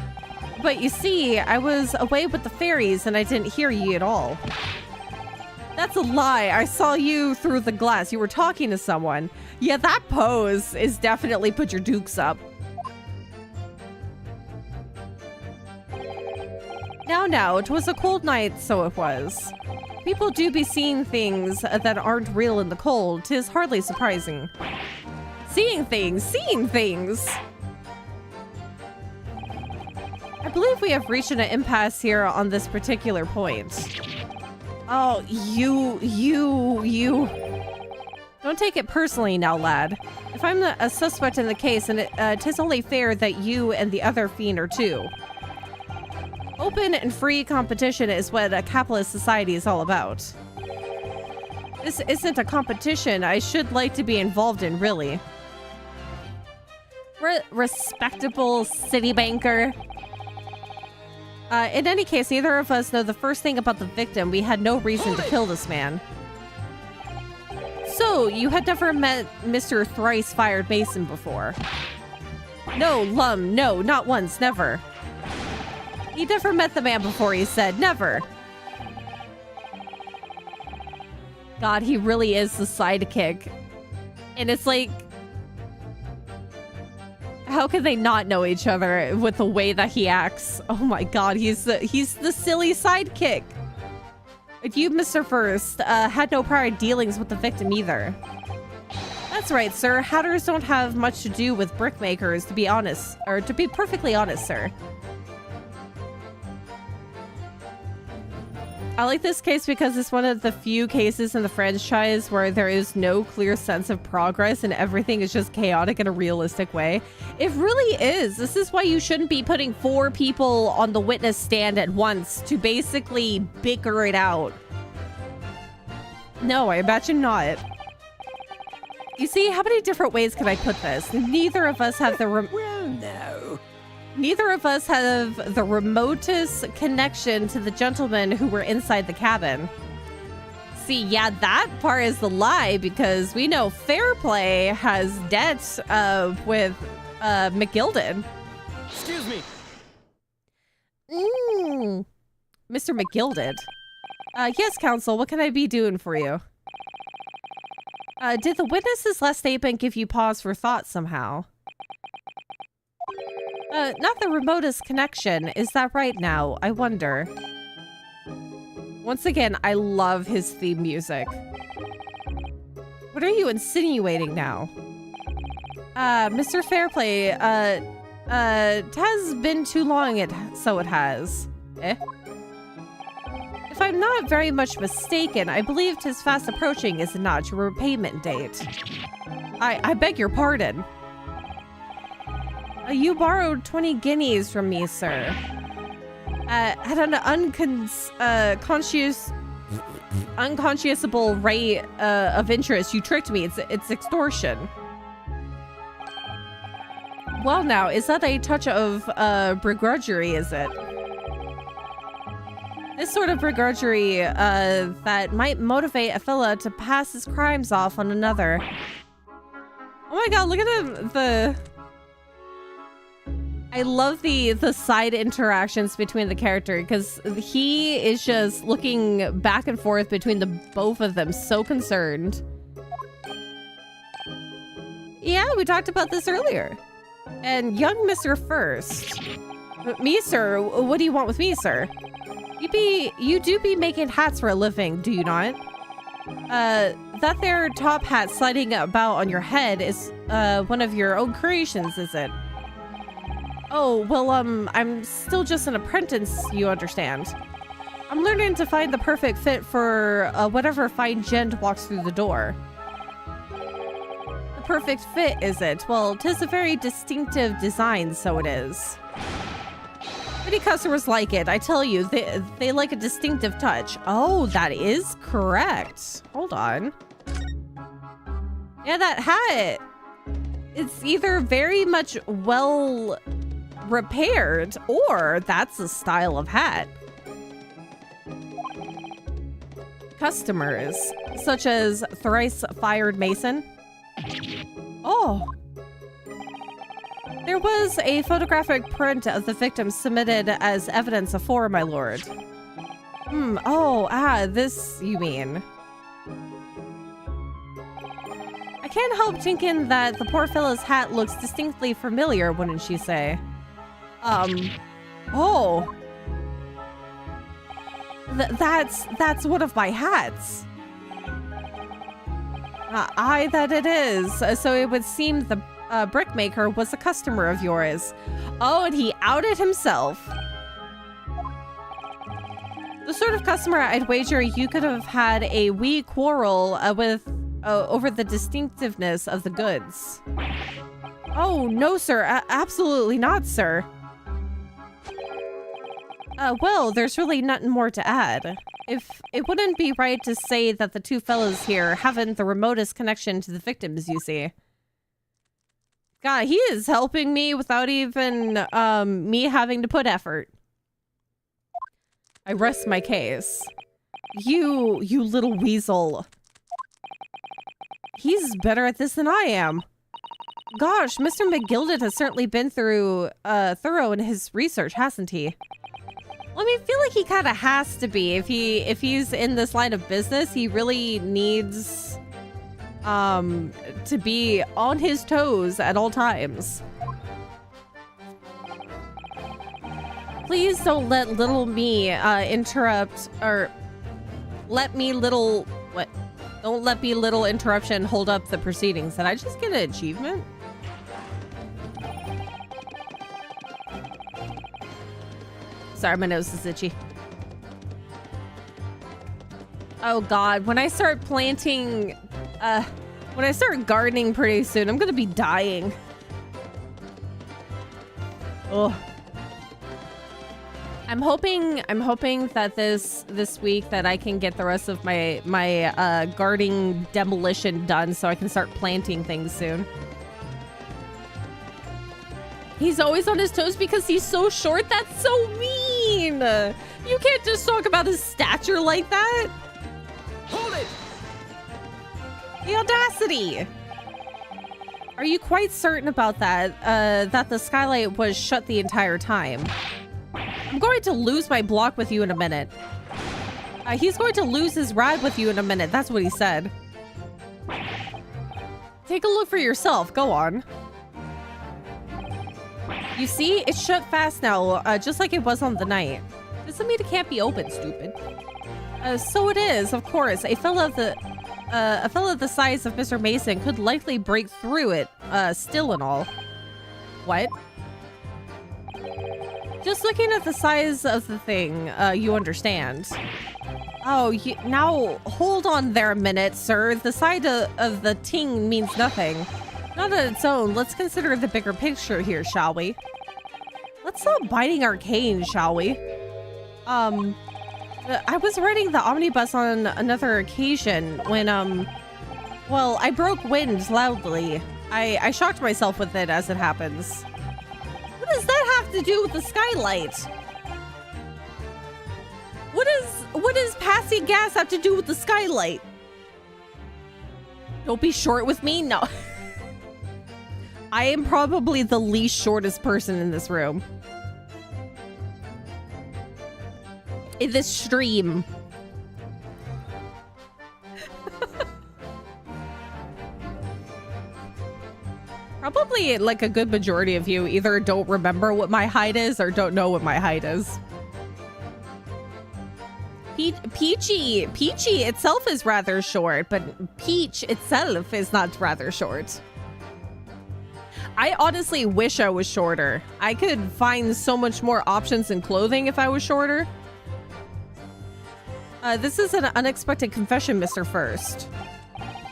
But you see, I was away with the fairies and I didn't hear you at all. That's a lie. I saw you through the glass. You were talking to someone. Yeah, that pose is definitely put your dukes up. Now, it was a cold night, so it was. People do be seeing things that aren't real in the cold. 'Tis hardly surprising. Seeing things! I believe we have reached an impasse here on this particular point. Oh, you. Don't take it personally now, lad. If I'm a suspect in the case, and tis only fair that you and the other fiend are too. Open and free competition is what a capitalist society is all about. This isn't a competition I should like to be involved in, really. Respectable city banker. In any case, neither of us know the first thing about the victim. We had no reason to kill this man. So, you had never met Mr. Thrice-Fired Mason before? No, Lum, no, not once, never. He never met the man before, he said. Never. God, he really is the sidekick. And it's like... How could they not know each other with the way that he acts? Oh my god, he's the silly sidekick. And you, Mr. First, had no prior dealings with the victim either. That's right, sir. Hatters don't have much to do with brickmakers, to be honest. Or to be perfectly honest, sir. I like this case because it's one of the few cases in the franchise where there is no clear sense of progress and everything is just chaotic in a realistic way. It really is. This is why you shouldn't be putting 4 people on the witness stand at once to basically bicker it out. No, I imagine not. You see, how many different ways can I put this? Neither of us have the Well, no. Neither of us have the remotest connection to the gentlemen who were inside the cabin. See, yeah, that part is the lie because we know Fairplay has debts with McGilden. Excuse me. Mr. McGilded. Yes, counsel, what can I be doing for you? Did the witness's last statement give you pause for thought somehow? Not the remotest connection. Is that right now? I wonder. Once again, I love his theme music. What are you insinuating now? Mr. Fairplay, it has been too long, so it has. Eh? If I'm not very much mistaken, I believe 'tis fast approaching, is it not, your repayment date? I beg your pardon. You borrowed 20 guineas from me, sir. At an unconscionable rate of interest, you tricked me. It's extortion. Well now, is that a touch of begrudgery, is it? This sort of begrudgery that might motivate a fella to pass his crimes off on another. Oh my god, look at him! I love the side interactions between the character, because he is just looking back and forth between the both of them, so concerned. Yeah, we talked about this earlier. And young Mr. First. Me, sir? What do you want with me, sir? You do be making hats for a living, do you not? That there top hat sliding about on your head is one of your own creations, is it? Oh, well, I'm still just an apprentice, you understand. I'm learning to find the perfect fit for whatever fine gent walks through the door. The perfect fit, is it? Well, 'tis a very distinctive design, so it is. Many customers like it, I tell you. They like a distinctive touch. Oh, that is correct. Hold on. Yeah, that hat. It's either very much well repaired, or that's a style of hat. Customers, such as thrice fired mason. Oh. There was a photographic print of the victim submitted as evidence afore, my lord. This you mean. I can't help thinking that the poor fellow's hat looks distinctly familiar, wouldn't she say? That's one of my hats. Aye, that it is. So it would seem the brickmaker was a customer of yours. Oh, and he outed himself. The sort of customer I'd wager you could have had a wee quarrel with over the distinctiveness of the goods. Oh, no, sir. Absolutely not, sir. Well, there's really nothing more to add. If it wouldn't be right to say that the two fellows here haven't the remotest connection to the victims, you see. God, he is helping me without even me having to put effort. I rest my case. You little weasel. He's better at this than I am. Gosh, Mr. McGilded has certainly been through thorough in his research, hasn't he? Well, I feel like he kind of has to be. If he's in this line of business, he really needs to be on his toes at all times. Please don't let little me interrupt, or let me little, what? Don't let me little interruption hold up the proceedings. Did I just get an achievement? Sorry, my nose is itchy. Oh God, when I start planting, when I start gardening pretty soon, I'm gonna be dying. Oh. I'm hoping that this week that I can get the rest of my gardening demolition done so I can start planting things soon. He's always on his toes because he's so short? That's so mean! You can't just talk about his stature like that! Hold it! The audacity! Are you quite certain about that? That the skylight was shut the entire time? I'm going to lose my block with you in a minute. He's going to lose his ride with you in a minute. That's what he said. Take a look for yourself. Go on. You see? It's shut fast now, just like it was on the night. Doesn't mean it can't be open, stupid. So it is, of course. A fellow the size of Mr. Mason could likely break through it, still and all. What? Just looking at the size of the thing, you understand. Oh, now hold on there a minute, sir. The side of the ting means nothing. Not on its own. Let's consider the bigger picture here, shall we? Let's stop biting our cane, shall we? I was riding the omnibus on another occasion when, well, I broke wind loudly. I shocked myself with it as it happens. What does that have to do with the skylight? What does passing gas have to do with the skylight? Don't be short with me? No. I am probably the least shortest person in this room. In this stream. Probably like a good majority of you either don't remember what my height is or don't know what my height is. Peachy itself is rather short, but Peach itself is not rather short. I honestly wish I was shorter. I could find so much more options in clothing if I was shorter. This is an unexpected confession, Mr. First.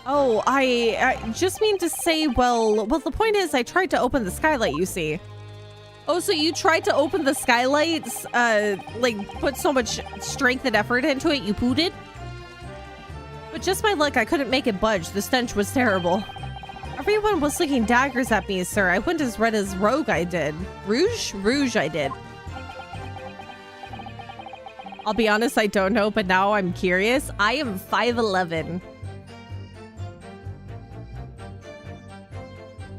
Oh, I just mean to say, well, the point is I tried to open the skylight, you see. Oh, so you tried to open the skylights, like put so much strength and effort into it, you pooted? But just my luck, I couldn't make it budge. The stench was terrible. Everyone was slinging daggers at me, sir. I went as red as rogue, I did. Rouge, I did. I'll be honest, I don't know, but now I'm curious. I am 5'11".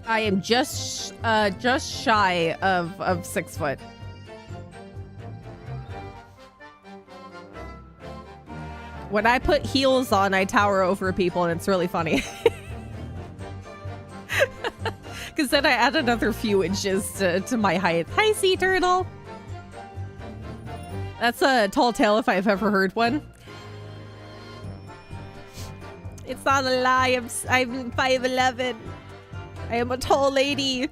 I am just shy of 6 foot. When I put heels on, I tower over people, and it's really funny. Because then I add another few inches to my height. Hi, sea turtle. That's a tall tale if I've ever heard one. It's not a lie. I'm 5'11". I am a tall lady.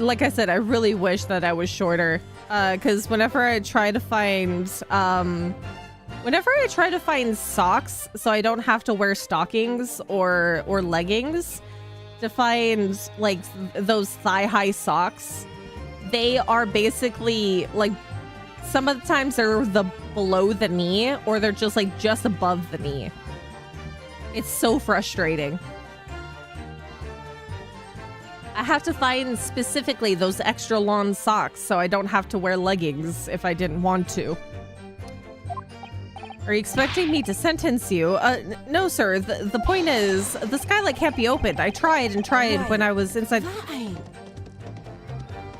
Like I said, I really wish that I was shorter. Because whenever I try to find socks, so I don't have to wear stockings or leggings, to find like those thigh-high socks, they are basically like, some of the times they're below the knee, or they're just like just above the knee. It's so frustrating. I have to find specifically those extra long socks so I don't have to wear leggings if I didn't want to. Are you expecting me to sentence you? No, sir. The point is, the skylight can't be opened. I tried and tried when I was inside.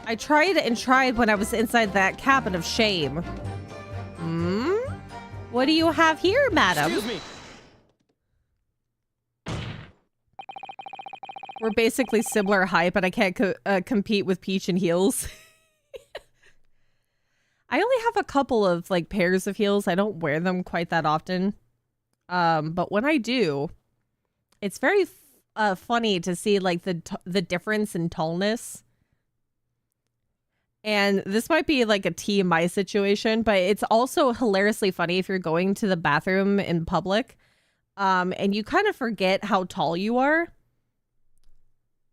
I tried and tried when I was inside that cabin of shame. Hmm? What do you have here, madam? Excuse me. We're basically similar height, but I can't compete with Peach in heels. I only have a couple of like pairs of heels. I don't wear them quite that often. But when I do, it's very funny to see like the difference in tallness. And this might be like a TMI situation, but it's also hilariously funny if you're going to the bathroom in public, and you kind of forget how tall you are.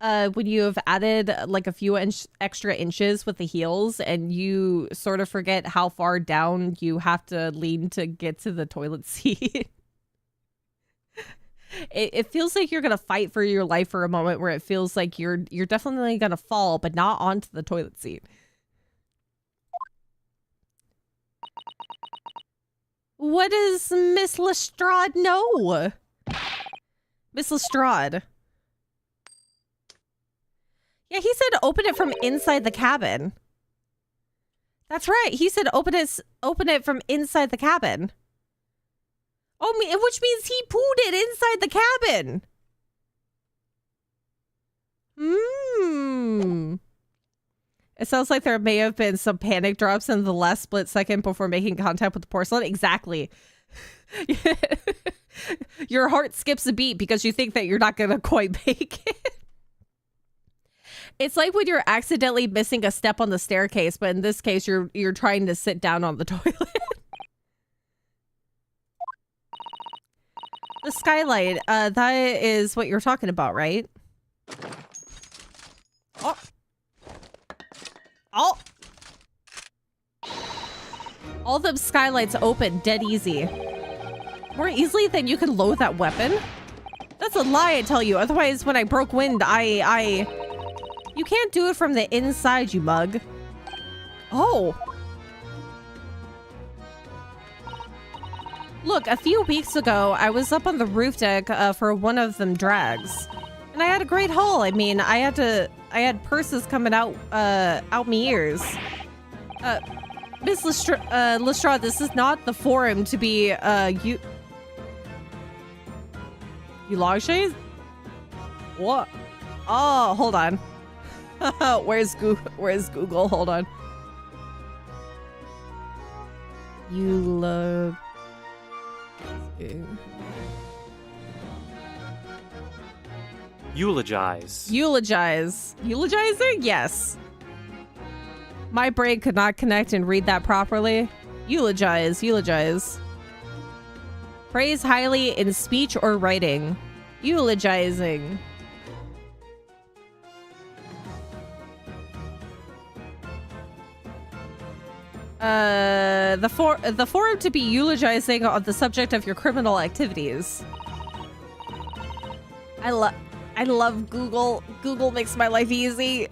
When you have added like a few extra inches with the heels, and you sort of forget how far down you have to lean to get to the toilet seat. It feels like you're gonna fight for your life for a moment, where it feels like you're definitely gonna fall, but not onto the toilet seat. What does Miss Lestrade know? Miss Lestrade. Yeah, he said open it from inside the cabin. That's right. He said open it from inside the cabin. Oh, which means he pulled it inside the cabin. It sounds like there may have been some panic drops in the last split second before making contact with the porcelain. Exactly. Your heart skips a beat because you think that you're not going to quite make it. It's like when you're accidentally missing a step on the staircase, but in this case, you're trying to sit down on the toilet. The skylight, that is what you're talking about, right? Oh. Oh. All them skylights open dead easy. More easily than you can load that weapon? That's a lie, I tell you. Otherwise, when I broke wind, You can't do it from the inside, you mug. Oh. Look, a few weeks ago, I was up on the roof deck for one of them drags. And I had a great haul. I mean, I had purses coming out me ears. Miss Lestrade, this is not the forum to be, Eulages? What? Oh, hold on. Where's Google? Hold on. Eulogize. Eulogizing? Yes. My brain could not connect and read that properly. Eulogize. Praise highly in speech or writing. Eulogizing. The forum to be eulogizing on the subject of your criminal activities. I love Google. Google makes my life easy.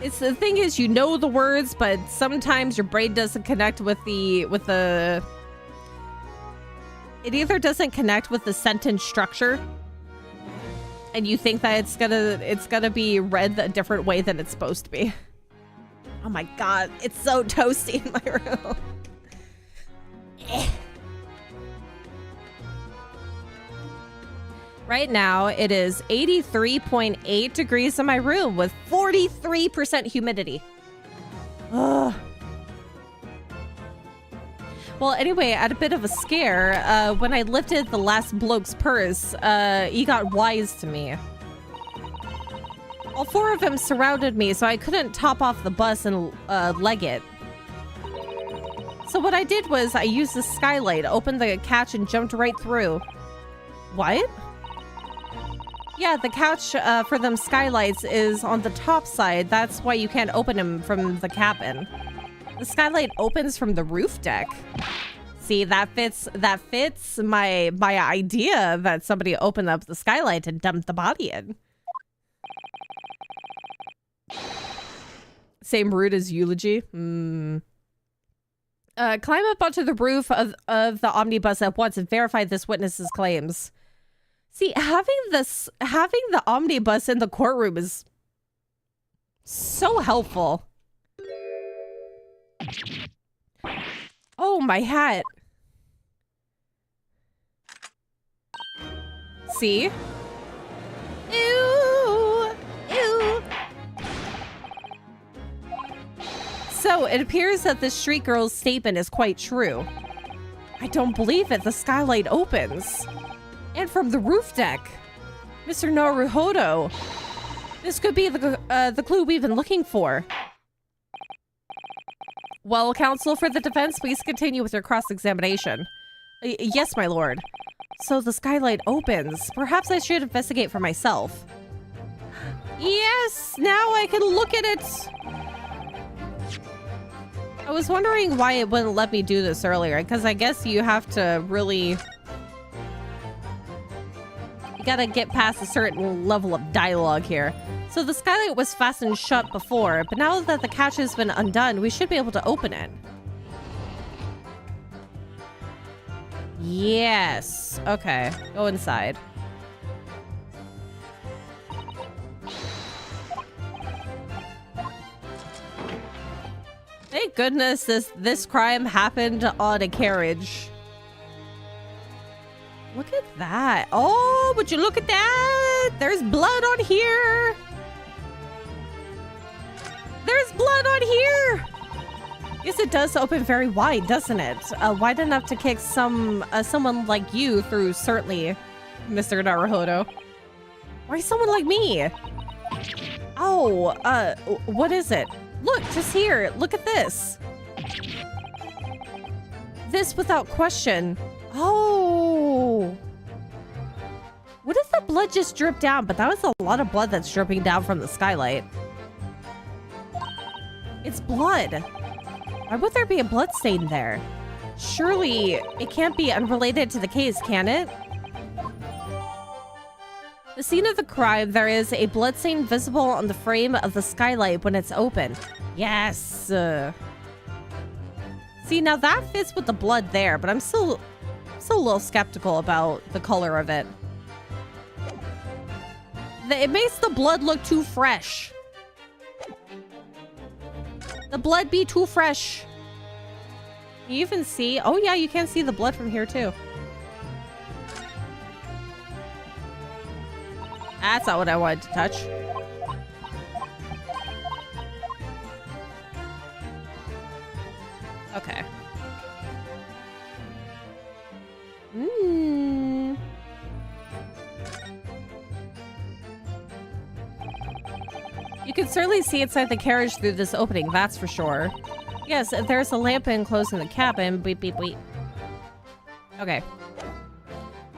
It's the thing is, you know the words, but sometimes your brain doesn't connect with the it either doesn't connect with the sentence structure, and you think that it's gonna be read a different way than it's supposed to be. Oh my god, it's so toasty in my room. Right now, it is 83.8 degrees in my room with 43% humidity. Ugh. Well, anyway, I had a bit of a scare. When I lifted the last bloke's purse, he got wise to me. All four of them surrounded me, so I couldn't top off the bus and leg it. So what I did was I used the skylight, opened the catch, and jumped right through. What? Yeah, the couch for them skylights is on the top side. That's why you can't open them from the cabin. The skylight opens from the roof deck. See, that fits my idea that somebody opened up the skylight and dumped the body in. Same route as eulogy. Climb up onto the roof of the omnibus at once and verify this witness's claims. See, having the omnibus in the courtroom is so helpful. Oh, my hat. See? Ew. Ew. So, it appears that this street girl's statement is quite true. I don't believe it. The skylight opens. And from the roof deck. Mr. Naruhodo. This could be the clue we've been looking for. Well, counsel for the defense, please continue with your cross-examination. Yes, my lord. So the skylight opens. Perhaps I should investigate for myself. Yes, now I can look at it. I was wondering why it wouldn't let me do this earlier, because I guess you have to really... You gotta get past a certain level of dialogue here. So the skylight was fastened shut before, but now that the catch has been undone, we should be able to open it. Yes. Okay, go inside. Thank goodness this crime happened on a carriage. Look at that. Oh, would you look at that? There's blood on here. There's blood on here. Yes, it does open very wide, doesn't it? Wide enough to kick someone like you through, certainly, Mr. Naruhodo. Why someone like me? Oh, what is it? Look, just here. Look at this. This without question. Oh. What if the blood just dripped down? But that was a lot of blood that's dripping down from the skylight. It's blood. Why would there be a blood stain there? Surely it can't be unrelated to the case, can it? The scene of the crime, there is a blood stain visible on the frame of the skylight when it's open. Yes. See, now that fits with the blood there, but I'm still a little skeptical about the color of it. It makes the blood look too fresh. The blood be too fresh. You even see... Oh, yeah, you can see the blood from here, too. That's not what I wanted to touch. Okay. You can certainly see inside the carriage through this opening, that's for sure. Yes, there's a lamp enclosed in the cabin. Beep, beep, beep. Okay.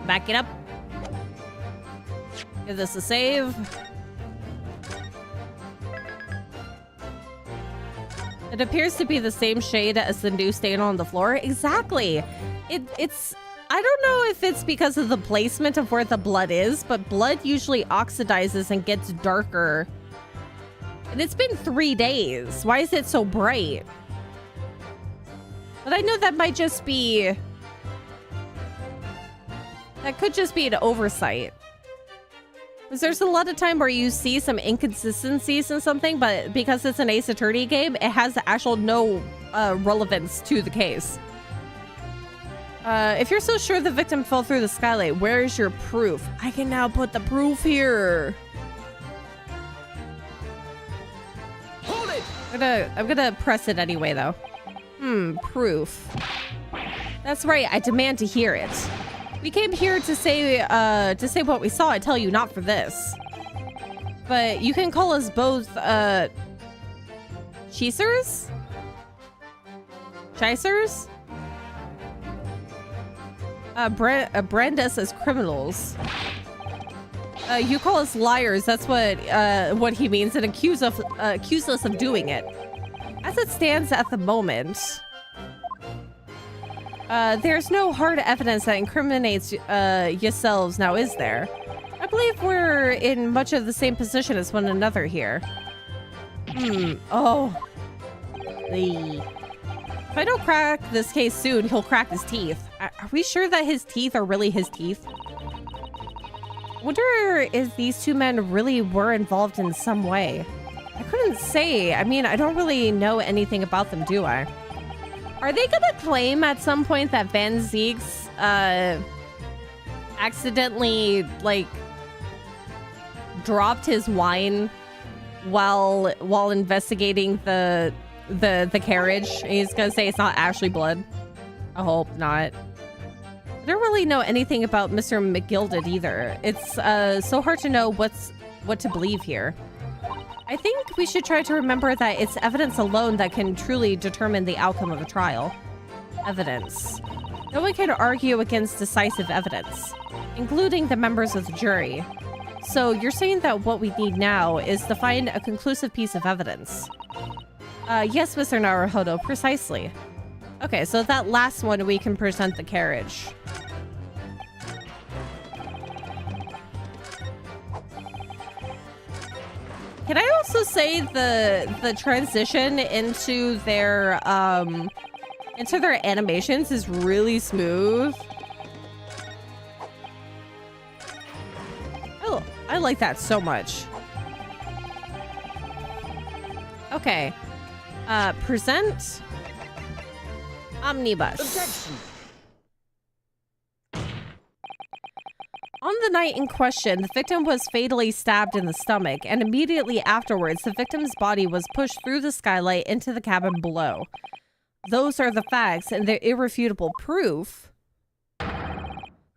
Back it up. Give this a save. It appears to be the same shade as the new stain on the floor. Exactly. It's... I don't know if it's because of the placement of where the blood is, but blood usually oxidizes and gets darker. And it's been 3 days. Why is it so bright? But I know that might just be... That could just be an oversight. Because there's a lot of time where you see some inconsistencies in something, but because it's an Ace Attorney game, it has actual no relevance to the case. If you're so sure the victim fell through the skylight, where is your proof? I can now put the proof here. Hold it! I'm gonna press it anyway, though. Proof. That's right, I demand to hear it. We came here to say what we saw. I tell you, not for this. But you can call us both, cheesers? Chicers? Brand us as criminals. You call us liars. That's what he means, and accuse us of doing it. As it stands at the moment, there's no hard evidence that incriminates yourselves now, is there? I believe we're in much of the same position as one another here. Oh. If I don't crack this case soon, he'll crack his teeth. Are we sure that his teeth are really his teeth? Wonder if these two men really were involved in some way. I couldn't say. I mean, I don't really know anything about them, do I? Are they gonna claim at some point that Van Zieks accidentally, like, dropped his wine while investigating the carriage? And he's gonna say it's not actually blood. I hope not. I don't really know anything about Mr. McGilded either. It's so hard to know what to believe here. I think we should try to remember that it's evidence alone that can truly determine the outcome of a trial. Evidence. No one can argue against decisive evidence, including the members of the jury. So you're saying that what we need now is to find a conclusive piece of evidence. Yes, Mr. Naruhodo, precisely. Okay, so that last one we can present the carriage. Can I also say the transition into their animations is really smooth? Oh, I like that so much. Okay. Present omnibus. Objection. On the night in question, the victim was fatally stabbed in the stomach, and immediately afterwards, the victim's body was pushed through the skylight into the cabin below. Those are the facts, and their irrefutable proof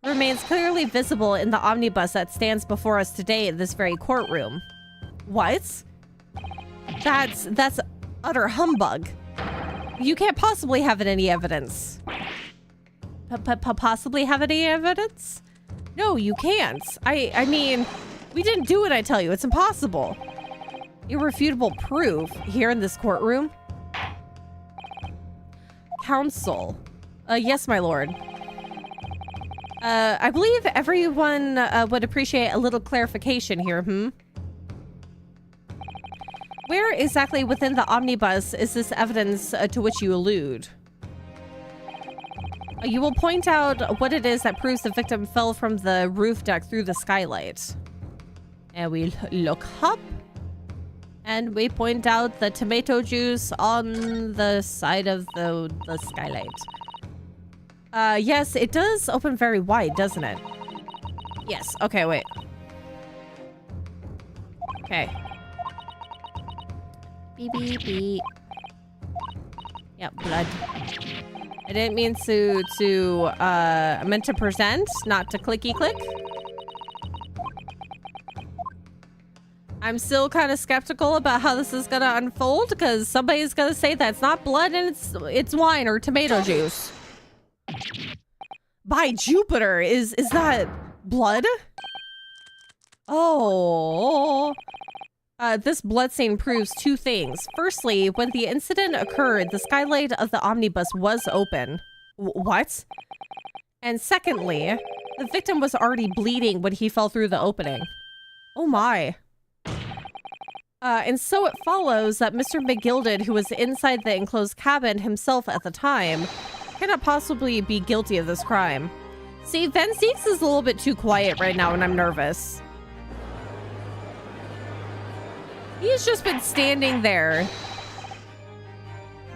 remains clearly visible in the omnibus that stands before us today in this very courtroom. What? That's utter humbug. You can't possibly have any evidence. Possibly have any evidence? No, you can't. I mean, we didn't do it, I tell you. It's impossible. Irrefutable proof here in this courtroom. Counsel. Yes, my lord. I believe everyone would appreciate a little clarification here, Where exactly within the omnibus is this evidence to which you allude? You will point out what it is that proves the victim fell from the roof deck through the skylight. And we look up. And we point out the tomato juice on the side of the skylight. Yes, it does open very wide, doesn't it? Yes. Okay, wait. Okay. Beep, beep, beep. Yep, blood. I didn't mean I meant to present, not to clicky click. I'm still kind of skeptical about how this is gonna unfold because somebody's gonna say that's not blood and it's wine or tomato juice. By Jupiter, is that blood? Oh. This bloodstain proves two things. Firstly, when the incident occurred, the skylight of the omnibus was open. What? And secondly, the victim was already bleeding when he fell through the opening. Oh my. And so it follows that Mr. McGilded, who was inside the enclosed cabin himself at the time, cannot possibly be guilty of this crime. See, Van Zeeks is a little bit too quiet right now and I'm nervous. He's just been standing there,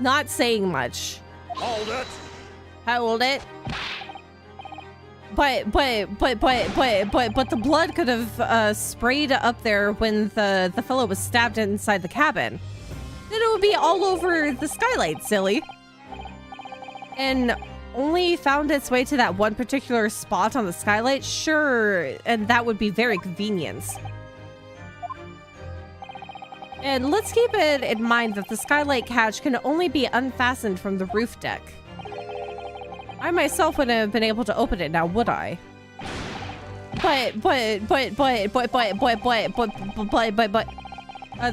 not saying much. Hold it. Hold it. But the blood could have sprayed up there when the fellow was stabbed inside the cabin. Then it would be all over the skylight, silly. And only found its way to that one particular spot on the skylight? Sure, and that would be very convenient. And let's keep it in mind that the skylight catch can only be unfastened from the roof deck. I myself wouldn't have been able to open it now, would I? But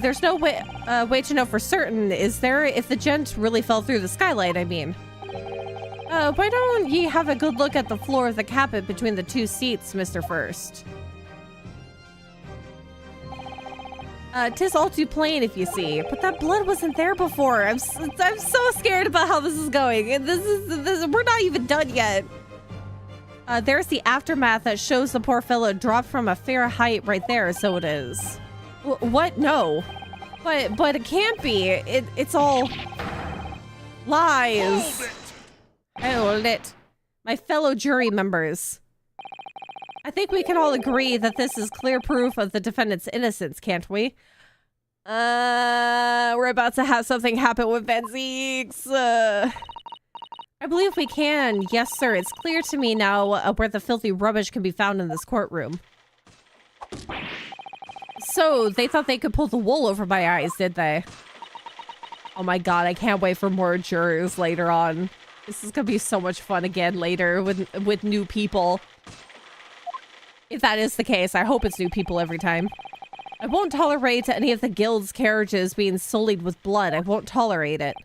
there's no way to know for certain, is there? If the gent really fell through the skylight, I mean. Why don't ye have a good look at the floor of the cabin between the two seats, Mr. First? 'Tis all too plain, if you see. But that blood wasn't there before. I'm so scared about how this is going. And we're not even done yet. There's the aftermath that shows the poor fellow dropped from a fair height right there. So it is. What? No. But it can't be. It's all lies. Hold it. My fellow jury members. I think we can all agree that this is clear proof of the defendant's innocence, can't we? We're about to have something happen with Van Zeeks. I believe we can. Yes, sir. It's clear to me now where the filthy rubbish can be found in this courtroom. So, they thought they could pull the wool over my eyes, did they? Oh my god, I can't wait for more jurors later on. This is gonna be so much fun again later with new people. If that is the case, I hope it's new people every time. I won't tolerate any of the guild's carriages being sullied with blood. I won't tolerate it.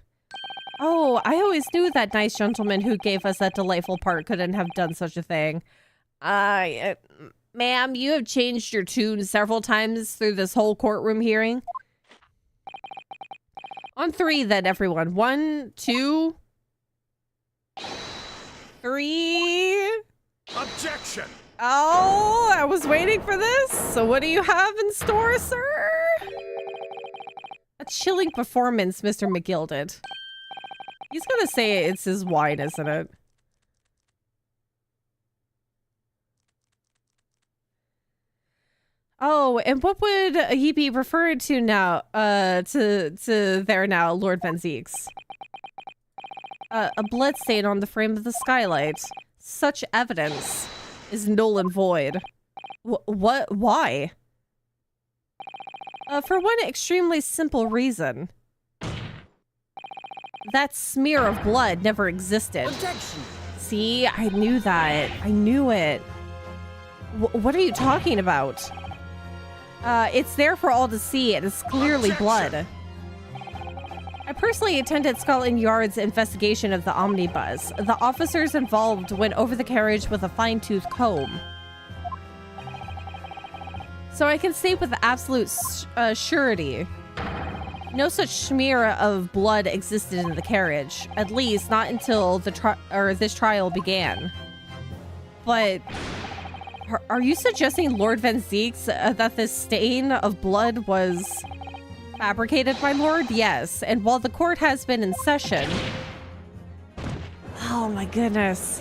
Oh, I always knew that nice gentleman who gave us that delightful part couldn't have done such a thing. Ma'am, you have changed your tune several times through this whole courtroom hearing. On 3 then, everyone. 1, 2, 3. Objection. Oh, I was waiting for this. So what do you have in store, sir? A chilling performance, Mr. McGilded. He's gonna say it's his wine, isn't it? Oh, and what would he be referred to now, to there now, Lord Van Zeeks? A blood stain on the frame of the skylight. Such evidence is null and void. What? Why? For one extremely simple reason. That smear of blood never existed. Objection. See, I knew that. I knew it. What are you talking about? It's there for all to see. It is clearly blood. I personally attended Scotland Yard's investigation of the omnibus. The officers involved went over the carriage with a fine-tooth comb. So I can say with absolute surety, no such smear of blood existed in the carriage. At least not until this trial began. But are you suggesting, Lord Van Zeeks, that this stain of blood was fabricated, my lord? Yes. And while the court has been in session... Oh my goodness.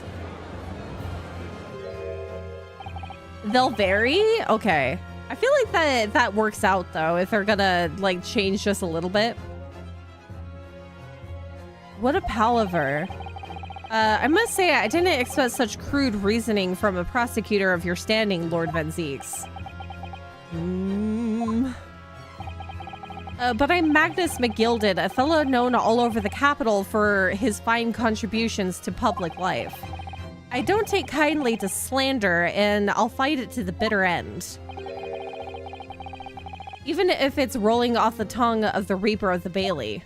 They'll vary? Okay. I feel like that works out, though, if they're gonna, like, change just a little bit. What a palaver. I must say, I didn't expect such crude reasoning from a prosecutor of your standing, Lord Van Zeeks. But I'm Magnus McGilded, a fellow known all over the capital for his fine contributions to public life. I don't take kindly to slander, and I'll fight it to the bitter end. Even if it's rolling off the tongue of the Reaper of the Bailey.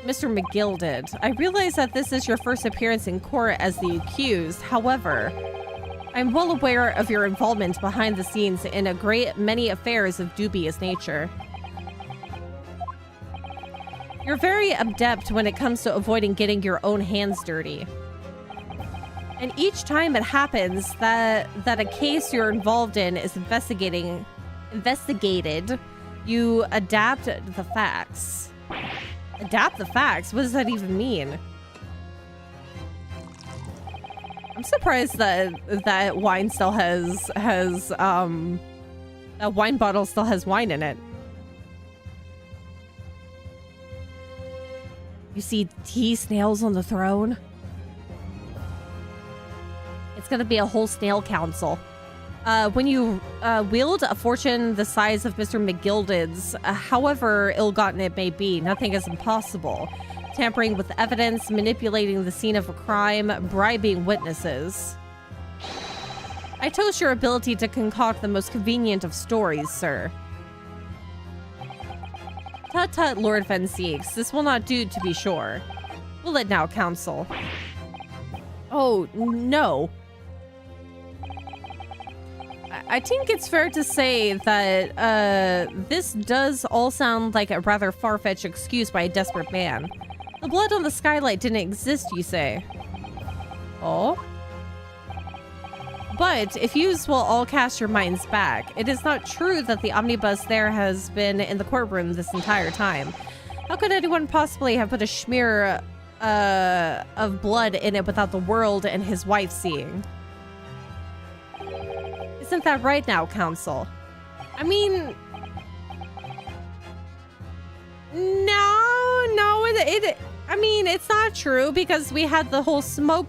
Mr. McGilded, I realize that this is your first appearance in court as the accused. However, I'm well aware of your involvement behind the scenes in a great many affairs of dubious nature. You're very adept when it comes to avoiding getting your own hands dirty. And each time it happens that a case you're involved in is investigated, you adapt the facts. Adapt the facts? What does that even mean? I'm surprised that wine still has that wine bottle still has wine in it. You see tea snails on the throne? It's gonna be a whole snail council. When you wield a fortune the size of Mr. McGilded's, however ill-gotten it may be, nothing is impossible. Tampering with evidence, manipulating the scene of a crime, bribing witnesses. I toast your ability to concoct the most convenient of stories, sir. Tut tut, Lord Van Zeeks. This will not do, to be sure. Will it now, counsel? Oh, no. I think it's fair to say that this does all sound like a rather far-fetched excuse by a desperate man. The blood on the skylight didn't exist, you say? Oh? But if you will all cast your minds back, it is not true that the omnibus there has been in the courtroom this entire time. How could anyone possibly have put a smear of blood in it without the world and his wife seeing? Isn't that right now, counsel? I mean... No, I mean, it's not true because we had the whole smoke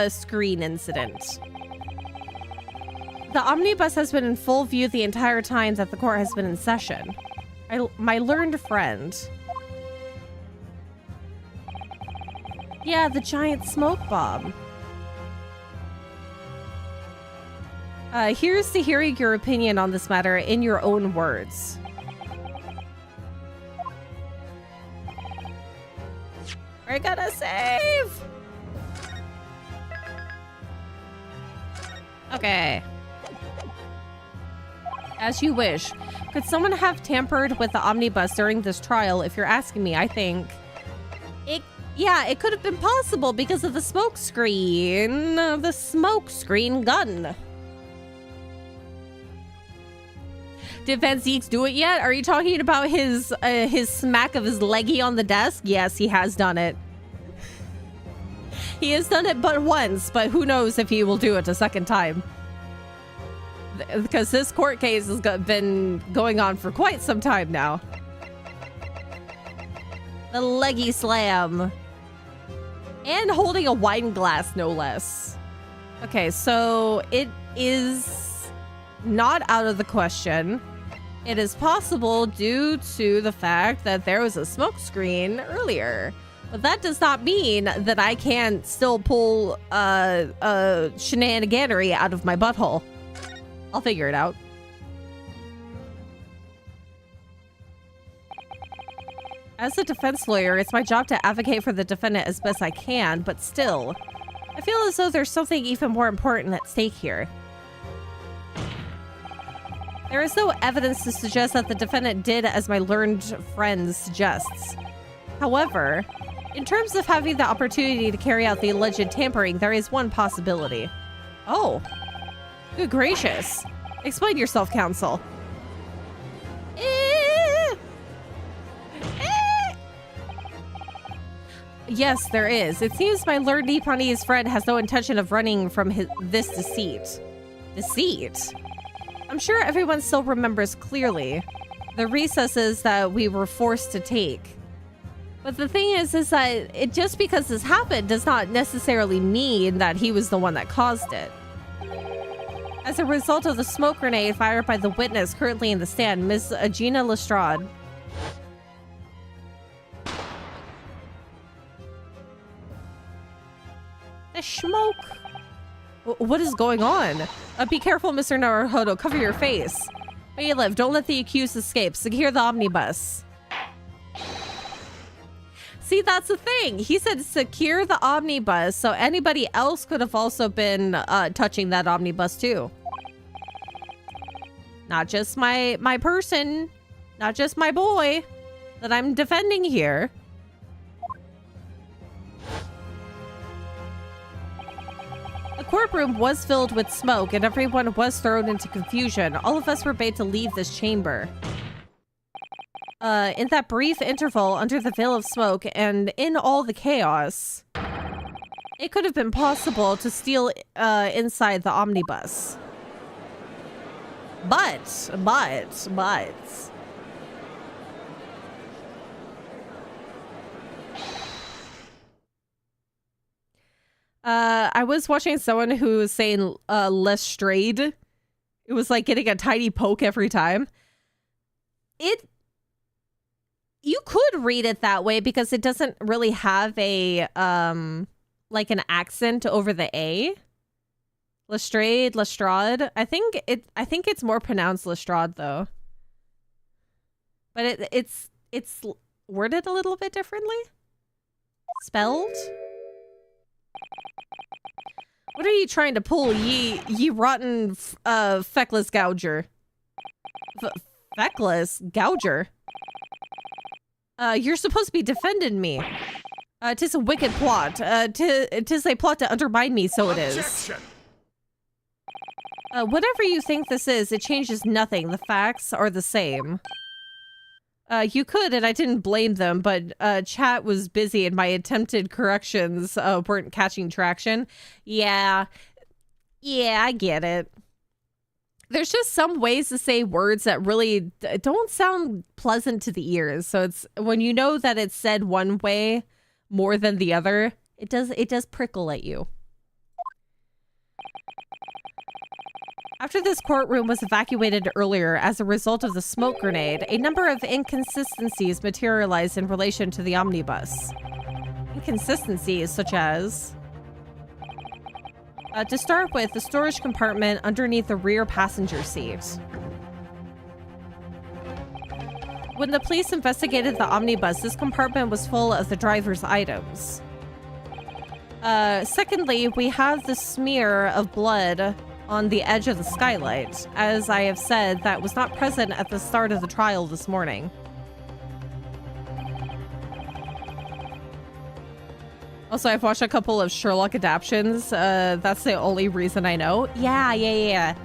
screen incident. The omnibus has been in full view the entire time that the court has been in session. My learned friend. Yeah, the giant smoke bomb. Here's to hearing your opinion on this matter in your own words. We're gonna save! Okay. As you wish. Could someone have tampered with the omnibus during this trial? If you're asking me, I think... Yeah, it could have been possible because of the smoke screen. The smoke screen gun. Did Van Zeeks do it yet? Are you talking about his smack of his leggy on the desk? Yes, he has done it. He has done it but once, but who knows if he will do it a second time. Because this court case has been going on for quite some time now. The leggy slam. And holding a wine glass, no less. Okay, so it is not out of the question. It is possible due to the fact that there was a smoke screen earlier. But that does not mean that I can't still pull shenaniganery out of my butthole. I'll figure it out. As a defense lawyer, it's my job to advocate for the defendant as best I can, but still, I feel as though there's something even more important at stake here. There is no evidence to suggest that the defendant did as my learned friend suggests. However, in terms of having the opportunity to carry out the alleged tampering, there is one possibility. Oh. Good gracious. Explain yourself, counsel. Yes, there is. It seems my learned Nipponese friend has no intention of running from this deceit. Deceit? I'm sure everyone still remembers clearly the recesses that we were forced to take. But the thing is that just because this happened does not necessarily mean that he was the one that caused it. As a result of the smoke grenade fired by the witness currently in the stand, Ms. Gina Lestrade. The smoke. What is going on? Be careful, Mr. Naruhodo. Cover your face. Bailiff, don't let the accused escape. Secure the omnibus. See, that's the thing. He said secure the omnibus, so anybody else could have also been touching that omnibus too. Not just my person, not just my boy that I'm defending here. The courtroom was filled with smoke and everyone was thrown into confusion. All of us were bade to leave this chamber. In that brief interval under the veil of smoke and in all the chaos, it could have been possible to steal inside the omnibus. But. I was watching someone who was saying Lestrade. It was like getting a tiny poke every time. You could read it that way because it doesn't really have a like an accent over the A. Lestrade. I think it's more pronounced Lestrade though. But it's worded a little bit differently. Spelled. What are you trying to pull, ye rotten feckless gouger? Feckless gouger? You're supposed to be defending me. 'Tis a wicked plot. 'Tis a plot to undermine me, so it is. Objection. Whatever you think this is, it changes nothing. The facts are the same. You could, and I didn't blame them, but chat was busy and my attempted corrections weren't catching traction. Yeah, I get it. There's just some ways to say words that really don't sound pleasant to the ears. So it's when you know that it's said one way more than the other, it does prickle at you. After this courtroom was evacuated earlier as a result of the smoke grenade, a number of inconsistencies materialized in relation to the omnibus. Inconsistencies such as... to start with, the storage compartment underneath the rear passenger seat. When the police investigated the omnibus, this compartment was full of the driver's items. Secondly, we have the smear of blood on the edge of the skylight. As I have said, that was not present at the start of the trial this morning. Also, I've watched a couple of Sherlock adaptions. That's the only reason I know. Yeah.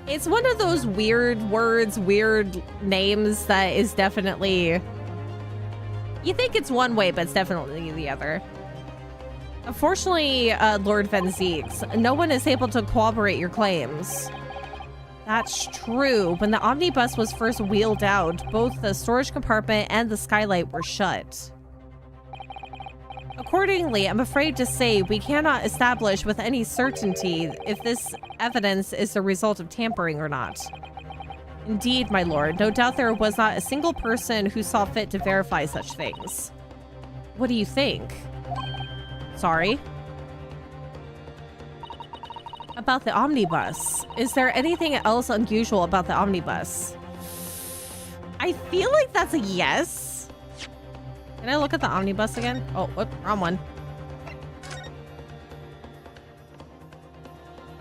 It's one of those weird words, weird names that is definitely... You think it's one way, but it's definitely the other. Unfortunately, Lord Van Zeeks, no one is able to corroborate your claims. That's true. When the omnibus was first wheeled out, both the storage compartment and the skylight were shut. Accordingly, I'm afraid to say we cannot establish with any certainty if this evidence is the result of tampering or not. Indeed, my lord, no doubt there was not a single person who saw fit to verify such things. What do you think? Sorry? About the omnibus. Is there anything else unusual about the omnibus? I feel like that's a yes. Can I look at the omnibus again? Oh, whoop, wrong one.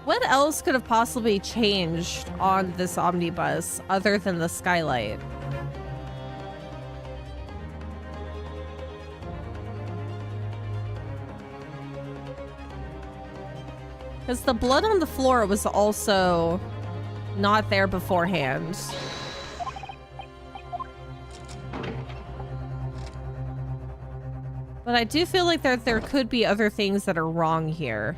What else could have possibly changed on this omnibus other than the skylight? Because the blood on the floor was also not there beforehand. But I do feel like there could be other things that are wrong here.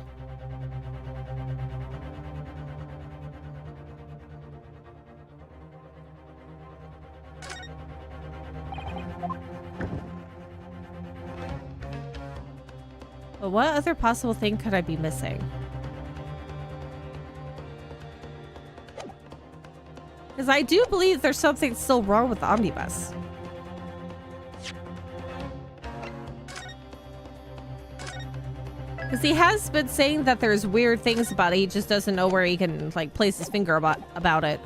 But what other possible thing could I be missing? Because I do believe there's something still wrong with the omnibus. Because he has been saying that there's weird things about it. He just doesn't know where he can, like, place his finger about it.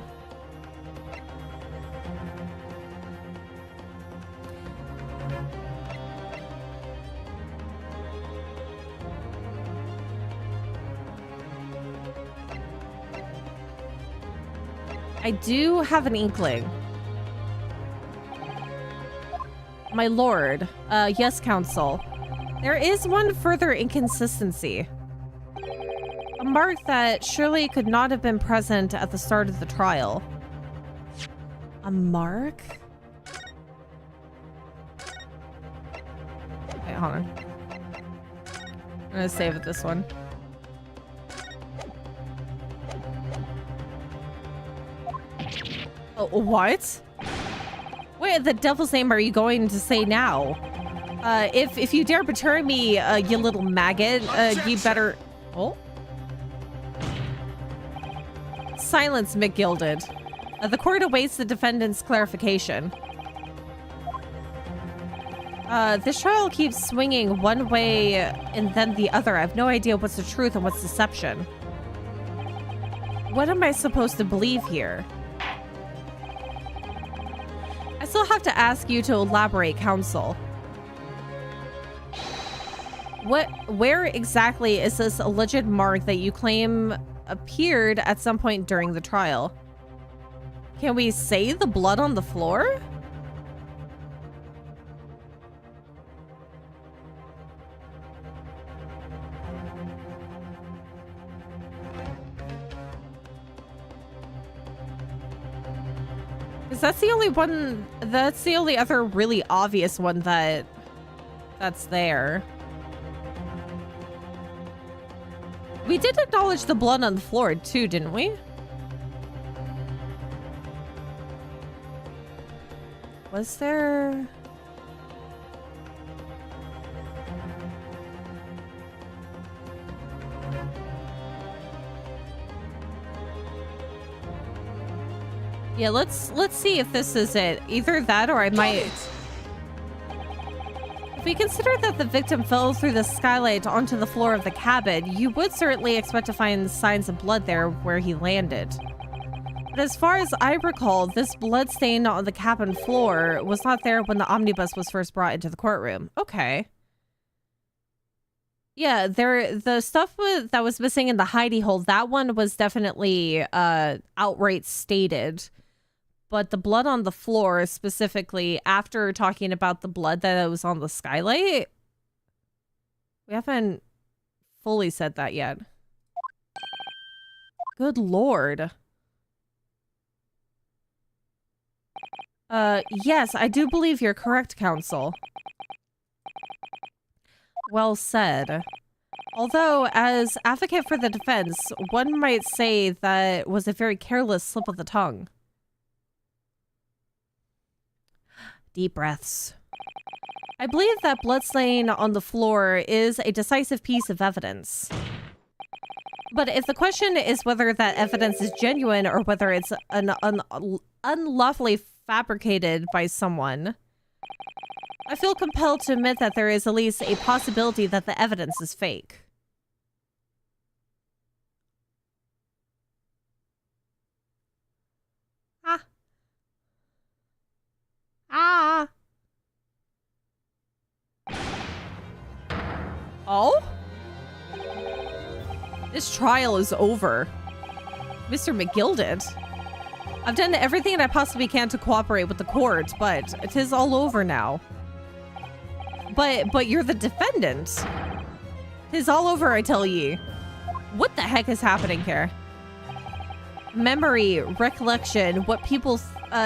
I do have an inkling. My lord, yes, counsel. There is one further inconsistency. A mark that surely could not have been present at the start of the trial. A mark? Okay, hold on. I'm gonna save it this one. Oh, what? What the devil's name are you going to say now? If you dare betray me, you little maggot, you better... Oh? Silence, McGilded. The court awaits the defendant's clarification. This trial keeps swinging one way and then the other. I have no idea what's the truth and what's deception. What am I supposed to believe here? I still have to ask you to elaborate, counsel. Where exactly is this alleged mark that you claim appeared at some point during the trial? Can we say the blood on the floor? Because that's the only one, that's the only other really obvious one that's there. We did acknowledge the blood on the floor too, didn't we? Was there... Yeah, let's see if this is it. Either that or I might... If we consider that the victim fell through the skylight onto the floor of the cabin, you would certainly expect to find signs of blood there where he landed. But as far as I recall, this blood stain on the cabin floor was not there when the omnibus was first brought into the courtroom. Okay. Yeah, the stuff that was missing in the hidey hole, that one was definitely outright stated. But the blood on the floor, specifically after talking about the blood that was on the skylight, we haven't fully said that yet. Good lord. Yes, I do believe you're correct, counsel. Well said. Although, as advocate for the defense, one might say that was a very careless slip of the tongue. Deep breaths. I believe that blood stain on the floor is a decisive piece of evidence. But if the question is whether that evidence is genuine or whether it's unlawfully fabricated by someone, I feel compelled to admit that there is at least a possibility that the evidence is fake. Ah. Oh? This trial is over. Mr. McGilded. I've done everything I possibly can to cooperate with the court, but it is all over now. But you're the defendant. Tis all over, I tell ye. What the heck is happening here? Memory, recollection, what people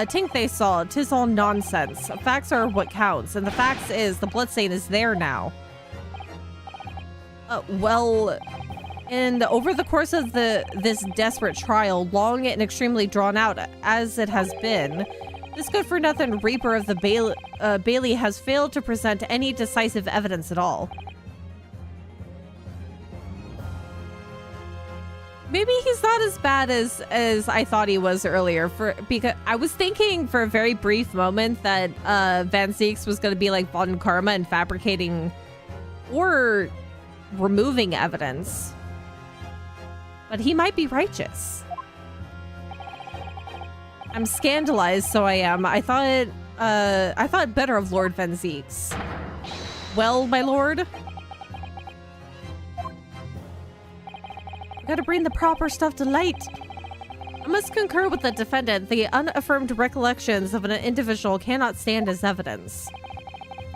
think they saw, tis all nonsense. Facts are what counts, and the facts is the bloodstain is there now. Well, and over the course of this desperate trial, long and extremely drawn out as it has been, this good-for-nothing Reaper of the Bailey has failed to present any decisive evidence at all. Maybe he's not as bad as I thought he was earlier. Because I was thinking for a very brief moment that Van Zieks was going to be like Von Karma and fabricating or removing evidence. But he might be righteous. I'm scandalized, so I am. I thought better of Lord Van Zieks. Well, my lord? Gotta bring the proper stuff to light. I must concur with the defendant. The unaffirmed recollections of an individual cannot stand as evidence.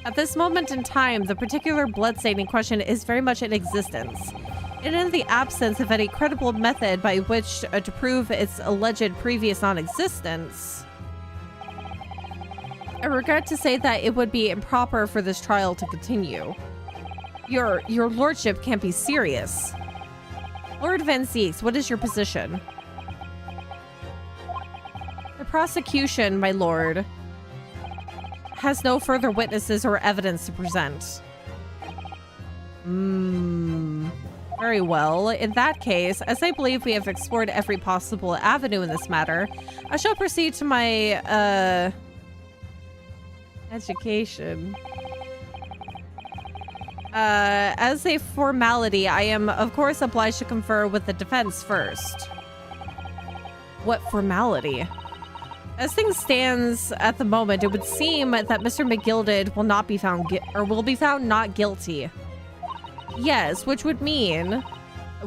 At this moment in time, the particular bloodstain in question is very much in existence. And in the absence of any credible method by which to prove its alleged previous non-existence, I regret to say that it would be improper for this trial to continue. Your lordship can't be serious. Lord Van Zieks, what is your position? The prosecution, my lord, has no further witnesses or evidence to present. Very well. In that case, as I believe we have explored every possible avenue in this matter, I shall proceed to my, education. As a formality, I am, of course, obliged to confer with the defense first. What formality? As things stands at the moment, it would seem that Mr. McGilded will not be found will be found not guilty. Yes, which would mean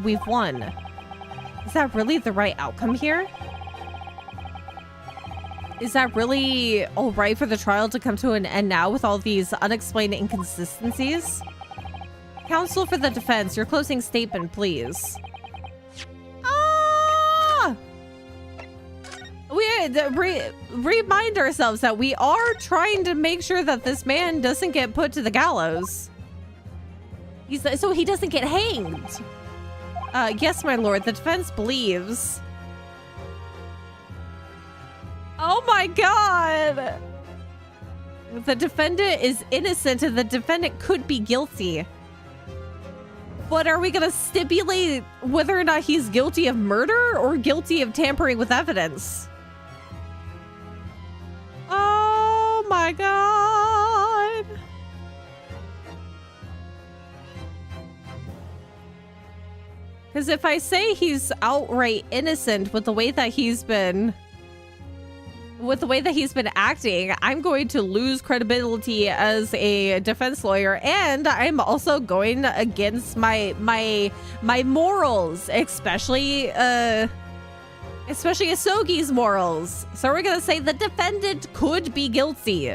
we've won. Is that really the right outcome here? Is that really all right for the trial to come to an end now with all these unexplained inconsistencies? Counsel for the defense, your closing statement, please. Ah! We remind ourselves that we are trying to make sure that this man doesn't get put to the gallows. So he doesn't get hanged. Yes, my lord, the defense believes. Oh my god! The defendant is innocent and the defendant could be guilty. But are we gonna stipulate whether or not he's guilty of murder or guilty of tampering with evidence? Oh my god! Because if I say he's outright innocent with the way that he's been acting, I'm going to lose credibility as a defense lawyer, and I'm also going against my morals, especially Asogi's morals. So we're gonna say the defendant could be guilty.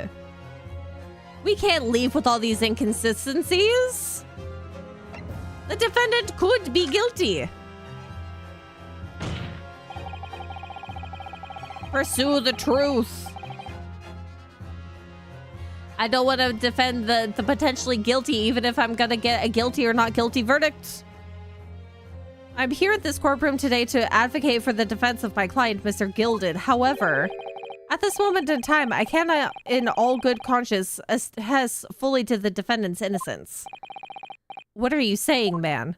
We can't leave with all these inconsistencies. The defendant could be guilty. Pursue the truth. I don't want to defend the potentially guilty, even if I'm gonna get a guilty or not guilty verdict. I'm here at this courtroom today to advocate for the defense of my client, Mr. Gilded. However, at this moment in time, I cannot, in all good conscience, attest fully to the defendant's innocence. What are you saying, man?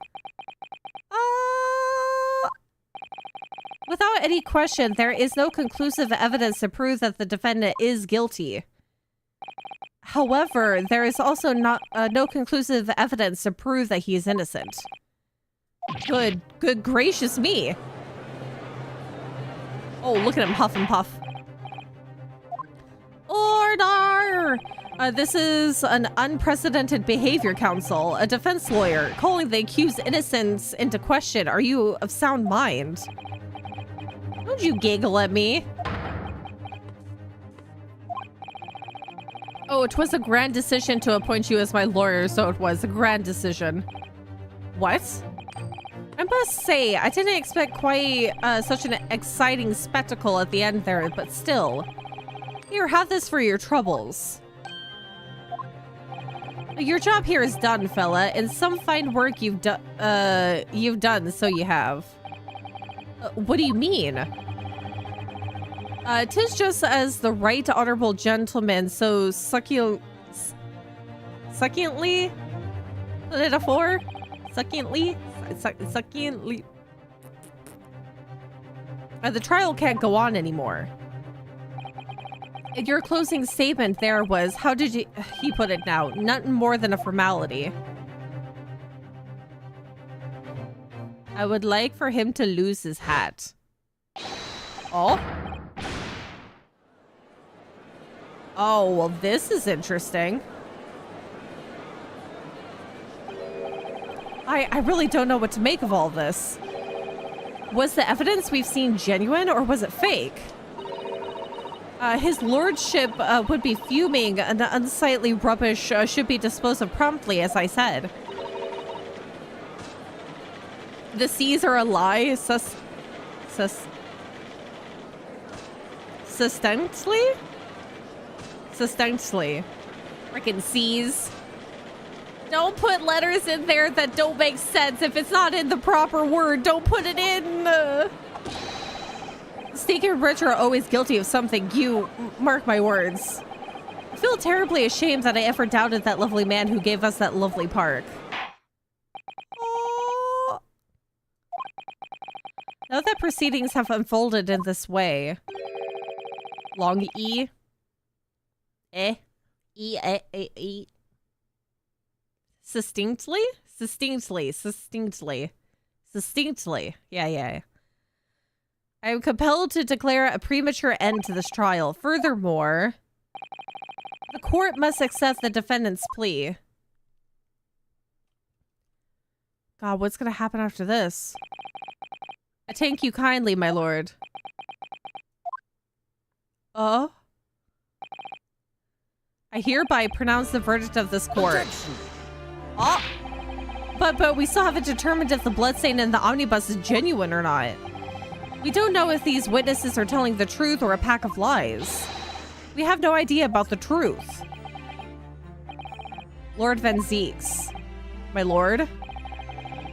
Without any question, there is no conclusive evidence to prove that the defendant is guilty. However, there is also no conclusive evidence to prove that he is innocent. Good gracious me. Oh, look at him huff and puff. Order! This is an unprecedented behavior council. A defense lawyer calling the accused innocence into question. Are you of sound mind? Don't you giggle at me. Oh, it was a grand decision to appoint you as my lawyer, so it was a grand decision. What? I must say, I didn't expect quite such an exciting spectacle at the end there, but still. Here, have this for your troubles. Your job here is done, fella, and some fine work you've done, so you have. What do you mean? 'Tis just as the right honorable gentleman so succulently put it afore? Succulently? The trial can't go on anymore. Your closing statement there was, how did he put it now? Nothing more than a formality. I would like for him to lose his hat. Oh? Oh, well, this is interesting. I really don't know what to make of all this. Was the evidence we've seen genuine or was it fake? His lordship would be fuming and the unsightly rubbish should be disposed of promptly, as I said. The seas are a lie, succinctly? Succinctly. Frickin' seas. Don't put letters in there that don't make sense. If it's not in the proper word, don't put it in. Sneaky and rich are always guilty of something. You mark my words. I feel terribly ashamed that I ever doubted that lovely man who gave us that lovely park. Oh. Now that proceedings have unfolded in this way. Long E. E. Succinctly? Succinctly. Yeah. I am compelled to declare a premature end to this trial. Furthermore, the court must accept the defendant's plea. God, what's gonna happen after this? I thank you kindly, my lord. I hereby pronounce the verdict of this court. Objection. Oh! But we still haven't determined if the bloodstain in the omnibus is genuine or not. We don't know if these witnesses are telling the truth or a pack of lies. We have no idea about the truth. Lord Van Zeeks. My lord?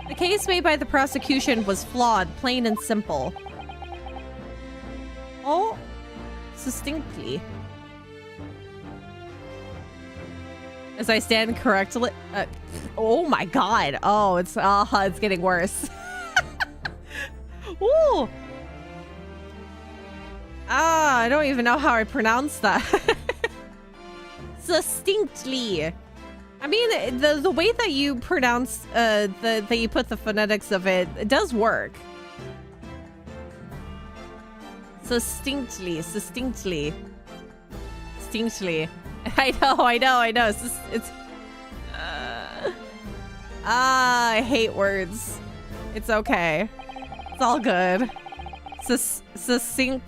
The case made by the prosecution was flawed, plain and simple. Oh, succinctly. As I stand correctly, oh my god. Oh, it's getting worse. Ooh. I don't even know how I pronounce that. Succinctly. I mean, the way that you pronounce, that you put the phonetics of it does work. Succinctly. I know. It's I hate words. It's okay. It's all good. Succinctly.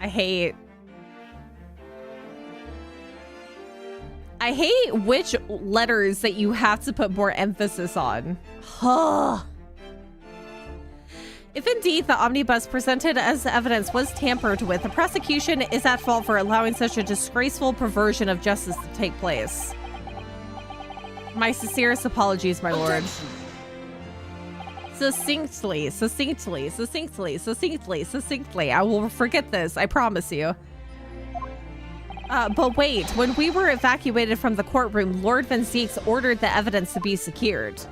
I hate which letters that you have to put more emphasis on. If indeed the omnibus presented as evidence was tampered with, the prosecution is at fault for allowing such a disgraceful perversion of justice to take place. My sincerest apologies, my lord. Succinctly. I will forget this, I promise you. But wait, when we were evacuated from the courtroom, Lord Van Zieks ordered the evidence to be secured.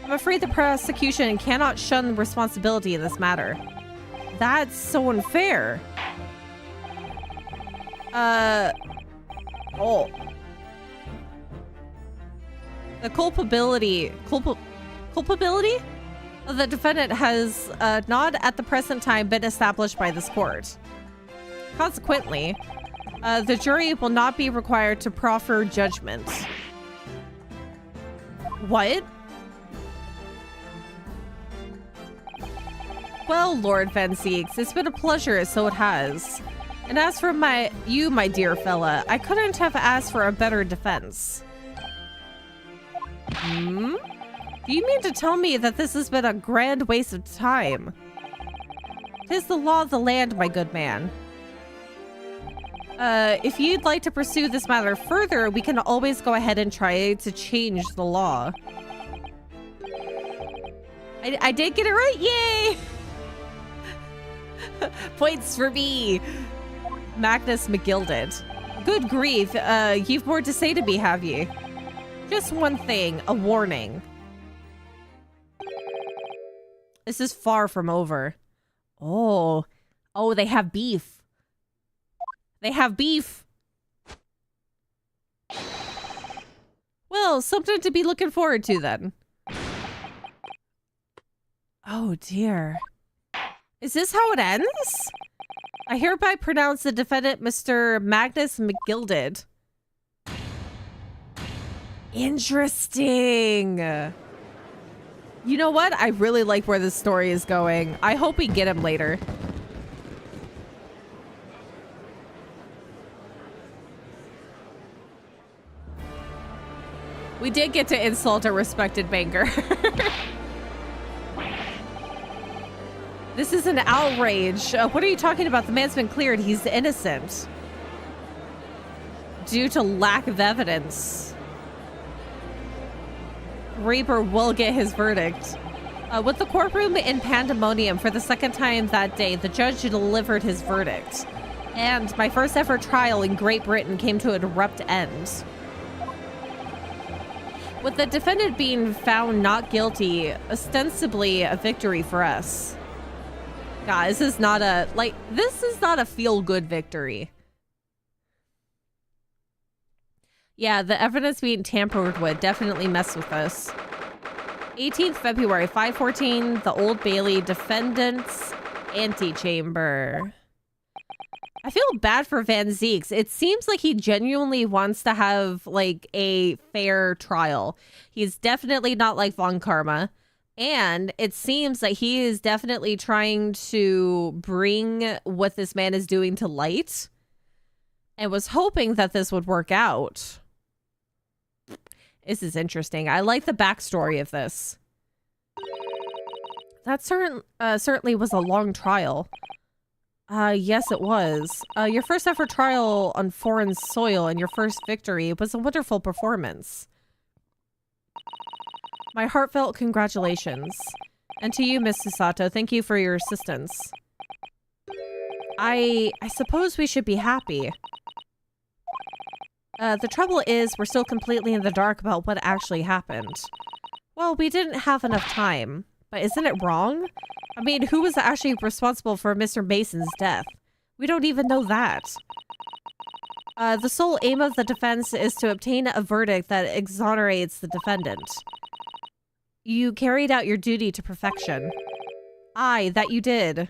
I'm afraid the prosecution cannot shun responsibility in this matter. That's so unfair. Oh. The culpability of the defendant has not at the present time been established by this court. Consequently, the jury will not be required to proffer judgment. What? Well, Lord Van Zieks, it's been a pleasure, so it has. And as for you, my dear fella, I couldn't have asked for a better defense. Hmm? Do you mean to tell me that this has been a grand waste of time? 'Tis the law of the land, my good man. If you'd like to pursue this matter further, we can always go ahead and try to change the law. I did get it right, yay! Points for me. Magnus McGilded. Good grief, you've more to say to me, have you? Just one thing, a warning. This is far from over. Oh, they have beef. They have beef. Well, something to be looking forward to then. Oh dear. Is this how it ends? I hereby pronounce the defendant Mr. Magnus McGilded. Interesting. You know what? I really like where this story is going. I hope we get him later. We did get to insult a respected banker. This is an outrage. What are you talking about? The man's been cleared. He's innocent. Due to lack of evidence. Reaper will get his verdict. With the courtroom in pandemonium for the second time that day, the judge delivered his verdict. And my first ever trial in Great Britain came to an abrupt end. With the defendant being found not guilty, ostensibly a victory for us. God, this is not a feel-good victory. Yeah, the evidence being tampered with definitely messed with us. 18th February, 5:14, the Old Bailey Defendant's Antechamber. I feel bad for Van Zieks. It seems like he genuinely wants to have, like, a fair trial. He's definitely not like Von Karma. And it seems that he is definitely trying to bring what this man is doing to light. And was hoping that this would work out. This is interesting. I like the backstory of this. That certainly was a long trial. Yes, it was. Your first ever trial on foreign soil and your first victory was a wonderful performance. My heartfelt congratulations. And to you, Miss Susato, thank you for your assistance. I suppose we should be happy. The trouble is, we're still completely in the dark about what actually happened. Well, we didn't have enough time. But isn't it wrong? I mean, who was actually responsible for Mr. Mason's death? We don't even know that. The sole aim of the defense is to obtain a verdict that exonerates the defendant. You carried out your duty to perfection. Aye, that you did.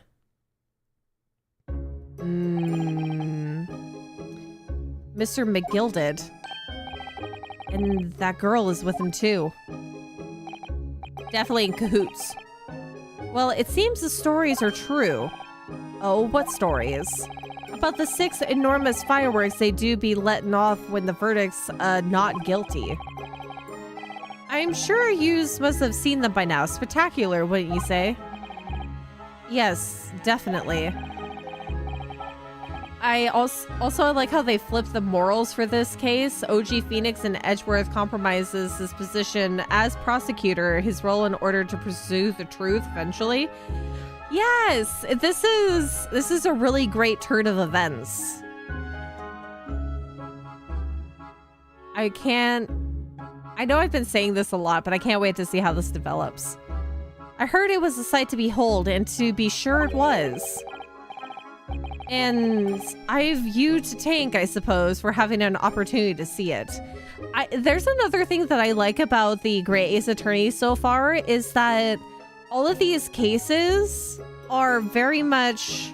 Mr. McGilded. And that girl is with him too. Definitely in cahoots. Well, it seems the stories are true. Oh, what stories? About the 6 enormous fireworks they do be letting off when the verdict's not guilty. I I'm sure yous must have seen them by now. Spectacular, wouldn't you say? Yes, definitely. I also like how they flipped the morals for this case. OG Phoenix and Edgeworth compromises his position as prosecutor, his role in order to pursue the truth eventually. Yes, this is a really great turn of events. I know I've been saying this a lot, but I can't wait to see how this develops. I heard it was a sight to behold, and to be sure it was. And I've you to thank, I suppose, for having an opportunity to see it. There's another thing that I like about the Great Ace Attorney so far is that all of these cases are very much...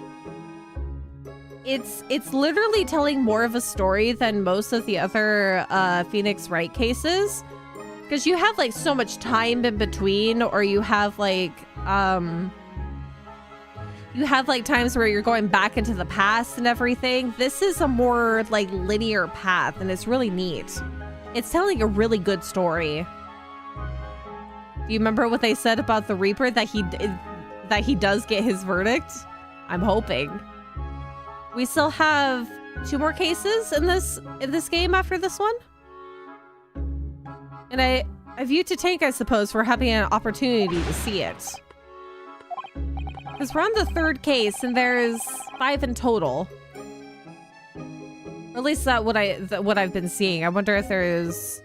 It's literally telling more of a story than most of the other Phoenix Wright cases. Because you have like so much time in between, or you have like times where you're going back into the past and everything. This is a more like linear path, and it's really neat. It's telling a really good story. Do you remember what they said about the Reaper, that he does get his verdict? I'm hoping. We still have 2 more cases in this game after this one. And I've you to thank, I suppose, for having an opportunity to see it. Because we're on the 3rd case, and there's 5 in total. Or at least that's what I've been seeing. I wonder if there's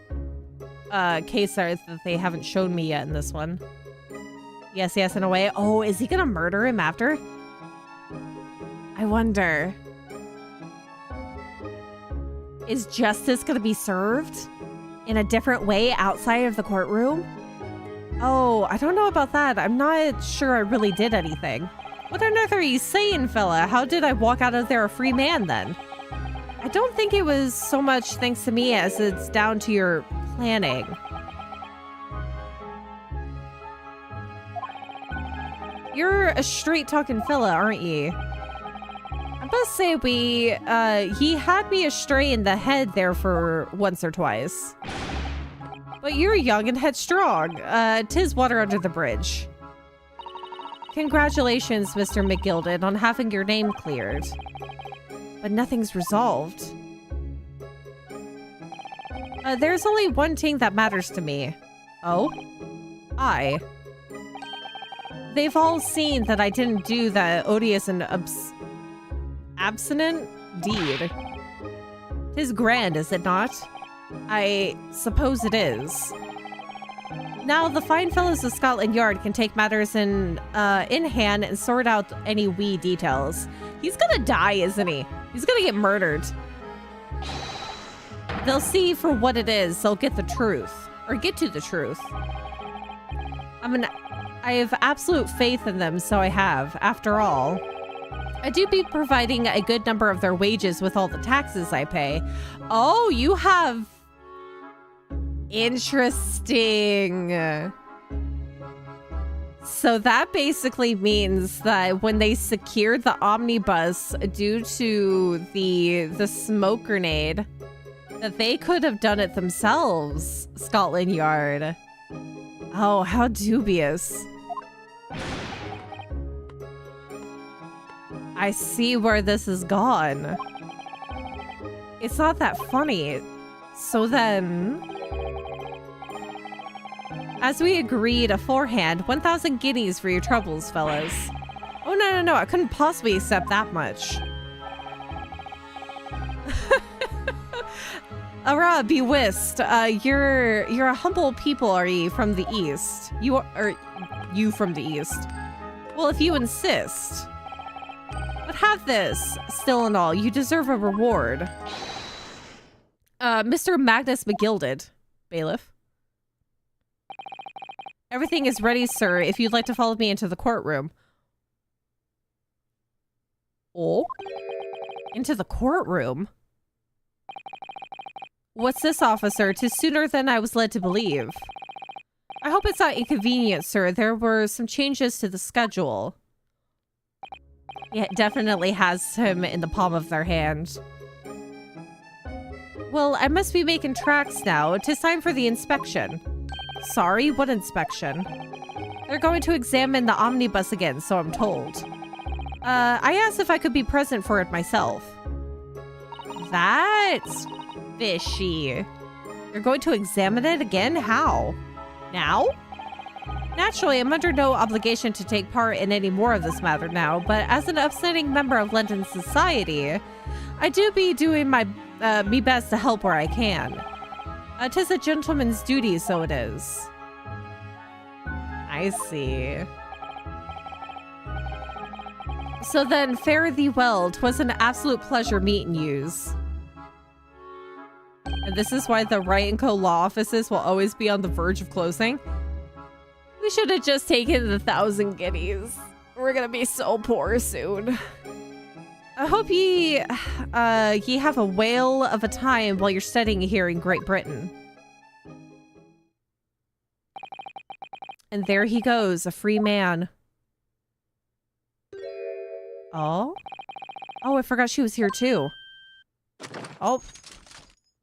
a case that they haven't shown me yet in this one. Yes, in a way. Oh, is he gonna murder him after? I wonder. Is justice gonna be served in a different way outside of the courtroom? Oh, I don't know about that. I'm not sure I really did anything. What on earth are you saying, fella? How did I walk out of there a free man then? I don't think it was so much thanks to me as it's down to your planning. You're a straight-talking fella, aren't ye? I must say he had me astray in the head there for once or twice. But you're young and headstrong. 'Tis water under the bridge. Congratulations, Mr. McGilded, on having your name cleared. But nothing's resolved. There's only one thing that matters to me. Oh? They've all seen that I didn't do that odious and abstinent deed. 'Tis grand, is it not? I suppose it is. Now the fine fellows of Scotland Yard can take matters in hand and sort out any wee details. He's gonna die, isn't he? He's gonna get murdered. They'll see for what it is. They'll get the truth. Or get to the truth. I have absolute faith in them, so I have. After all, I do be providing a good number of their wages with all the taxes I pay. Oh, you have... Interesting. So that basically means that when they secured the omnibus due to the smoke grenade, that they could have done it themselves, Scotland Yard. Oh, how dubious. I see where this has gone. It's not that funny. So then... As we agreed aforehand, 1,000 guineas for your troubles, fellas. Oh, no, I couldn't possibly accept that much. Arrah, be whist. You're a humble people, are ye, from the east? You from the east. Well, if you insist. But have this, still and all, you deserve a reward. Mr. Magnus McGilded, bailiff. Everything is ready, sir, if you'd like to follow me into the courtroom. Oh? Into the courtroom? What's this, officer? 'Tis sooner than I was led to believe. I hope it's not inconvenient, sir. There were some changes to the schedule. Yeah, it definitely has him in the palm of their hand. Well, I must be making tracks now. 'Tis time for the inspection. Sorry, what inspection? They're going to examine the omnibus again, so I'm told. I asked if I could be present for it myself. That's fishy. You're going to examine it again? How? Now? Naturally, I'm under no obligation to take part in any more of this matter now, but as an upstanding member of London society, I do be doing my me best to help where I can. 'Tis a gentleman's duty, so it is. I see. So then, fare thee well. 'Twas an absolute pleasure meeting yous. And this is why the Wright & Co. law offices will always be on the verge of closing. We should have just taken the 1,000 guineas. We're gonna be so poor soon. I hope ye have a whale of a time while you're studying here in Great Britain. And there he goes, a free man. Oh? Oh, I forgot she was here too. Oh.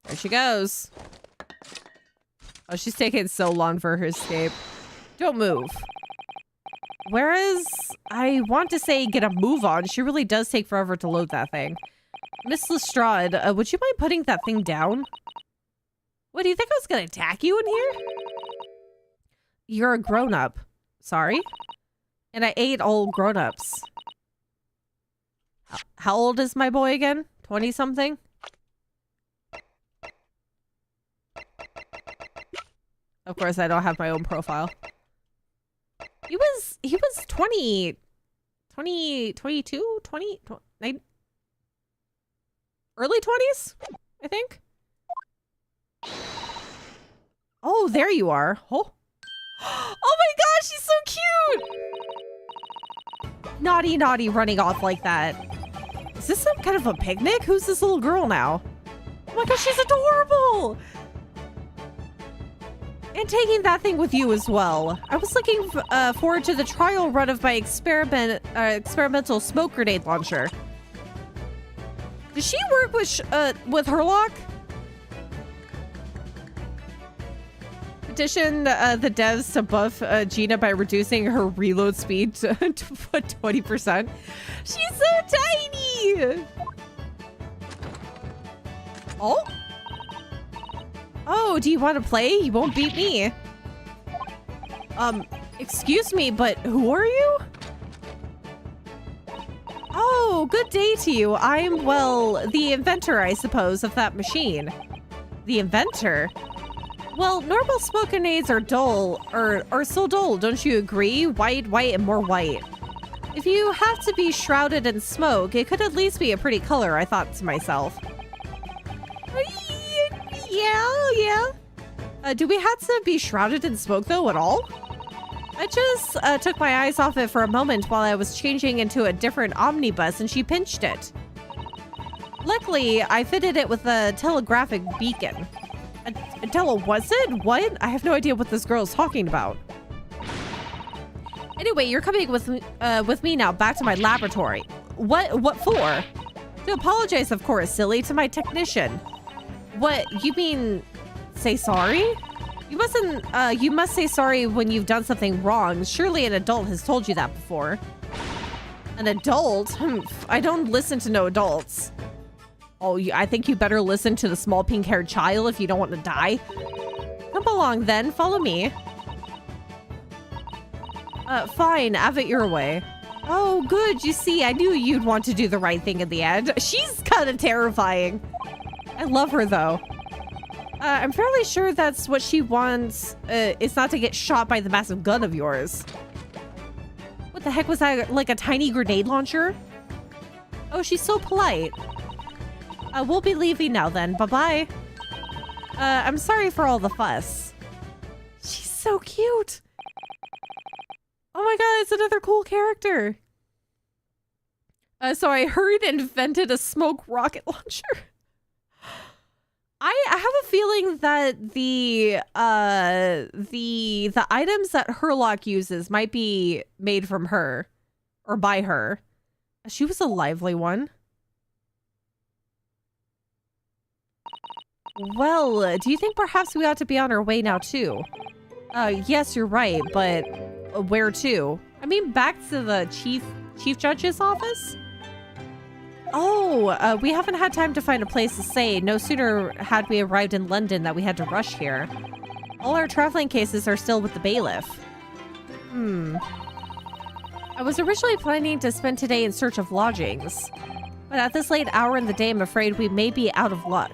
There she goes. Oh, she's taking so long for her escape. Don't move. Whereas, I want to say get a move on. She really does take forever to load that thing. Miss Lestrade, would you mind putting that thing down? What, do you think I was gonna attack you in here? You're a grown-up. Sorry? And I ate all grown-ups. How old is my boy again? 20-something? Of course, I don't have my own profile. He was 20, 22, 20, early 20s, I think. Oh, there you are. Oh. Oh my gosh, she's so cute. Naughty, naughty running off like that. Is this some kind of a picnic? Who's this little girl now? Oh my gosh, she's adorable. And taking that thing with you as well. I was looking forward to the trial run of my experimental smoke grenade launcher. Does she work with Herlock? Petition the devs to buff Gina by reducing her reload speed to 20%. She's so tiny! Oh? Oh, do you want to play? You won't beat me. Excuse me, but who are you? Oh, good day to you. I'm, well, the inventor, I suppose, of that machine. The inventor? Well, normal smoke grenades are dull, are so dull, don't you agree? White, white, and more white. If you have to be shrouded in smoke, it could at least be a pretty color, I thought to myself. Yeah. Do we have to be shrouded in smoke, though, at all? I just took my eyes off it for a moment while I was changing into a different omnibus, and she pinched it. Luckily, I fitted it with a telegraphic beacon. Was it? What? I have no idea what this girl is talking about. Anyway, you're coming with me now back to my laboratory. What for? To apologize, of course, silly, to my technician. What, you mean say sorry? You must say sorry when you've done something wrong. Surely an adult has told you that before. An adult? I don't listen to no adults. Oh, I think you better listen to the small pink-haired child if you don't want to die. Come along then, follow me. Fine, have it your way. Oh, good, you see, I knew you'd want to do the right thing in the end. She's kind of terrifying. I love her, though. I'm fairly sure that's what she wants, is not to get shot by the massive gun of yours. What the heck was that, like a tiny grenade launcher? Oh, she's so polite. We'll be leaving now then, bye-bye. I'm sorry for all the fuss. She's so cute. Oh my god, it's another cool character. So I heard invented a smoke rocket launcher. I have a feeling that the items that Herlock uses might be made from her or by her. She was a lively one. Well, do you think perhaps we ought to be on our way now too? Yes, you're right, but where to? I mean, back to the chief judge's office? Oh, we haven't had time to find a place to stay. No sooner had we arrived in London that we had to rush here. All our traveling cases are still with the bailiff. I was originally planning to spend today in search of lodgings, but at this late hour in the day, I'm afraid we may be out of luck.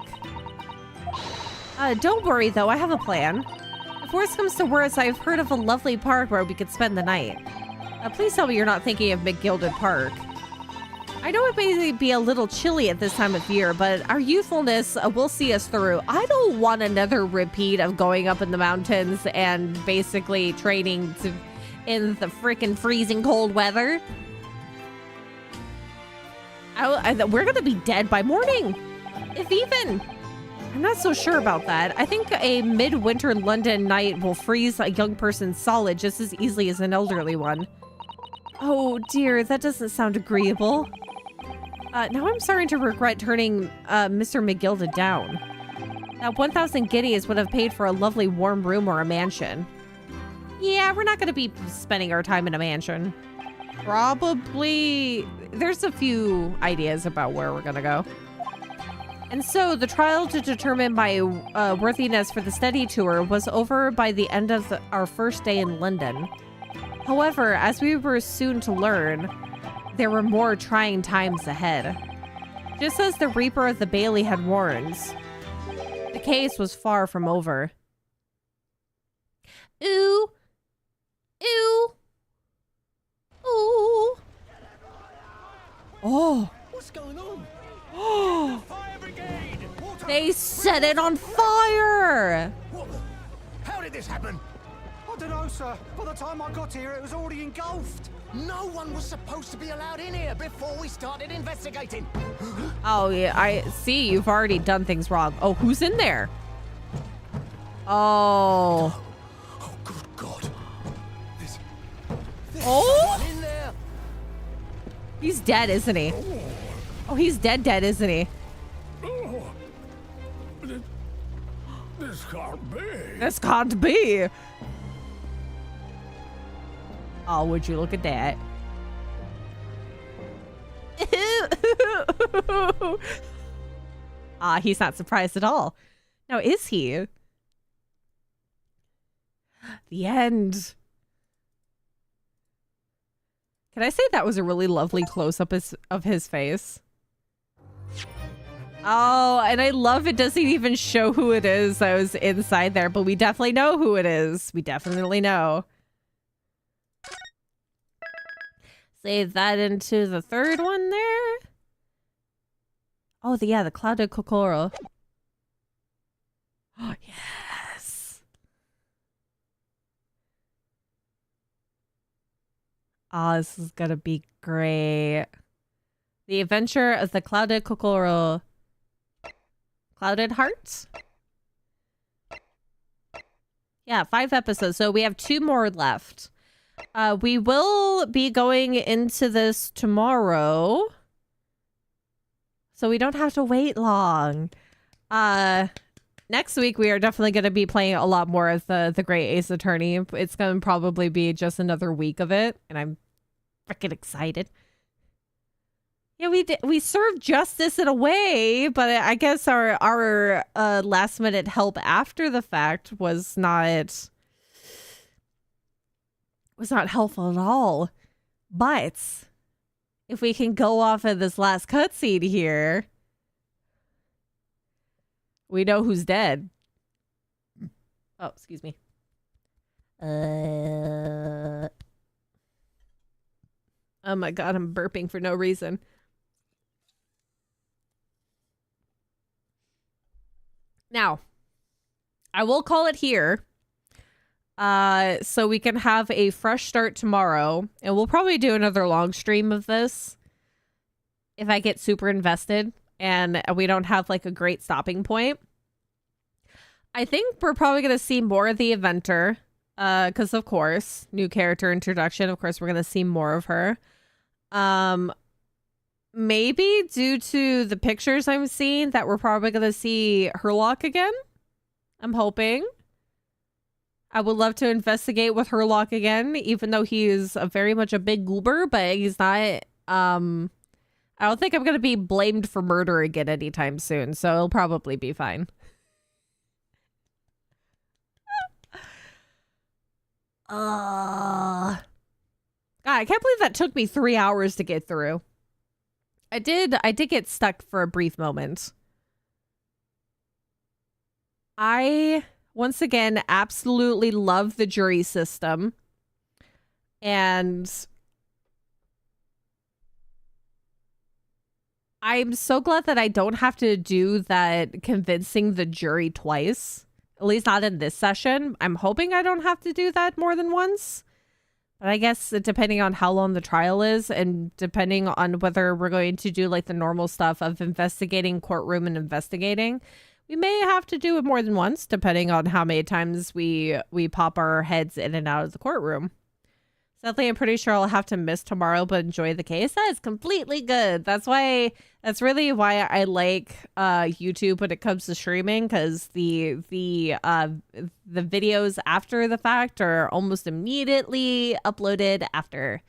Don't worry though, I have a plan. If worse comes to worse, I've heard of a lovely park where we could spend the night. Please tell me you're not thinking of McGilded Park. I know it may be a little chilly at this time of year, but our youthfulness will see us through. I don't want another repeat of going up in the mountains and basically training in the freaking freezing cold weather. We're gonna be dead by morning, if even. I'm not so sure about that. I think a midwinter London night will freeze a young person solid just as easily as an elderly one. Oh dear, that doesn't sound agreeable. Now I'm starting to regret turning Mr. McGilded down. That 1,000 guineas would have paid for a lovely warm room or a mansion. Yeah, we're not going to be spending our time in a mansion. Probably, there's a few ideas about where we're going to go. And so the trial to determine my worthiness for the study tour was over by the end of our first day in London. However, as we were soon to learn, there were more trying times ahead. Just as the Reaper of the Bailey had warned, the case was far from over. Ooh. Ooh. Ooh. Oh. What's going on? Oh. Fire brigade! Water! They set it on fire! What? How did this happen? I don't know, sir. By the time I got here, it was already engulfed. No one was supposed to be allowed in here before we started investigating. Oh, yeah, I see. You've already done things wrong. Oh, who's in there? Oh. Oh, good God. There's Oh? someone in there. He's dead, isn't he? Oh, he's dead, isn't he? Oh. This can't be. This can't be. Oh, would you look at that? He's not surprised at all. Now, is he? The end. Can I say that was a really lovely close-up of his face? Oh, and I love it doesn't even show who it is that was inside there, but we definitely know who it is. We definitely know. Save that into the third one there. Oh, the clouded kokoro. Oh, yes. Oh, this is gonna be great. The Adventure of the Clouded Kokoro. Clouded Hearts? Yeah, 5 episodes. So we have 2 more left. We will be going into this tomorrow. So we don't have to wait long. Next week, we are definitely going to be playing a lot more of the Great Ace Attorney. It's going to probably be just another week of it. And I'm freaking excited. Yeah, we served justice in a way, but I guess our last minute help after the fact was not helpful at all. But if we can go off of this last cutscene here, we know who's dead. Oh, excuse me. Oh my God, I'm burping for no reason. Now, I will call it here. So we can have a fresh start tomorrow. And we'll probably do another long stream of this if I get super invested and we don't have like a great stopping point. I think we're probably going to see more of the Inventor. Because of course, new character introduction. Of course, we're going to see more of her. Maybe due to the pictures I'm seeing that we're probably going to see Herlock again. I'm hoping. I would love to investigate with Herlock again, even though he is very much a big goober, but he's not, I don't think I'm going to be blamed for murder again anytime soon, so it'll probably be fine. God, I can't believe that took me 3 hours to get through. I did get stuck for a brief moment. I, once again, absolutely love the jury system. And I'm so glad that I don't have to do that convincing the jury twice. At least not in this session. I'm hoping I don't have to do that more than once. But I guess depending on how long the trial is and depending on whether we're going to do like the normal stuff of investigating, courtroom, and investigating, we may have to do it more than once, depending on how many times we pop our heads in and out of the courtroom. Sadly, I'm pretty sure I'll have to miss tomorrow, but enjoy the case. That is completely good. That's really why I like YouTube when it comes to streaming, because the videos after the fact are almost immediately uploaded after.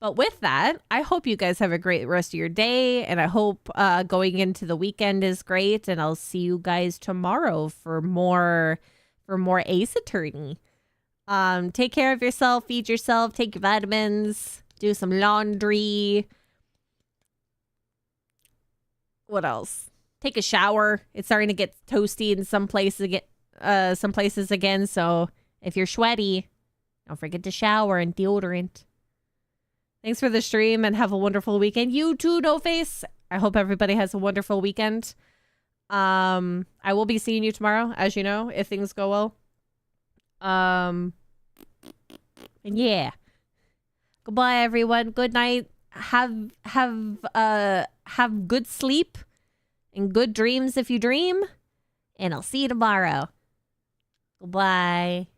But with that, I hope you guys have a great rest of your day, and I hope going into the weekend is great, and I'll see you guys tomorrow for more Ace Attorney. Take care of yourself, feed yourself, take your vitamins, do some laundry. What else? Take a shower. It's starting to get toasty in some places again, so if you're sweaty, don't forget to shower and deodorant. Thanks for the stream and have a wonderful weekend. You too, No Face. I hope everybody has a wonderful weekend. I will be seeing you tomorrow, as you know, if things go well. And yeah. Goodbye, everyone. Good night. Have good sleep and good dreams if you dream. And I'll see you tomorrow. Goodbye.